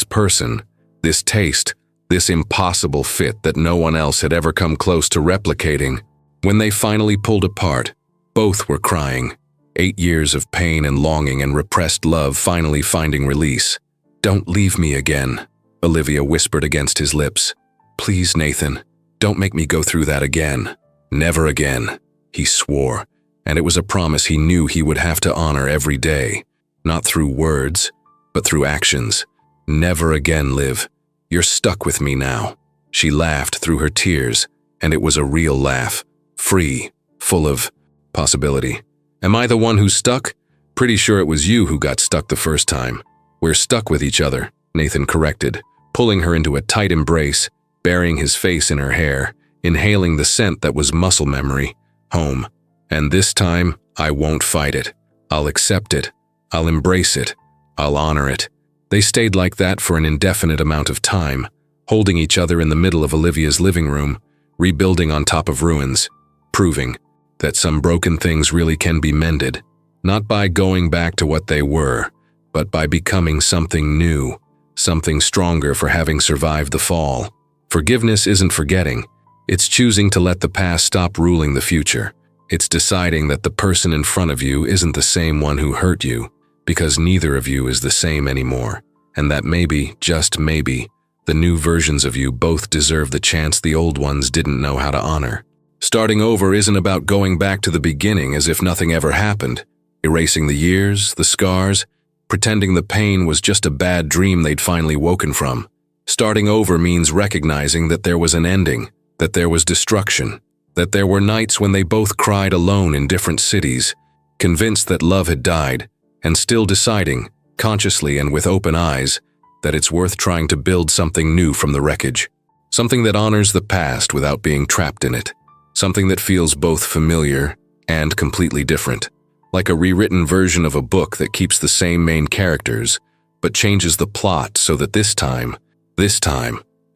person, this taste, this impossible fit that no one else had ever come close to replicating. When they finally pulled apart, both were crying. 8 years of pain and longing and repressed love finally finding release. "Don't leave me again," Olivia whispered against his lips. "Please, Nathan, don't make me go through that again." "Never again," he swore, and it was a promise he knew he would have to honor every day. Not through words, but through actions. "Never again, Liv. You're stuck with me now." She laughed through her tears, and it was a real laugh. Free, full of possibility. "Am I the one who's stuck? Pretty sure it was you who got stuck the first time." "We're stuck with each other," Nathan corrected, pulling her into a tight embrace, burying his face in her hair, inhaling the scent that was muscle memory, home. "And this time, I won't fight it. I'll accept it. I'll embrace it. I'll honor it." They stayed like that for an indefinite amount of time, holding each other in the middle of Olivia's living room, rebuilding on top of ruins, proving that some broken things really can be mended, not by going back to what they were, but by becoming something new, something stronger for having survived the fall. Forgiveness isn't forgetting. It's choosing to let the past stop ruling the future. It's deciding that the person in front of you isn't the same one who hurt you, because neither of you is the same anymore, and that maybe, just maybe, the new versions of you both deserve the chance the old ones didn't know how to honor. Starting over isn't about going back to the beginning as if nothing ever happened, erasing the years, the scars, pretending the pain was just a bad dream they'd finally woken from. Starting over means recognizing that there was an ending, that there was destruction, that there were nights when they both cried alone in different cities, convinced that love had died, and still deciding, consciously and with open eyes, that it's worth trying to build something new from the wreckage. Something that honors the past without being trapped in it. Something that feels both familiar and completely different. Like a rewritten version of a book that keeps the same main characters, but changes the plot so that this time,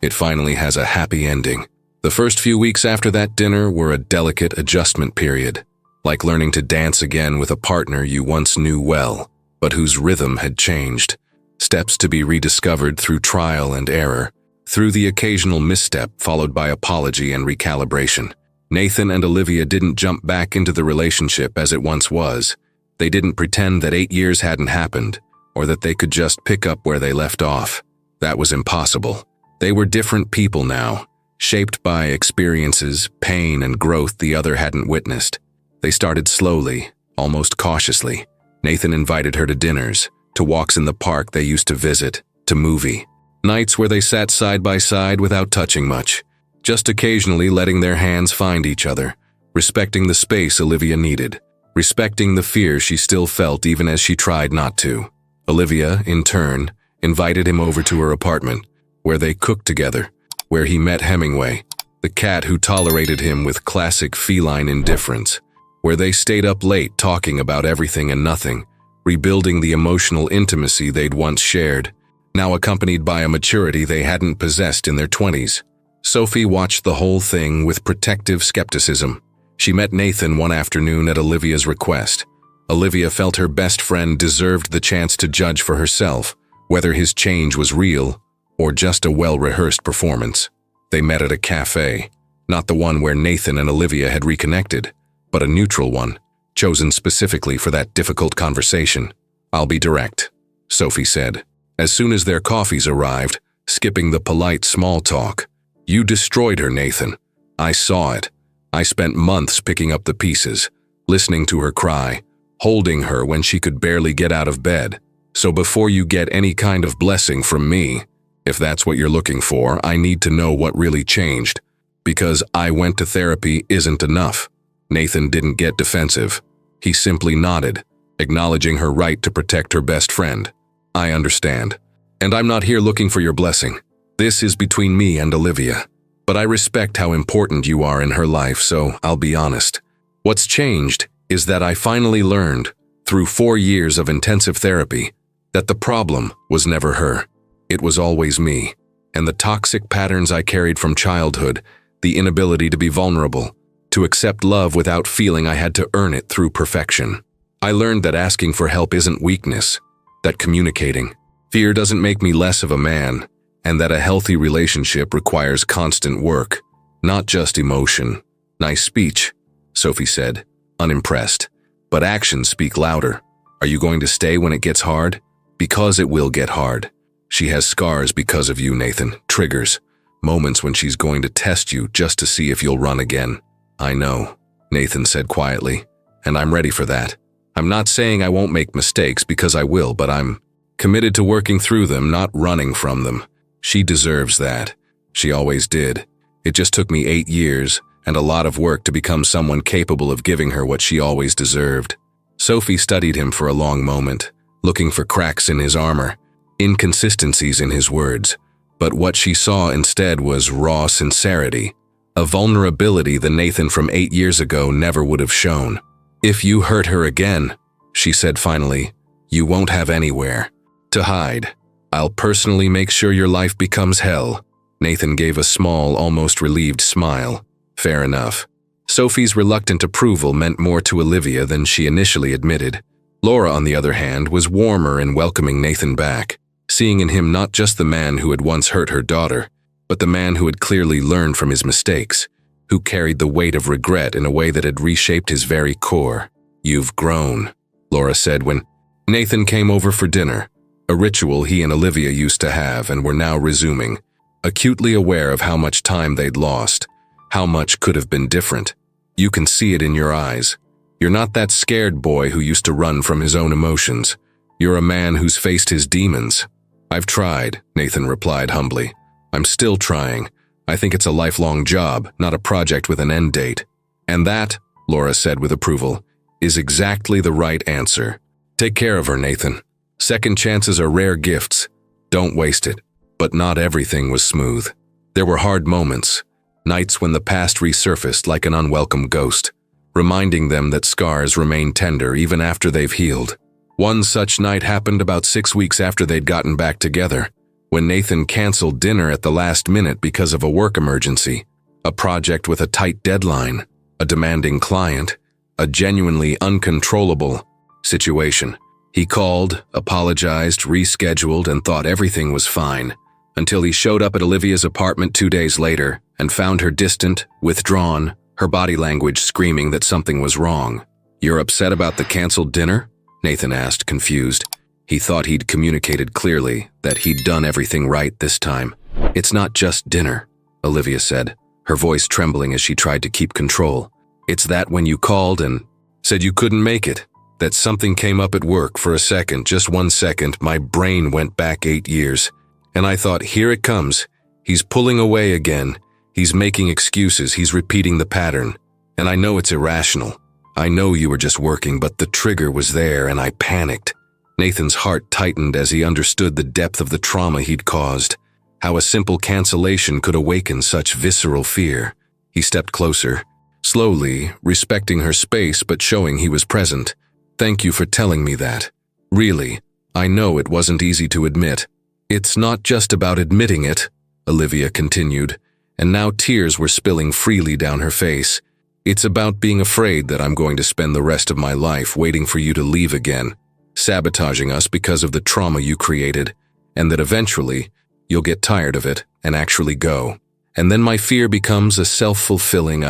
it finally has a happy ending. The first few weeks after that dinner were a delicate adjustment period. Like learning to dance again with a partner you once knew well, but whose rhythm had changed. Steps to be rediscovered through trial and error, through the occasional misstep followed by apology and recalibration. Nathan and Olivia didn't jump back into the relationship as it once was. They didn't pretend that 8 years hadn't happened, or that they could just pick up where they left off. That was impossible. They were different people now, shaped by experiences, pain, and growth the other hadn't witnessed. They started slowly, almost cautiously. Nathan invited her to dinners, to walks in the park they used to visit, to movie nights where they sat side by side without touching much, just occasionally letting their hands find each other, respecting the space Olivia needed, respecting the fear she still felt even as she tried not to. Olivia, in turn, invited him over to her apartment, where they cooked together, where he met Hemingway, the cat who tolerated him with classic feline indifference, where they stayed up late talking about everything and nothing, rebuilding the emotional intimacy they'd once shared, now accompanied by a maturity they hadn't possessed in their 20s. Sophie watched the whole thing with protective skepticism. She met Nathan one afternoon at Olivia's request. Olivia felt her best friend deserved the chance to judge for herself whether his change was real or just a well-rehearsed performance. They met at a cafe, not the one where Nathan and Olivia had reconnected, but a neutral one, chosen specifically for that difficult conversation. "I'll be direct," Sophie said, as soon as their coffees arrived, skipping the polite small talk. "You destroyed her, Nathan. I saw it. I spent months picking up the pieces, listening to her cry, holding her when she could barely get out of bed. So before you get any kind of blessing from me, if that's what you're looking for, I need to know what really changed. Because I went to therapy isn't enough." Nathan didn't get defensive. He simply nodded, acknowledging her right to protect her best friend. "I understand. And I'm not here looking for your blessing. This is between me and Olivia. But I respect how important you are in her life, so I'll be honest. What's changed is that I finally learned, through 4 years of intensive therapy, that the problem was never her. It was always me, and the toxic patterns I carried from childhood, the inability to be vulnerable, to accept love without feeling I had to earn it through perfection. I learned that asking for help isn't weakness, that communicating. Fear doesn't make me less of a man, and that a healthy relationship requires constant work, not just emotion." "Nice speech," Sophie said, unimpressed. "But actions speak louder. Are you going to stay when it gets hard? Because it will get hard. She has scars because of you, Nathan, triggers, moments when she's going to test you just to see if you'll run again." "I know," Nathan said quietly, "and I'm ready for that. I'm not saying I won't make mistakes because I will, but I'm committed to working through them, not running from them. She deserves that. She always did. It just took me 8 years and a lot of work to become someone capable of giving her what she always deserved." Sophie studied him for a long moment, looking for cracks in his armor, inconsistencies in his words. But what she saw instead was raw sincerity, a vulnerability the Nathan from 8 years ago never would have shown. "If you hurt her again," she said finally, "you won't have anywhere to hide. I'll personally make sure your life becomes hell." Nathan gave a small, almost relieved smile. Fair enough. Sophie's reluctant approval meant more to Olivia than she initially admitted. Laura, on the other hand, was warmer in welcoming Nathan back, seeing in him not just the man who had once hurt her daughter, but the man who had clearly learned from his mistakes, who carried the weight of regret in a way that had reshaped his very core. "You've grown," Laura said when Nathan came over for dinner, a ritual he and Olivia used to have and were now resuming, acutely aware of how much time they'd lost, how much could have been different. "You can see it in your eyes. You're not that scared boy who used to run from his own emotions. You're a man who's faced his demons." "I've tried," Nathan replied humbly. "I'm still trying. I think it's a lifelong job, not a project with an end date." "And that," Laura said with approval, "is exactly the right answer. Take care of her, Nathan. Second chances are rare gifts. Don't waste it." But not everything was smooth. There were hard moments, nights when the past resurfaced like an unwelcome ghost, reminding them that scars remain tender even after they've healed. One such night happened about 6 weeks after they'd gotten back together, when Nathan canceled dinner at the last minute because of a work emergency, a project with a tight deadline, a demanding client, a genuinely uncontrollable situation. He called, apologized, rescheduled, and thought everything was fine, until he showed up at Olivia's apartment 2 days later and found her distant, withdrawn, her body language screaming that something was wrong. "You're upset about the canceled dinner?" Nathan asked, confused. He thought he'd communicated clearly, that he'd done everything right this time. "It's not just dinner," Olivia said, her voice trembling as she tried to keep control. "It's that when you called and said you couldn't make it, that something came up at work for a second, just 1 second, my brain went back 8 years. And I thought, here it comes. He's pulling away again. He's making excuses, he's repeating the pattern. And I know it's irrational. I know you were just working, but the trigger was there and I panicked." Nathan's heart tightened as he understood the depth of the trauma he'd caused, how a simple cancellation could awaken such visceral fear. He stepped closer, slowly, respecting her space but showing he was present. "Thank you for telling me that. Really, I know it wasn't easy to admit." "It's not just about admitting it," Olivia continued, and now tears were spilling freely down her face. "It's about being afraid that I'm going to spend the rest of my life waiting for you to leave again, sabotaging us because of the trauma you created, and that eventually you'll get tired of it and actually go. And then my fear becomes a self-fulfilling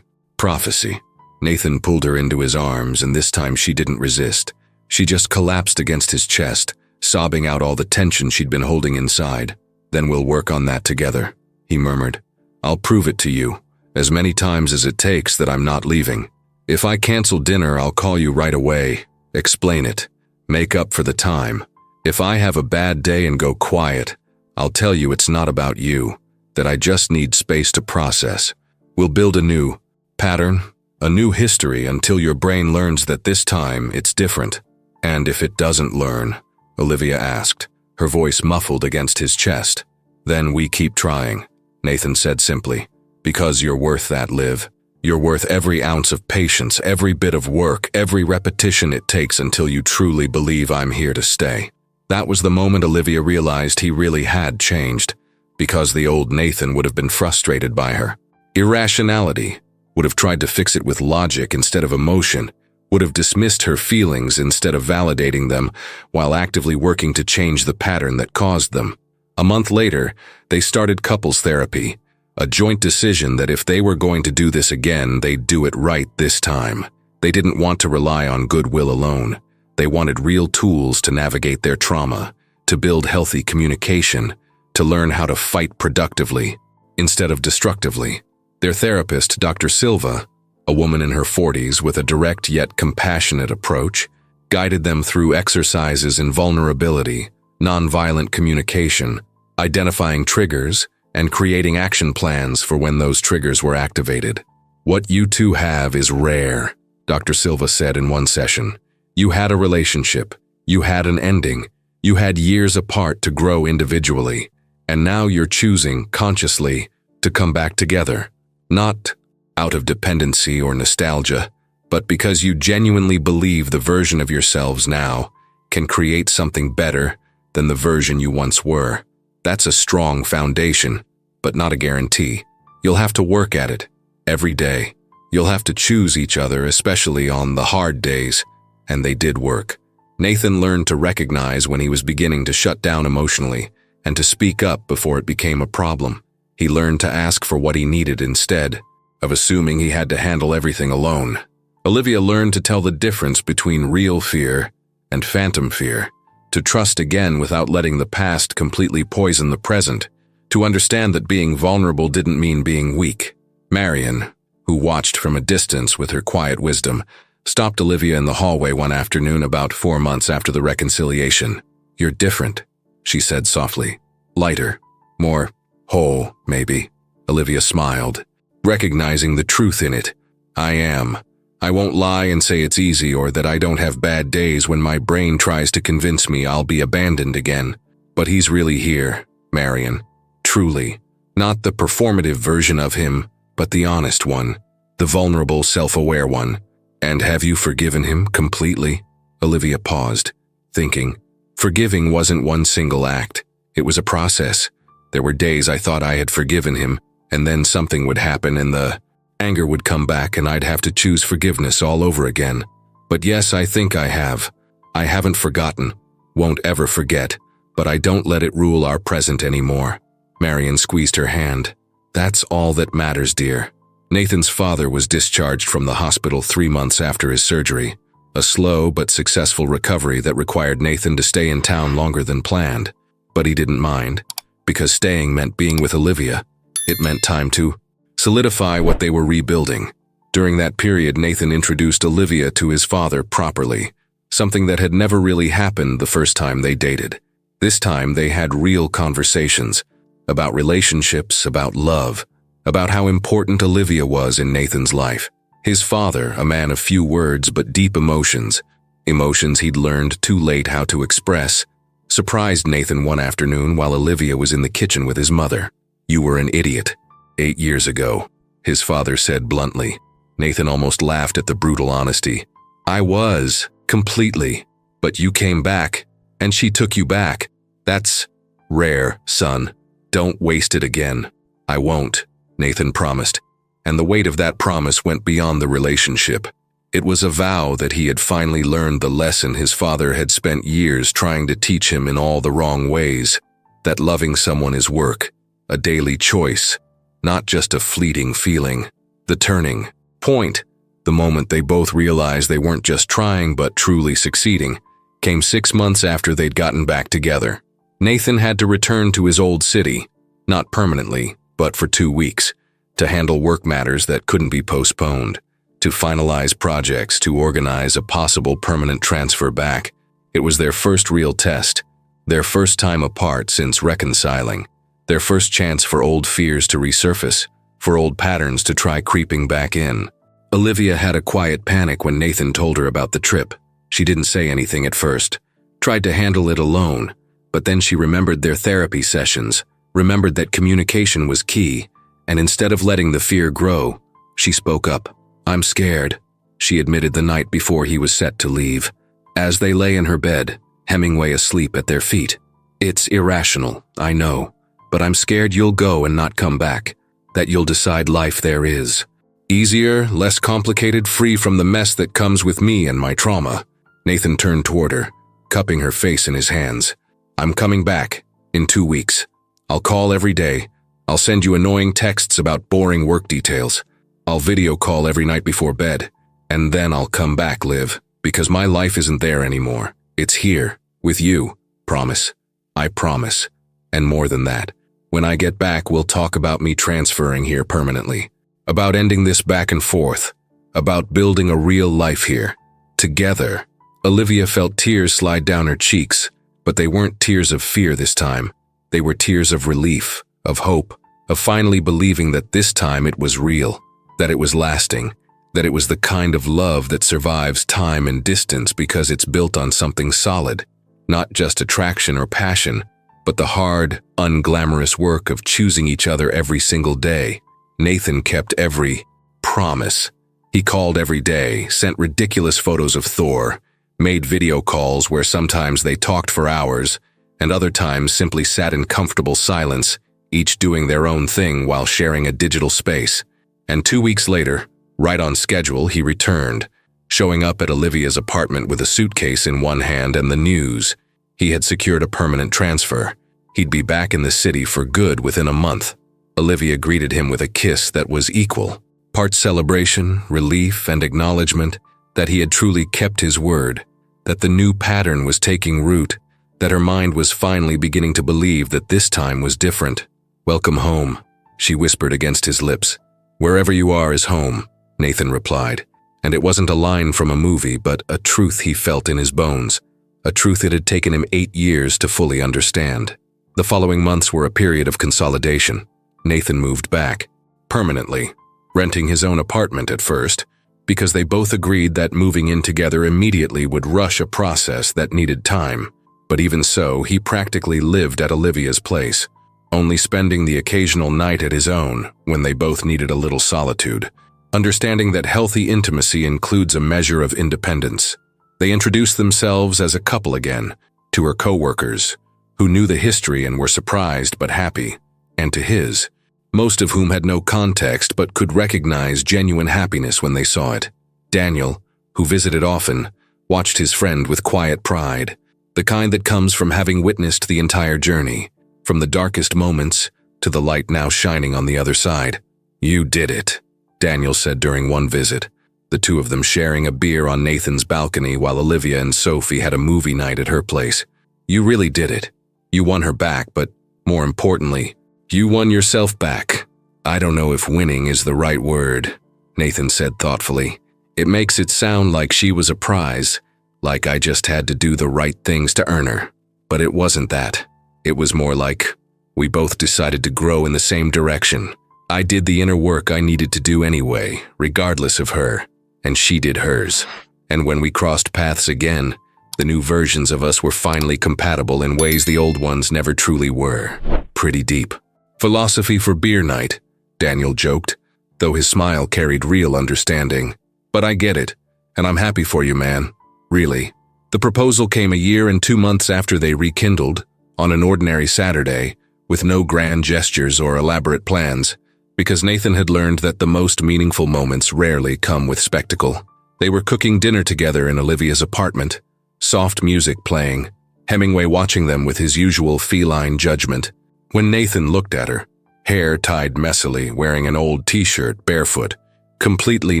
prophecy." Nathan pulled her into his arms, and this time she didn't resist. She just collapsed against his chest, sobbing out all the tension she'd been holding inside. "Then we'll work on that together," he murmured. "I'll prove it to you, as many times as it takes, that I'm not leaving. If I cancel dinner, I'll call you right away. Explain it. Make up for the time. If I have a bad day and go quiet, I'll tell you it's not about you, that I just need space to process. We'll build a new pattern, a new history until your brain learns that this time it's different." "And if it doesn't learn?" Olivia asked, her voice muffled against his chest. "Then we keep trying," Nathan said simply. "Because you're worth that, Liv. You're worth every ounce of patience, every bit of work, every repetition it takes until you truly believe I'm here to stay." That was the moment Olivia realized he really had changed, because the old Nathan would have been frustrated by her. Irrationality, would have tried to fix it with logic instead of emotion, would have dismissed her feelings instead of validating them, while actively working to change the pattern that caused them. A month later, they started couples therapy, a joint decision that if they were going to do this again, they'd do it right this time. They didn't want to rely on goodwill alone. They wanted real tools to navigate their trauma, to build healthy communication, to learn how to fight productively, instead of destructively. Their therapist, Dr. Silva, a woman in her 40s with a direct yet compassionate approach, guided them through exercises in vulnerability, nonviolent communication, identifying triggers, and creating action plans for when those triggers were activated. "What you two have is rare," Dr. Silva said in one session. "You had a relationship, you had an ending, you had years apart to grow individually, and now you're choosing, consciously, to come back together. Not out of dependency or nostalgia, but because you genuinely believe the version of yourselves now can create something better than the version you once were. That's a strong foundation, but not a guarantee. You'll have to work at it, every day. You'll have to choose each other, especially on the hard days, and they did work." Nathan learned to recognize when he was beginning to shut down emotionally, and to speak up before it became a problem. He learned to ask for what he needed instead of assuming he had to handle everything alone. Olivia learned to tell the difference between real fear and phantom fear, to trust again without letting the past completely poison the present, to understand that being vulnerable didn't mean being weak. Marion, who watched from a distance with her quiet wisdom, stopped Olivia in the hallway one afternoon about 4 months after the reconciliation. "You're different," she said softly. "Lighter, more whole, maybe." Olivia smiled, recognizing the truth in it. "I am. I won't lie and say it's easy or that I don't have bad days when my brain tries to convince me I'll be abandoned again. But he's really here, Marion. Truly. Not the performative version of him, but the honest one, the vulnerable, self-aware one. And have you forgiven him completely?" Olivia paused, thinking. Forgiving wasn't one single act. It was a process. There were days I thought I had forgiven him, and then something would happen and the anger would come back and I'd have to choose forgiveness all over again. But yes, I think I have. I haven't forgotten, won't ever forget, but I don't let it rule our present anymore. Marion squeezed her hand. "That's all that matters, dear. Nathan's father was discharged from the hospital 3 months after his surgery, a slow but successful recovery that required Nathan to stay in town longer than planned. But he didn't mind, because staying meant being with Olivia. It meant time to solidify what they were rebuilding. During that period, Nathan introduced Olivia to his father properly, something that had never really happened the first time they dated. This time they had real conversations about relationships, about love, about how important Olivia was in Nathan's life. His father, a man of few words but deep emotions he'd learned too late how to express, surprised Nathan one afternoon while Olivia was in the kitchen with his mother. "You were an idiot 8 years ago," his father said bluntly. Nathan almost laughed at the brutal honesty. "I was, completely. But you came back, and she took you back. That's rare, son. Don't waste it again." "I won't," Nathan promised, and the weight of that promise went beyond the relationship. It was a vow that he had finally learned the lesson his father had spent years trying to teach him in all the wrong ways, that loving someone is work, a daily choice, not just a fleeting feeling. The turning point, the moment they both realized they weren't just trying but truly succeeding, came 6 months after they'd gotten back together. Nathan had to return to his old city, not permanently, but for 2 weeks, to handle work matters that couldn't be postponed, to finalize projects, to organize a possible permanent transfer back. It was their first real test, their first time apart since reconciling, their first chance for old fears to resurface, for old patterns to try creeping back in. Olivia had a quiet panic when Nathan told her about the trip. She didn't say anything at first, tried to handle it alone, but then she remembered their therapy sessions, remembered that communication was key, and instead of letting the fear grow, she spoke up. "I'm scared," she admitted the night before he was set to leave, as they lay in her bed, Hemingway asleep at their feet. "It's irrational, I know, but I'm scared you'll go and not come back, that you'll decide life there is. Easier, less complicated, free from the mess that comes with me and my trauma." Nathan turned toward her, cupping her face in his hands. "I'm coming back, in 2 weeks. I'll call every day. I'll send you annoying texts about boring work details. I'll video call every night before bed. And then I'll come back, Liv, because my life isn't there anymore. It's here, with you. Promise. I promise. And more than that, when I get back, we'll talk about me transferring here permanently. About ending this back and forth. About building a real life here. Together." Olivia felt tears slide down her cheeks, but they weren't tears of fear this time. They were tears of relief, of hope, of finally believing that this time it was real, that it was lasting, that it was the kind of love that survives time and distance because it's built on something solid, not just attraction or passion, but the hard, unglamorous work of choosing each other every single day. Nathan kept every promise. He called every day, sent ridiculous photos of Thor, made video calls where sometimes they talked for hours, and other times simply sat in comfortable silence, each doing their own thing while sharing a digital space. And 2 weeks later, right on schedule, he returned, showing up at Olivia's apartment with a suitcase in one hand and the news. He had secured a permanent transfer. He'd be back in the city for good within a month. Olivia greeted him with a kiss that was equal, part celebration, relief, and acknowledgement that he had truly kept his word, that the new pattern was taking root, that her mind was finally beginning to believe that this time was different. "Welcome home," she whispered against his lips. "Wherever you are is home," Nathan replied, and it wasn't a line from a movie, but a truth he felt in his bones, a truth it had taken him 8 years to fully understand. The following months were a period of consolidation. Nathan moved back, permanently, renting his own apartment at first, because they both agreed that moving in together immediately would rush a process that needed time. But even so, he practically lived at Olivia's place, only spending the occasional night at his own when they both needed a little solitude, understanding that healthy intimacy includes a measure of independence. They introduced themselves as a couple again, to her co-workers, who knew the history and were surprised but happy, and to his, most of whom had no context but could recognize genuine happiness when they saw it. Daniel, who visited often, watched his friend with quiet pride, the kind that comes from having witnessed the entire journey, from the darkest moments to the light now shining on the other side. "You did it," Daniel said during one visit, the two of them sharing a beer on Nathan's balcony while Olivia and Sophie had a movie night at her place. You really did it. You won her back, but more importantly, you won yourself back. I don't know if winning is the right word, Nathan said thoughtfully. It makes it sound like she was a prize, like I just had to do the right things to earn her. But it wasn't that. It was more like we both decided to grow in the same direction. I did the inner work I needed to do anyway, regardless of her, and she did hers. And when we crossed paths again, the new versions of us were finally compatible in ways the old ones never truly were. Pretty deep. Philosophy for beer night, Daniel joked, though his smile carried real understanding. But I get it, and I'm happy for you, man. Really. The proposal came a year and 2 months after they rekindled, on an ordinary Saturday, with no grand gestures or elaborate plans, because Nathan had learned that the most meaningful moments rarely come with spectacle. They were cooking dinner together in Olivia's apartment, soft music playing, Hemingway watching them with his usual feline judgment, when Nathan looked at her, hair tied messily, wearing an old t-shirt, barefoot, completely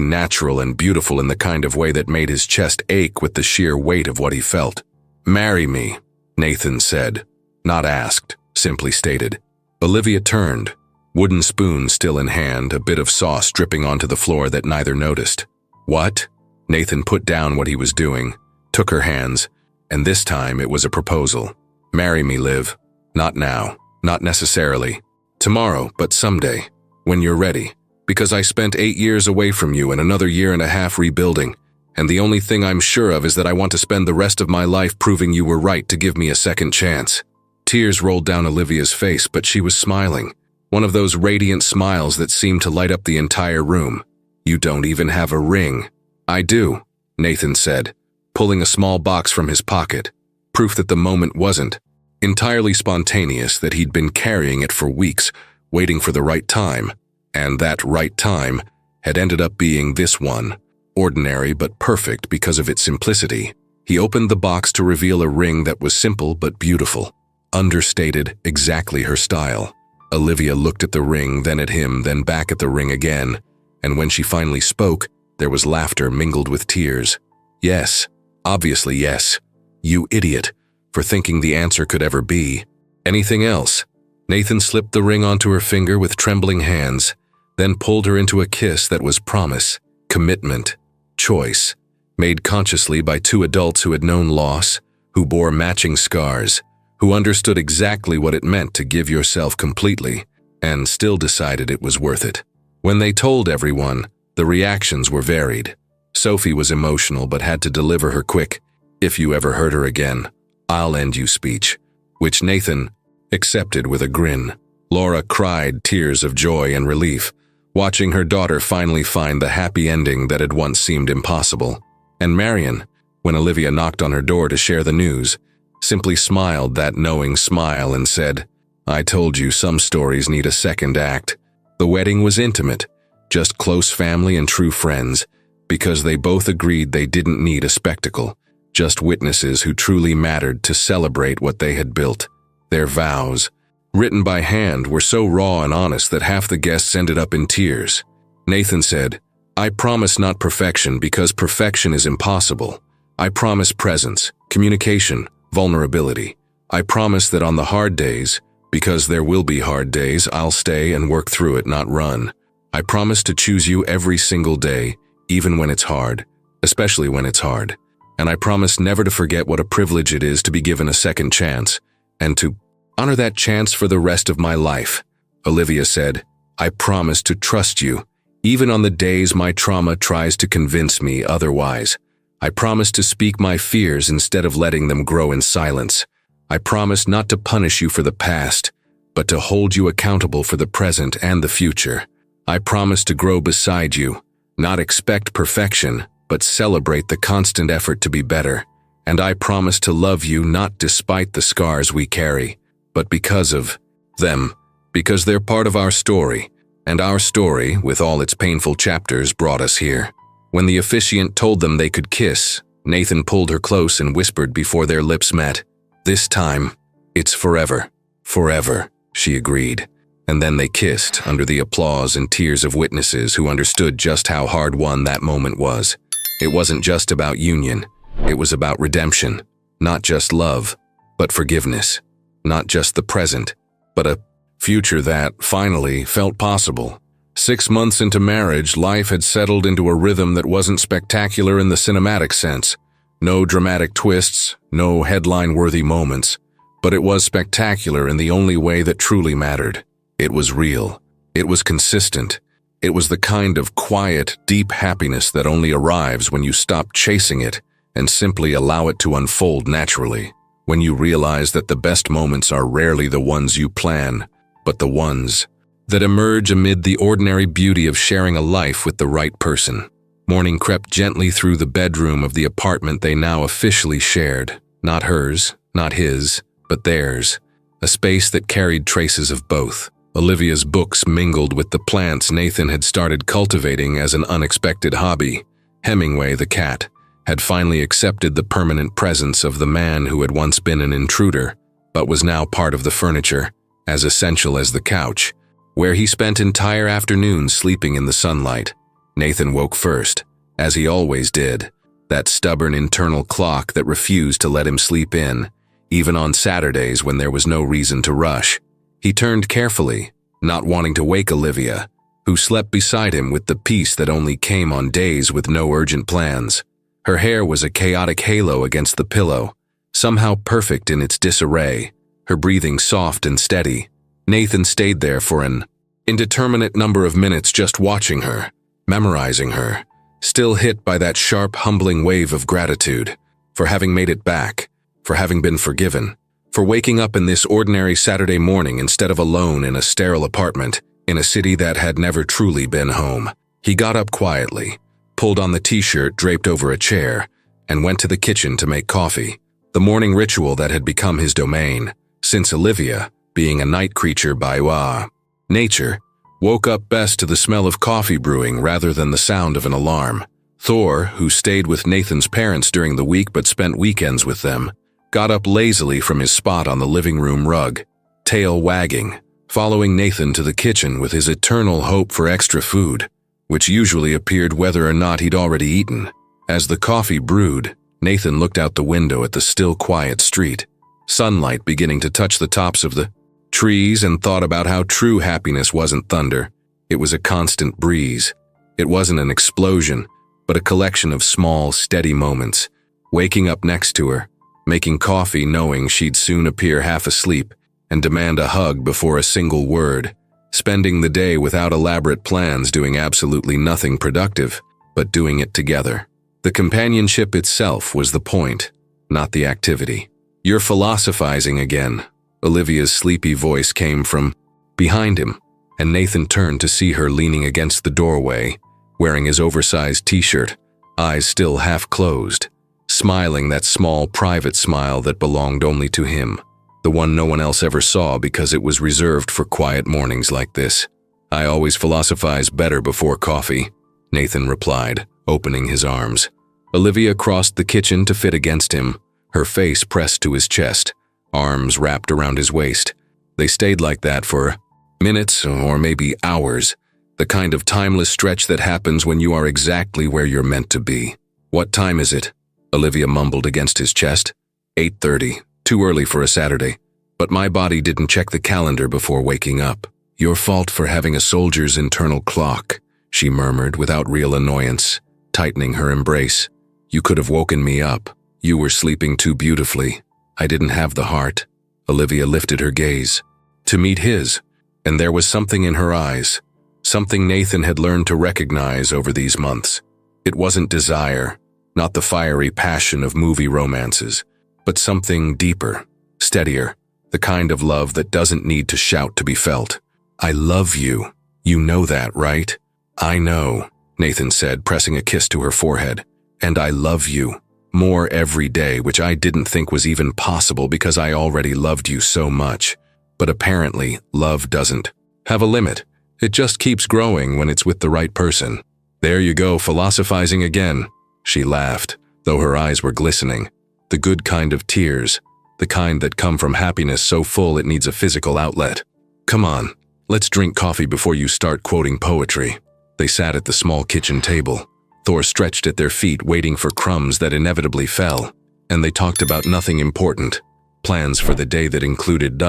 natural and beautiful in the kind of way that made his chest ache with the sheer weight of what he felt. "Marry me," Nathan said, not asked, simply stated. Olivia turned, wooden spoon still in hand, a bit of sauce dripping onto the floor that neither noticed. "What?" Nathan put down what he was doing, took her hands, and this time it was a proposal. "Marry me, Liv. Not now, not necessarily. Tomorrow, but someday, when you're ready. Because I spent 8 years away from you and another year and a half rebuilding, and the only thing I'm sure of is that I want to spend the rest of my life proving you were right to give me a second chance." Tears rolled down Olivia's face, but she was smiling. One of those radiant smiles that seemed to light up the entire room. "You don't even have a ring." "I do," Nathan said, pulling a small box from his pocket, proof that the moment wasn't entirely spontaneous, that he'd been carrying it for weeks, waiting for the right time. And that right time had ended up being this one, ordinary but perfect because of its simplicity. He opened the box to reveal a ring that was simple but beautiful, understated, exactly her style. Olivia looked at the ring, then at him, then back at the ring again, and when she finally spoke, there was laughter mingled with tears. "Yes, obviously yes. You idiot, for thinking the answer could ever be anything else." Nathan slipped the ring onto her finger with trembling hands, then pulled her into a kiss that was promise, commitment, choice, made consciously by two adults who had known loss, who bore matching scars, who understood exactly what it meant to give yourself completely, and still decided it was worth it. When they told everyone, the reactions were varied. Sophie was emotional but had to deliver her quick, "If you ever hurt her again, I'll end you" speech, which Nathan accepted with a grin. Laura cried tears of joy and relief, watching her daughter finally find the happy ending that had once seemed impossible. And Marion, when Olivia knocked on her door to share the news, simply smiled that knowing smile and said, "I told you some stories need a second act." The wedding was intimate, just close family and true friends, because they both agreed they didn't need a spectacle, just witnesses who truly mattered to celebrate what they had built. Their vows, written by hand, were so raw and honest that half the guests ended up in tears. Nathan said, "I promise not perfection because perfection is impossible. I promise presence, communication, vulnerability. I promise that on the hard days, because there will be hard days, I'll stay and work through it, not run. I promise to choose you every single day, even when it's hard, especially when it's hard. And I promise never to forget what a privilege it is to be given a second chance, and to honor that chance for the rest of my life." Olivia said, "I promise to trust you, even on the days my trauma tries to convince me otherwise. I promise to speak my fears instead of letting them grow in silence. I promise not to punish you for the past, but to hold you accountable for the present and the future. I promise to grow beside you, not expect perfection, but celebrate the constant effort to be better. And I promise to love you not despite the scars we carry, but because of them, because they're part of our story, and our story, with all its painful chapters, brought us here." When the officiant told them they could kiss, Nathan pulled her close and whispered before their lips met, "This time, it's forever." "Forever," she agreed. And then they kissed under the applause and tears of witnesses who understood just how hard-won that moment was. It wasn't just about union. It was about redemption. Not just love, but forgiveness. Not just the present, but a future that, finally, felt possible. 6 months into marriage, life had settled into a rhythm that wasn't spectacular in the cinematic sense. No dramatic twists, no headline-worthy moments. But it was spectacular in the only way that truly mattered. It was real. It was consistent. It was the kind of quiet, deep happiness that only arrives when you stop chasing it and simply allow it to unfold naturally. When you realize that the best moments are rarely the ones you plan, but the ones that emerge amid the ordinary beauty of sharing a life with the right person. Morning crept gently through the bedroom of the apartment they now officially shared. Not hers, not his, but theirs. A space that carried traces of both. Olivia's books mingled with the plants Nathan had started cultivating as an unexpected hobby. Hemingway, the cat, had finally accepted the permanent presence of the man who had once been an intruder, but was now part of the furniture, as essential as the couch, where he spent entire afternoons sleeping in the sunlight. Nathan woke first, as he always did, that stubborn internal clock that refused to let him sleep in, even on Saturdays when there was no reason to rush. He turned carefully, not wanting to wake Olivia, who slept beside him with the peace that only came on days with no urgent plans. Her hair was a chaotic halo against the pillow, somehow perfect in its disarray, her breathing soft and steady. Nathan stayed there for an indeterminate number of minutes just watching her, memorizing her, still hit by that sharp, humbling wave of gratitude, for having made it back, for having been forgiven, for waking up in this ordinary Saturday morning instead of alone in a sterile apartment in a city that had never truly been home. He got up quietly, pulled on the t-shirt draped over a chair, and went to the kitchen to make coffee, the morning ritual that had become his domain, since Olivia, being a night creature by nature, woke up best to the smell of coffee brewing rather than the sound of an alarm. Thor, who stayed with Nathan's parents during the week but spent weekends with them, got up lazily from his spot on the living room rug, tail wagging, following Nathan to the kitchen with his eternal hope for extra food, which usually appeared whether or not he'd already eaten. As the coffee brewed, Nathan looked out the window at the still quiet street, sunlight beginning to touch the tops of the trees, and thought about how true happiness wasn't thunder. It was a constant breeze. It wasn't an explosion, but a collection of small, steady moments. Waking up next to her, making coffee knowing she'd soon appear half asleep and demand a hug before a single word, spending the day without elaborate plans doing absolutely nothing productive, but doing it together. The companionship itself was the point, not the activity. "You're philosophizing again." Olivia's sleepy voice came from behind him, and Nathan turned to see her leaning against the doorway, wearing his oversized t-shirt, eyes still half closed, smiling that small, private smile that belonged only to him, the one no one else ever saw because it was reserved for quiet mornings like this. "I always philosophize better before coffee," Nathan replied, opening his arms. Olivia crossed the kitchen to fit against him, her face pressed to his chest, arms wrapped around his waist. They stayed like that for minutes or maybe hours, the kind of timeless stretch that happens when you are exactly where you're meant to be. "What time is it?" Olivia mumbled against his chest. 8:30, too early for a Saturday. But my body didn't check the calendar before waking up. "Your fault for having a soldier's internal clock," she murmured without real annoyance, tightening her embrace. "You could have woken me up. You were sleeping too beautifully. I didn't have the heart." Olivia lifted her gaze to meet his, and there was something in her eyes, something Nathan had learned to recognize over these months. It wasn't desire, not the fiery passion of movie romances, but something deeper, steadier, the kind of love that doesn't need to shout to be felt. "I love you. You know that, right?" "I know," Nathan said, pressing a kiss to her forehead. "And I love you. More every day, which I didn't think was even possible because I already loved you so much. But apparently, love doesn't have a limit. It just keeps growing when it's with the right person." "There you go, philosophizing again," she laughed, though her eyes were glistening. The good kind of tears, the kind that come from happiness so full it needs a physical outlet. "Come on, Let's drink coffee before you start quoting poetry." They sat at the small kitchen table. Thor stretched at their feet, waiting for crumbs that inevitably fell, and they talked about nothing important. Plans for the day that included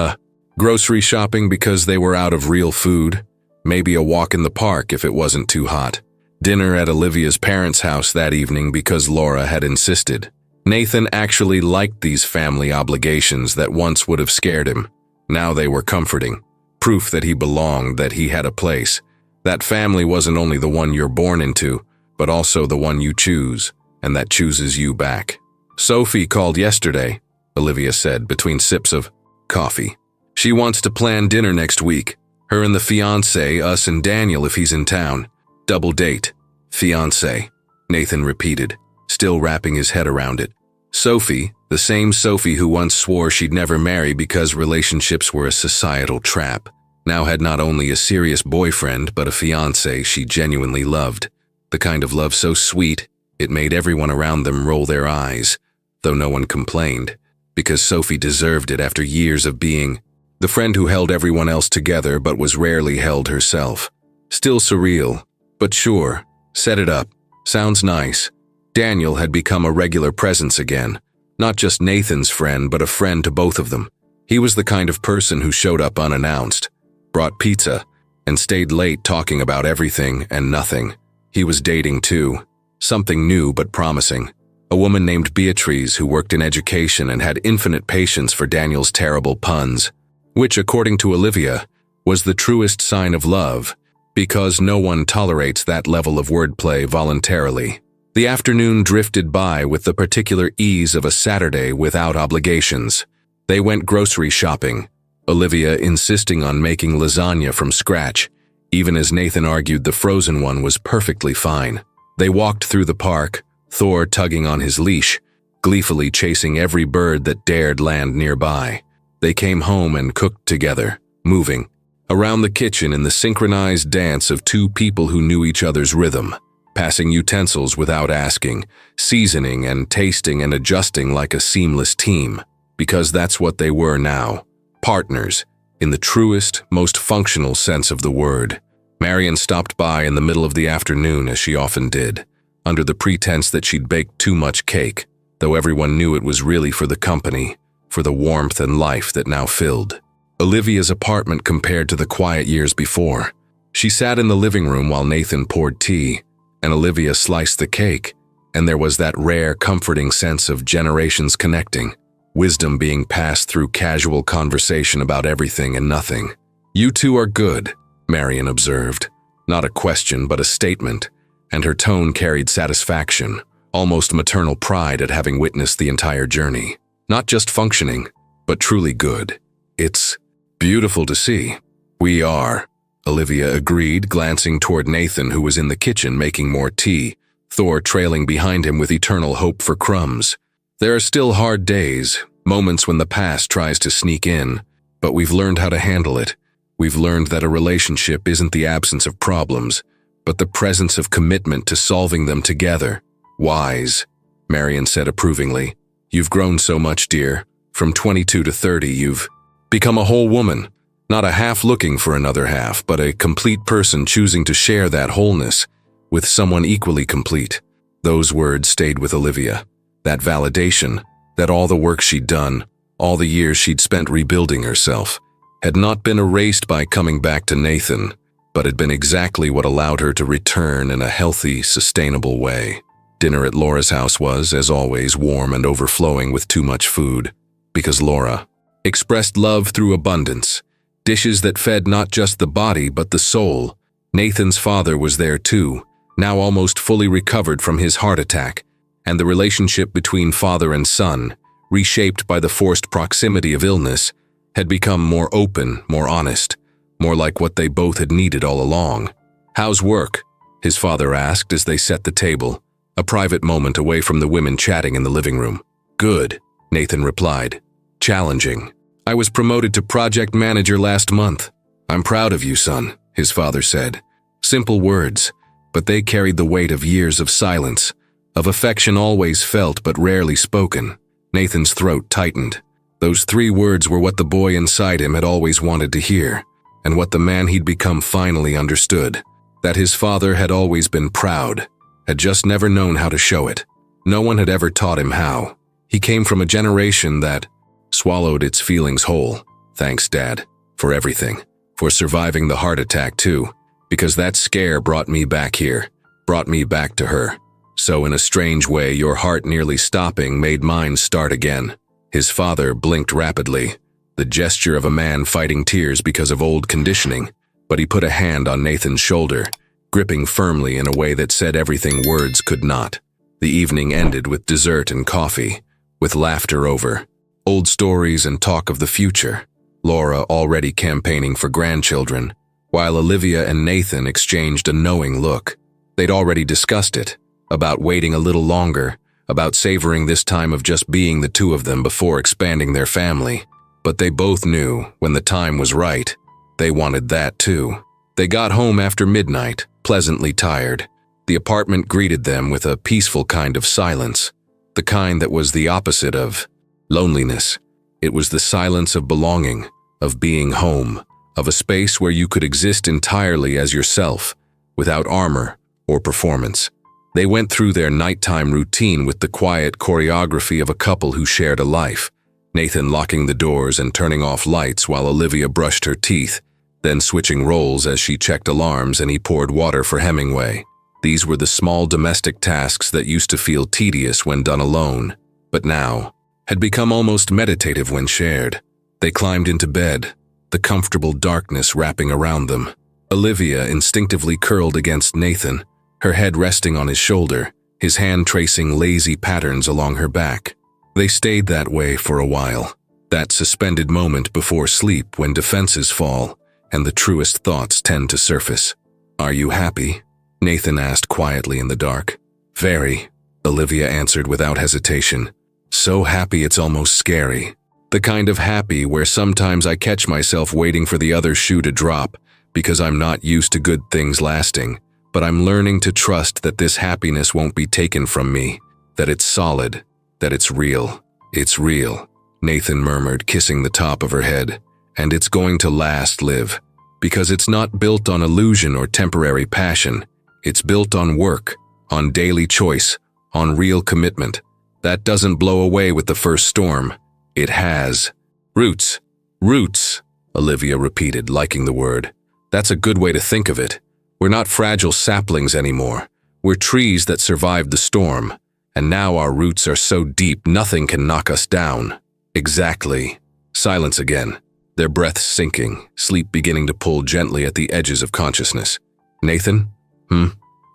grocery shopping because they were out of real food, maybe a walk in the park if it wasn't too hot, dinner at Olivia's parents' house that evening because Laura had insisted. Nathan actually liked these family obligations that once would have scared him. Now they were comforting. Proof that he belonged, that he had a place. That family wasn't only the one you're born into, but also the one you choose, and that chooses you back. "Sophie called yesterday," Olivia said between sips of coffee. "She wants to plan dinner next week. Her and the fiancé, us and Daniel if he's in town. Double date." "Fiancé," Nathan repeated, still wrapping his head around it. Sophie, the same Sophie who once swore she'd never marry because relationships were a societal trap, now had not only a serious boyfriend but a fiancé she genuinely loved. The kind of love so sweet, it made everyone around them roll their eyes, though no one complained, because Sophie deserved it after years of being the friend who held everyone else together but was rarely held herself. Still surreal, but sure, set it up. Sounds nice. Daniel had become a regular presence again, not just Nathan's friend but a friend to both of them. He was the kind of person who showed up unannounced, brought pizza, and stayed late talking about everything and nothing. He was dating too, something new but promising. A woman named Beatrice who worked in education and had infinite patience for Daniel's terrible puns, which, according to Olivia, was the truest sign of love, because no one tolerates that level of wordplay voluntarily. The afternoon drifted by with the particular ease of a Saturday without obligations. They went grocery shopping, Olivia insisting on making lasagna from scratch, even as Nathan argued the frozen one was perfectly fine. They walked through the park, Thor tugging on his leash, gleefully chasing every bird that dared land nearby. They came home and cooked together, moving around the kitchen in the synchronized dance of two people who knew each other's rhythm, passing utensils without asking, seasoning and tasting and adjusting like a seamless team, because that's what they were now, partners, in the truest, most functional sense of the word. Marion stopped by in the middle of the afternoon, as she often did, under the pretense that she'd baked too much cake, though everyone knew it was really for the company, for the warmth and life that now filled Olivia's apartment compared to the quiet years before. She sat in the living room while Nathan poured tea, and Olivia sliced the cake, and there was that rare, comforting sense of generations connecting, wisdom being passed through casual conversation about everything and nothing. "You two are good," Marion observed. Not a question, but a statement, and her tone carried satisfaction, almost maternal pride at having witnessed the entire journey. Not just functioning, but truly good. "It's beautiful to see." "We are," Olivia agreed, glancing toward Nathan, who was in the kitchen making more tea, Thor trailing behind him with eternal hope for crumbs. "There are still hard days, moments when the past tries to sneak in, but we've learned how to handle it. We've learned that a relationship isn't the absence of problems, but the presence of commitment to solving them together." "Wise," Marion said approvingly. "You've grown so much, dear. From 22 to 30, you've become a whole woman. Not a half looking for another half, but a complete person choosing to share that wholeness with someone equally complete." Those words stayed with Olivia. That validation, that all the work she'd done, all the years she'd spent rebuilding herself, had not been erased by coming back to Nathan, but had been exactly what allowed her to return in a healthy, sustainable way. Dinner at Laura's house was, as always, warm and overflowing with too much food, because Laura expressed love through abundance. Dishes that fed not just the body but the soul. Nathan's father was there too, now almost fully recovered from his heart attack, and the relationship between father and son, reshaped by the forced proximity of illness, had become more open, more honest, more like what they both had needed all along. "How's work?" his father asked as they set the table, a private moment away from the women chatting in the living room. "Good," Nathan replied. "Challenging. I was promoted to project manager last month." "I'm proud of you, son," his father said. Simple words, but they carried the weight of years of silence, of affection always felt but rarely spoken. Nathan's throat tightened. Those 3 words were what the boy inside him had always wanted to hear. and what the man he'd become finally understood. That his father had always been proud, had just never known how to show it. No one had ever taught him how. He came from a generation that swallowed its feelings whole. Thanks, Dad, for everything. For surviving the heart attack, too. Because that scare brought me back here. Brought me back to her. So in a strange way, your heart nearly stopping made mine start again. His father blinked rapidly, the gesture of a man fighting tears because of old conditioning, but he put a hand on Nathan's shoulder, gripping firmly in a way that said everything words could not. The evening ended with dessert and coffee, with laughter over old stories and talk of the future. Laura already campaigning for grandchildren, while Olivia and Nathan exchanged a knowing look. They'd already discussed it, about waiting a little longer, about savoring this time of just being the two of them before expanding their family. But they both knew, when the time was right, they wanted that too. They got home after midnight, pleasantly tired. The apartment greeted them with a peaceful kind of silence, the kind that was the opposite of loneliness. It was the silence of belonging, of being home, of a space where you could exist entirely as yourself, without armor or performance. They went through their nighttime routine with the quiet choreography of a couple who shared a life. Nathan locking the doors and turning off lights while Olivia brushed her teeth, then switching roles as she checked alarms and he poured water for Hemingway. These were the small domestic tasks that used to feel tedious when done alone, but now had become almost meditative when shared. They climbed into bed, the comfortable darkness wrapping around them. Olivia instinctively curled against Nathan, her head resting on his shoulder, his hand tracing lazy patterns along her back. They stayed that way for a while, that suspended moment before sleep when defenses fall and the truest thoughts tend to surface. "Are you happy?" Nathan asked quietly in the dark. "Very," Olivia answered without hesitation. "So happy it's almost scary. The kind of happy where sometimes I catch myself waiting for the other shoe to drop because I'm not used to good things lasting, but I'm learning to trust that this happiness won't be taken from me, that it's solid, that it's real." "It's real," Nathan murmured, kissing the top of her head. "And it's going to last, Liv. Because it's not built on illusion or temporary passion. It's built on work, on daily choice, on real commitment. That doesn't blow away with the first storm. It has roots." "Roots," Olivia repeated, liking the word. "That's a good way to think of it. We're not fragile saplings anymore. We're trees that survived the storm. And now our roots are so deep nothing can knock us down." "Exactly." Silence again, their breaths sinking, sleep beginning to pull gently at the edges of consciousness. "Nathan?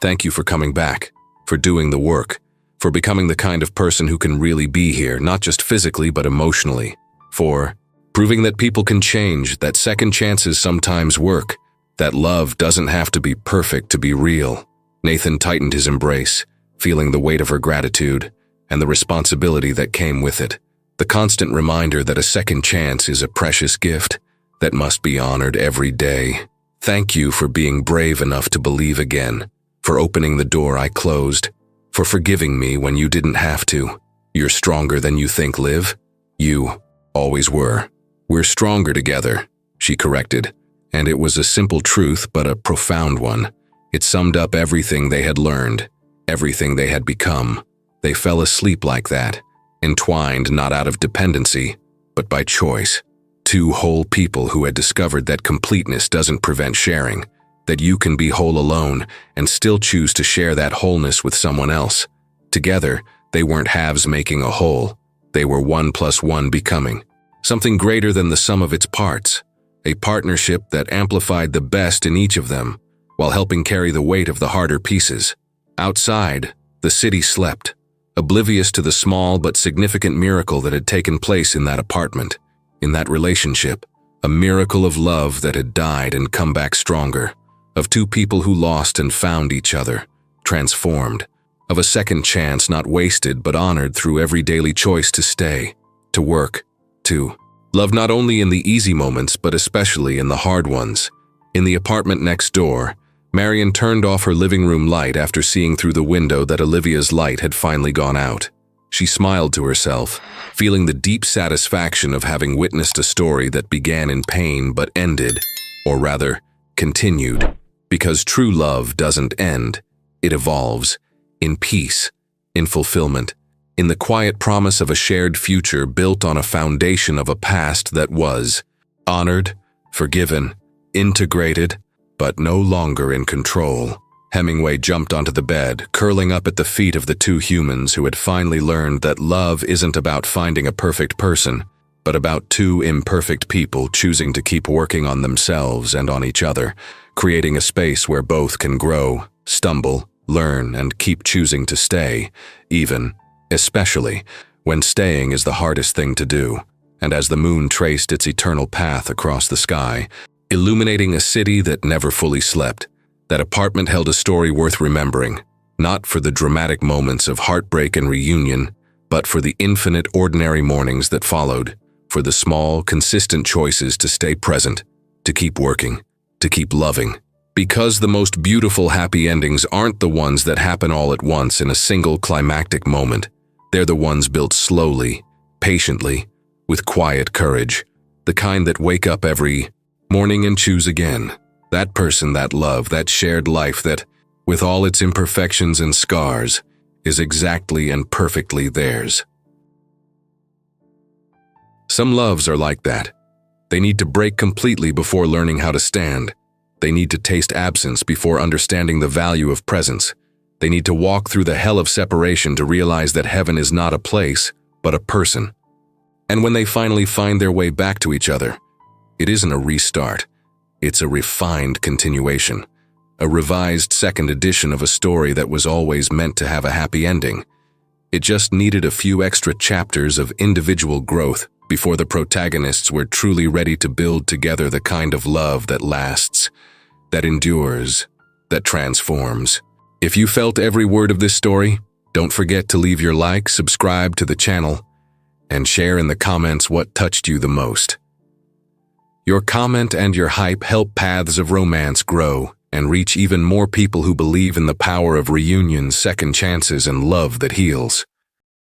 Thank you for coming back, for doing the work, for becoming the kind of person who can really be here, not just physically but emotionally, for proving that people can change, that second chances sometimes work, that love doesn't have to be perfect to be real." Nathan tightened his embrace, feeling the weight of her gratitude and the responsibility that came with it. The constant reminder that a second chance is a precious gift that must be honored every day. "Thank you for being brave enough to believe again, for opening the door I closed, for forgiving me when you didn't have to. You're stronger than you think, Liv. You always were." "We're stronger together," she corrected, and it was a simple truth but a profound one. It summed up everything they had learned, everything they had become. They fell asleep like that, entwined not out of dependency, but by choice. Two whole people who had discovered that completeness doesn't prevent sharing, that you can be whole alone and still choose to share that wholeness with someone else. Together, they weren't halves making a whole. They were 1 + 1 becoming. Something greater than the sum of its parts. A partnership that amplified the best in each of them, while helping carry the weight of the harder pieces. Outside, the city slept, oblivious to the small but significant miracle that had taken place in that apartment, in that relationship, a miracle of love that had died and come back stronger, of two people who lost and found each other, transformed, of a second chance not wasted but honored through every daily choice to stay, to work, to love not only in the easy moments but especially in the hard ones. In the apartment next door, Marion turned off her living room light after seeing through the window that Olivia's light had finally gone out. She smiled to herself, feeling the deep satisfaction of having witnessed a story that began in pain but ended or rather, continued, because true love doesn't end. It evolves, in peace, in fulfillment, in the quiet promise of a shared future built on a foundation of a past that was honored, forgiven, integrated, but no longer in control. Hemingway jumped onto the bed, curling up at the feet of the two humans who had finally learned that love isn't about finding a perfect person, but about two imperfect people choosing to keep working on themselves and on each other, creating a space where both can grow, stumble, learn, and keep choosing to stay, even, especially, when staying is the hardest thing to do. And as the moon traced its eternal path across the sky, illuminating a city that never fully slept, that apartment held a story worth remembering, not for the dramatic moments of heartbreak and reunion, but for the infinite ordinary mornings that followed, for the small, consistent choices to stay present, to keep working, to keep loving. Because the most beautiful happy endings aren't the ones that happen all at once in a single climactic moment. They're the ones built slowly, patiently, with quiet courage, the kind that wake up every morning and choose again. That person, that love, that shared life that, with all its imperfections and scars, is exactly and perfectly theirs. Some loves are like that. They need to break completely before learning how to stand. They need to taste absence before understanding the value of presence. They need to walk through the hell of separation to realize that heaven is not a place, but a person. And when they finally find their way back to each other, it isn't a restart. It's a refined continuation, a revised second edition of a story that was always meant to have a happy ending. It just needed a few extra chapters of individual growth before the protagonists were truly ready to build together the kind of love that lasts, that endures, that transforms. If you felt every word of this story, don't forget to leave your like, subscribe to the channel, and share in the comments what touched you the most. Your comment and your hype help Paths of Romance grow and reach even more people who believe in the power of reunions, second chances, and love that heals.